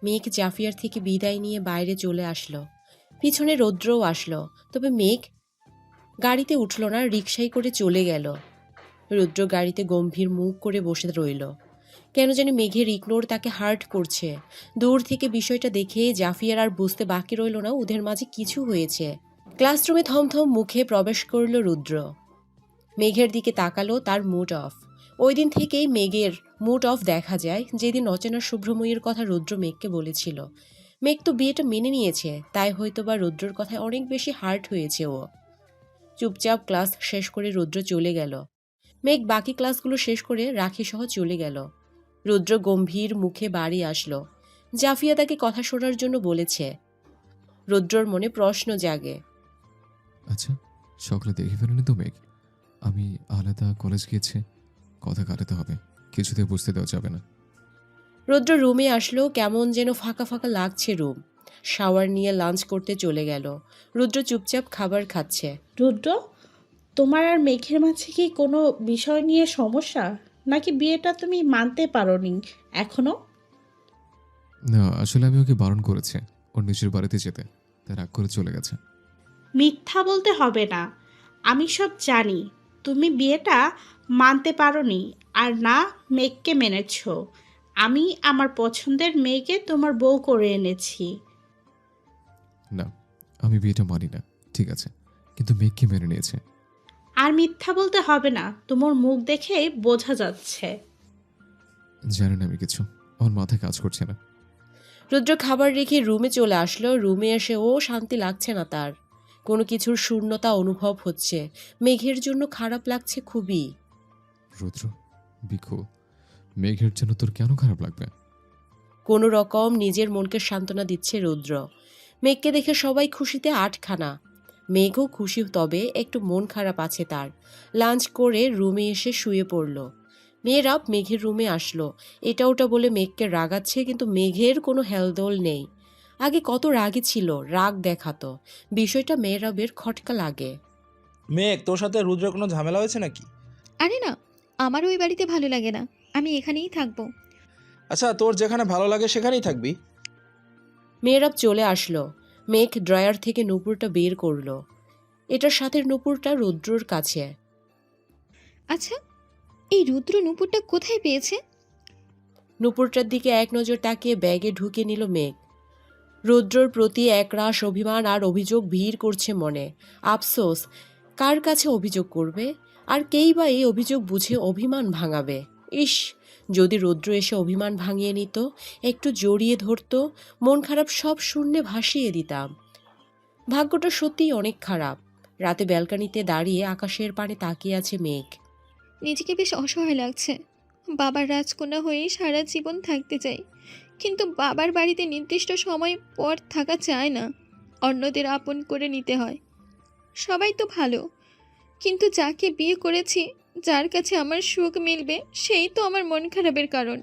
মেঘ জাফিয়ার থেকে বিদায় নিয়ে বাইরে চলে আসলো। পিছনে রৌদ্রও আসলো, তবে মেঘ গাড়িতে উঠল না, রিকশায় করে চলে গেল। রৌদ্র গাড়িতে গম্ভীর মুখ করে বসে রইল। কেন জানি মেঘের ইগনোর তাকে হার্ট করছে। দূর থেকে বিষয়টা দেখে জাফিয়ার আর বুঝতে বাকি রইল না ওদের মাঝে কিছু হয়েছে। ক্লাসরুমে থমথম মুখে প্রবেশ করল রুদ্র। মেঘের দিকে তাকালো, তার মুড অফ। ওই দিন থেকেই মেঘের মুড অফ দেখা যায়, যেদিন অচেনা শুভ্রময়ীর কথা রুদ্র মেঘকে বলেছিল। মেঘ তো বিয়েটা মেনে নিয়েছে, তাই হয়তোবা রুদ্রর কথায় অনেক বেশি হার্ট হয়েছে ও। চুপচাপ ক্লাস শেষ করে রুদ্র চলে গেল। মেঘ বাকি ক্লাসগুলো শেষ করে রাখি সহ চলে গেল। রুদ্র গম্ভীর মুখে বাড়ি আসলো। জাফিয়া তাকে কথা শোনার জন্য বলেছে। রুদ্রর মনে প্রশ্ন জাগে। আচ্ছা, সকালে দেখে ফেলেনি তো মেঘ? আমি আলাদা কলেজ গিয়েছে, কথা কাটাতে হবে, কিছুতে বুঝতে দেওয়া যাবে না। রুদ্র রুমে আসলো, কেমন যেন ফাঁকা ফাঁকা লাগছে রুম। শাওয়ার নিয়ে লাঞ্চ করতে চলে গেল। রুদ্র চুপচাপ খাবার খাচ্ছে। রুদ্র, তোমার আর মেঘের মাঝে কি কোনো বিষয় নিয়ে সমস্যা, নাকি বিয়েটা তুমি মানতে পারোনি এখনো? না, আসলে আমি ওকে বারণ করেছি ওর নিজের বাড়িতে যেতে, তাই রাগ করে চলে গেছে। মিথ্যা বলতে হবে না, আমি সব জানি। তুমি বিয়েটা মানতে পারোনি, আর না মেঘকে মেনেছ। আমি আমার পছন্দের মেয়েকে তোমার বউ করে এনেছি। না, আমি বিয়েটা মানি না, ঠিক আছে, কিন্তু মেঘকে মেনে নিয়েছে। আর মিথ্যা বলতে হবে না, তোমার মুখ দেখে বোঝা যাচ্ছে। জানি না আমি কিছু, আমার মাথায় কাজ করছে না। রুদ্র খাবার রেখে রুমে চলে আসলো। রুমে এসে ও শান্তি লাগছে না তার। কোনো কিছুর শূন্যতা অনুভব হচ্ছে। মেঘের জন্য খারাপ লাগছে খুবই। রুদ্র, বিকু, মেঘের জন্য তোর কেন খারাপ লাগবে? কোনো রকম নিজের মনকে সান্ত্বনা দিচ্ছে রুদ্র। মেঘকে দেখে সবাই খুশিতে আটখানা। মেঘও খুশি, তবে একটু মন খারাপ আছে তার। লাঞ্চ করে রুমে এসে শুয়ে পড়ল। মেয়েরা মেঘের রুমে আসলো। এটা ওটা বলে মেঘকে রাগাচ্ছে, কিন্তু মেঘের কোনো হেলদোল নেই। আগে কত রাগী ছিল, রাগ দেখাতো। বিষয়টা মেয়েরাবের খটকা লাগে। মেঘ, তোর সাথে রুদ্রের কোনো ঝামেলা হয়েছে নাকি? আরে না, আমার ওই বাড়িতে ভালো লাগে না, আমি এখানেই থাকবো। আচ্ছা, তোর যেখানে ভালো লাগে সেখানেই থাকবি। মেয়েরাব চলে আসলো। মেঘ ড্রয়ার থেকে নুপুরটা বের করলো। এটার সাথে নুপুরটা রুদ্রর কাছে। আচ্ছা, এই রুদ্র নুপুরটা কোথায় পেয়েছে? নুপুরটার দিকে এক নজর তাকিয়ে ব্যাগে ঢুকে নিল মেঘ। রুদ্রর প্রতি একরাশ অভিমান আর অভিযোগ ভিড় করছে মনে। আফসোস, কার কাছে অভিযোগ করবে? আর কেই বা এই অভিযোগ বুঝে অভিমান ভাঙাবে? ইস, যদি রুদ্র এসে অভিমান ভাঙিয়ে নিত, একটু জড়িয়ে ধরতো, মন খারাপ সব শূন্যে ভাসিয়ে দিতাম। ভাগ্যটা সত্যিই অনেক খারাপ। রাতে ব্যালকনিতে দাঁড়িয়ে আকাশের পানে তাকিয়ে আছে মেঘ। নিজেকে বেশ অসহায় লাগছে। বাবার রাজকন্যা হয়ে সারা জীবন থাকতে চাই, কিন্তু বাবার বাড়িতে নির্দিষ্ট সময় পর থাকা চায় না, অন্যদের আপন করে নিতে হয়। সবাই তো ভালো, কিন্তু যাকে বিয়ে করেছি, যার কাছে আমার সুখ মিলবে, সেই তো আমার মন খারাপের কারণ।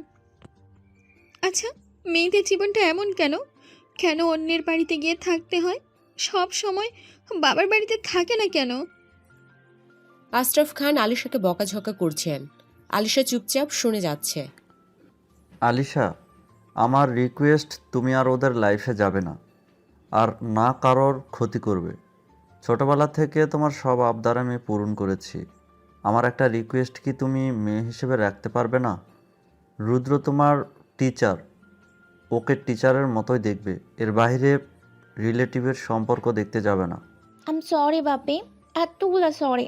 আচ্ছা, মেয়েদের জীবনটা এমন কেন? কেন অন্যের বাড়িতে গিয়ে থাকতে হয়? সব সময় বাবার বাড়িতে থাকে না কেন? আশরাফ খান আলিশাকে বকাঝকা করছেন। আলিশা চুপচাপ শুনে যাচ্ছে। আলিশা, আমার রিকোয়েস্ট, তুমি আর ওদের লাইফে যাবে না, আর না কারোর ক্ষতি করবে। ছোটবেলা থেকে তোমার সব আবদার আমি পূরণ করেছি। আমার একটা রিকোয়েস্ট কি তুমি মেয়ে হিসেবে রাখতে পারবে না? রুদ্র তোমার টিচার, ওকে টিচারের মতোই দেখবে, এর বাইরে রিলেটিভের সম্পর্ক দেখতে যাবে না। আম সরি বাপি, এতগুলো সরি।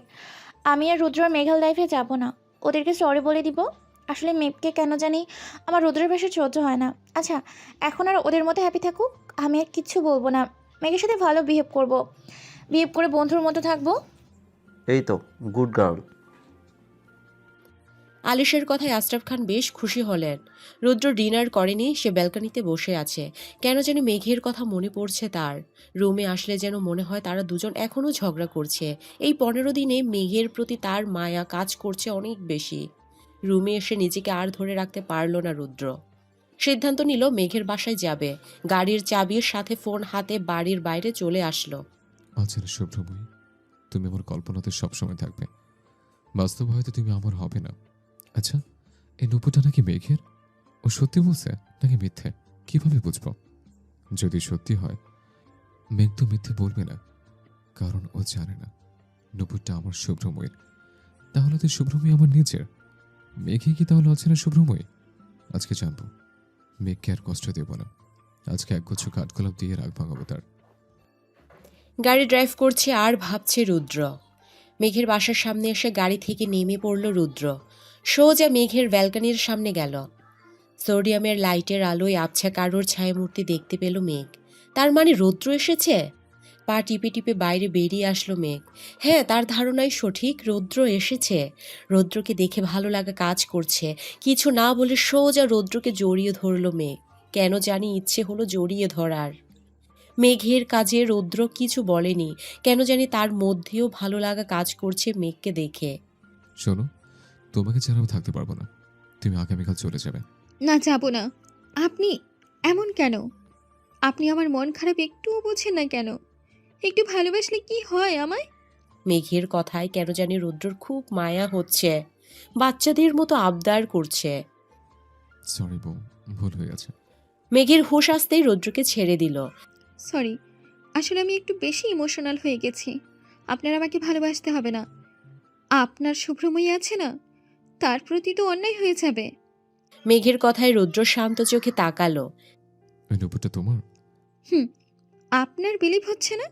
আমি আর রুদ্র মেঘাল লাইফে যাব না, ওদেরকে সরি বলে দিব। আসলে মেঘকে কেন জানি আমার রুদ্রের ভাষা সহ্য হয় না। আচ্ছা, এখন আর ওদের মতো হ্যাপি থাকুক, আমি আর কিচ্ছু বলবো না। মেঘের সাথে ভালো বিহেভ করে বন্ধুর মতো থাকবো। এই তো, গুড গার্ল। আলিশের কথায় আশরাফ খান বেশ খুশি হলেন। রুদ্র ডিনার করেনি, সে ব্যালকনিতে বসে আছে। কেন যেন মেঘের কথা মনে পড়ছে তার। রুমে আসলে যেন মনে হয় তারা দুজন এখনও ঝগড়া করছে। এই 15 দিনে মেঘের প্রতি তার মায়া কাজ করছে অনেক বেশি। রুমে এসে নিজেকে আর ধরে রাখতে পারল না রুদ্র। সিদ্ধান্ত নিল মেঘের বাসায় যাবে। গাড়ির চাবির সাথে ফোন হাতে বাড়ির বাইরে চলে আসলো। আচ্ছা শুভ্রময়ী, তুমি আমার কল্পনাতে সবসময় থাকবে, বাস্তব হয়তো তুমি আমার হবে না। আচ্ছা, এই নুপুরটা নাকি মেঘের? ও সত্যি বলছে নাকি মিথ্যে, কিভাবে বুঝবো? যদি সত্যি হয়, মেঘ তো মিথ্যে বলবে না, কারণ ও জানে না নুপুরটা আমার শুভ্রময়ীর। তাহলে তো শুভ্রময়ী আমার নিজের। মেঘে কি তাহলে অচেনা শুভ্রময়ী? আজকে জানবো। মেঘকে আর কষ্ট দেব না। আজকে একগুচ্ছ কাঠগোলাপ দিয়ে রাগ ভাঙাবো তার। গাড়ি ড্রাইভ করছে আর ভাবছে রুদ্র। মেঘের বাসার সামনে এসে গাড়ি থেকে নেমে পড়ল রুদ্র। সোজা মেঘের ব্যালকনির সামনে গেল। সোডিয়ামের লাইটের আলোয় আবছা কারোর ছায়ামূর্তি দেখতে পেল মেঘ। তার মানে রুদ্র এসেছে। পা টিপে টিপে বাইরে বেরিয়ে আসলো মেঘ। হ্যাঁ, তার ধারণাই সঠিক, রুদ্র এসেছে। রুদ্রকে দেখে ভালো লাগা কাজ করছে। কিছু না বলে সোজা রুদ্রকে জড়িয়ে ধরল মেঘ। কেন জানি ইচ্ছে হলো জড়িয়ে ধরার। মেঘের কাজে রুদ্র কিছু বলেনি, কেন জানি তার মধ্যেও ভালো লাগা কাজ করছে মেঘকে দেখে। শোনো, তোমাকে ছাড়া আমি থাকতে পারবো না। তুমি আগামীকাল চলে যাবে। না, যাব না। আপনি এমন কেন? আপনি আমার মন খারাপ একটুও বোঝেন না কেন? একটু ভালোবাসলে কি হয় আমায়? মেঘের কথায় কেন জানি রুদ্রর খুব মায়া হচ্ছে। বাচ্চাদের মতো আবদার করছে। সরি বউ, ভুল হয়ে গেছে। মেঘের হুঁশ আসতেই রুদ্রকে ছেড়ে দিল। সরি, আসলে আমি একটু বেশি ইমোশনাল হয়ে গেছি। আপনার আমাকে ভালোবাসতে হবে না। আপনার শুভ্রময়ী আছে না, তার প্রতি তো অন্যায় হয়ে যাবে। মেঘের কথায় রুদ্র শান্ত চোখে তাকালো। ওই নুপুরটা তোমার? আপনার বিলিভ হচ্ছে না?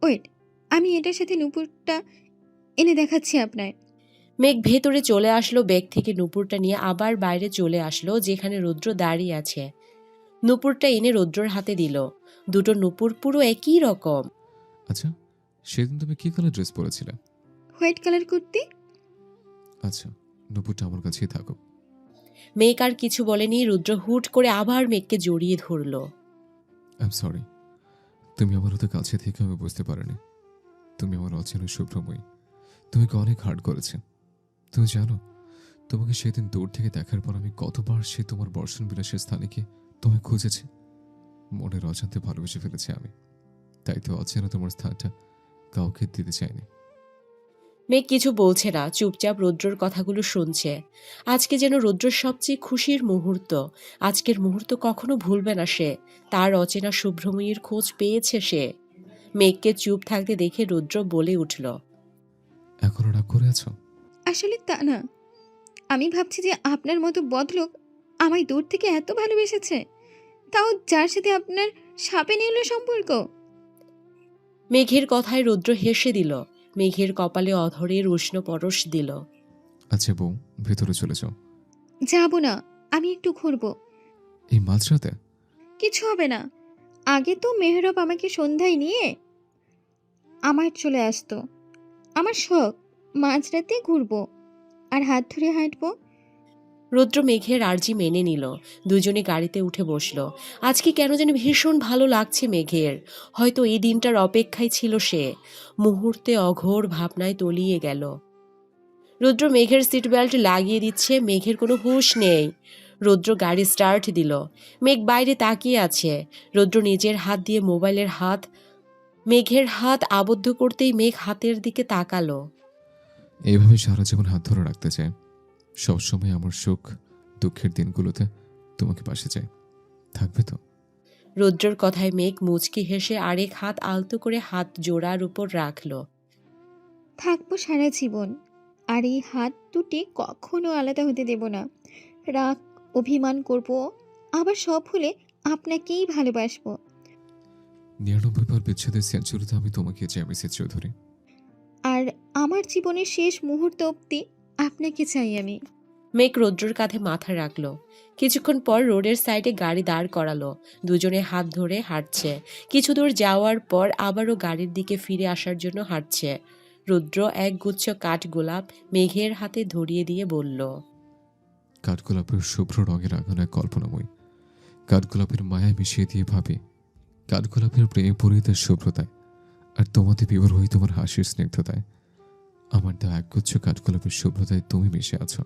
ওয়েট, আমি এটার সাথে নুপুরটা এনে দেখাচ্ছি আপনার। মেঘ ভেতরে চলে আসলো, ব্যাগ থেকে নুপুরটা নিয়ে আবার বাইরে চলে আসলো যেখানে রুদ্র দাঁড়িয়ে আছে। নুপুরটা এনে রুদ্রর হাতে দিল। দুটো নুপুর পুরো একই রকম। আচ্ছা, সেদিন তুমি কি কালার ড্রেস পরেছিলে? White colour kurti. আচ্ছা, নুপুরটা আমার কাছেই থাকুক। মেঘ আর কিছু বলেনি। রুদ্র হুট করে আবার মেঘকে জড়িয়ে ধরল। আই এম সরি, তুমি আমার হতে কাছে থেকে আমি বুঝতে পারিনি। তুমি আমার অচেনা শুভ্রময়ী। তোমাকে অনেক হার্ট করেছে। তুমি জানো, তোমাকে সেদিন দূর থেকে দেখার পর আমি কতবার সে তোমার বর্ষণ বিলাসের স্থানে গিয়ে তোমায় খুঁজেছি। মনের অজান্তে ভালোবেসে ফেলেছি আমি। তাই তো অচেনা তোমার স্থানটা কাউকে দিতে চাইনি। মেঘ কিছু বলছে না, চুপচাপ রুদ্রর কথাগুলো শুনছে। আজকে যেন রুদ্রর সবচেয়ে খুশির মুহূর্ত। আজকের মুহূর্ত কখনো ভুলবে না সে। তার অচেনা শুভ্রময়ীর খোঁজ পেয়েছে সে। মেঘকে চুপ থাকতে দেখে রুদ্র বলে উঠল। এখনো রাগ করে আছো? আসলে তা না, আমি ভাবছি যে আপনার মতো বদলোক আমায় দূর থেকে এত ভালোবেসেছে, তাও যার সাথে আপনার সাপে নেউলে সম্পর্ক। মেঘের কথায় রুদ্র হেসে দিল। মেঘের কপালে অধরের উষ্ণ পরশ দিল। আচ্ছা বউ, ভেতরে চলে যাও। যাব না, আমি একটু ঘুরবো। এই মাঝরাতে? কিছু হবে না। আগে তো মেহরব আমাকে সন্ধ্যায় নিয়ে আমার চলে আসতো। আমার শখ মাঝরাতে ঘুরবো আর হাত ধরে হাঁটবো। রুদ্র মেঘের আর্জি মেনে নিল। দুজনে গাড়িতে উঠে বসলো। আজকে কেন যেন ভীষণ ভালো লাগছে মেঘের। হয়তো এই দিনটার অপেক্ষায় ছিল সে। মুহূর্তে অঘোর ভাবনায় তলিয়ে গেল। রুদ্র মেঘের সিট বেল্ট লাগিয়ে দিচ্ছে। মেঘের কোনো হুঁশ নেই। রুদ্র গাড়ি স্টার্ট দিল। মেঘ বাইরে তাকিয়ে আছে। রুদ্র নিজের হাত দিয়ে মোবাইলের হাত মেঘের হাত আবদ্ধ করতেই মেঘ হাতের দিকে তাকালো। এইভাবে সারা জীবন হাত ধরে রাখতে চাই। সবসময় আমার সুখ দুঃখের দিনগুলোতে তোমাকে পাশে চাই। থাকবে তো? রুদ্রর কথায় মেঘ মুচকি হেসে আরেক হাত আলতো করে হাত জোড়ার উপর রাখল। থাকবো সারা জীবন, আর এই হাত দুটি কখনো আলাদা হতে দেব না। রাগ, অভিমান করব, আবার সব হলে আপনাকেই ভালোবাসবো। ৯৯ বার বিচ্ছেদের সেঞ্চুরিতে আমি তোমাকে চাই মিসেস চৌধুরী। আর আমার জীবনের শেষ মুহূর্ত অবধি আপনাকে চাই আমি। মেঘ রুদ্রর কাঁধে মাথা রাখল। কিছুক্ষণ পর রোডের সাইডে গাড়ি দাঁড় করালো। দুজনে হাত ধরে হাঁটছে। কিছু দূর যাওয়ার পর আবারও গাড়ির দিকে ফিরে আসার জন্য হাঁটছে। রুদ্র এক গুচ্ছ কাঠগোলাপ মেঘের হাতে ধরিয়ে দিয়ে বলল, কাঠগোলাপের শুভ্র রঙের আগুন এক কল্পনাময়। কাঠগোলাপের মায়া মিশিয়ে দিয়ে ভাবে কাঠগোলাপের প্রেমে পড়ি তার শুভ্রতায়, আর তোমাদের বিবর হই তোমার হাসির স্নিগ্ধতায়। আমার দেওয়া একগুচ্ছ কাঠগোলাপের শুভ্রতায় তুমি মিশে আছো।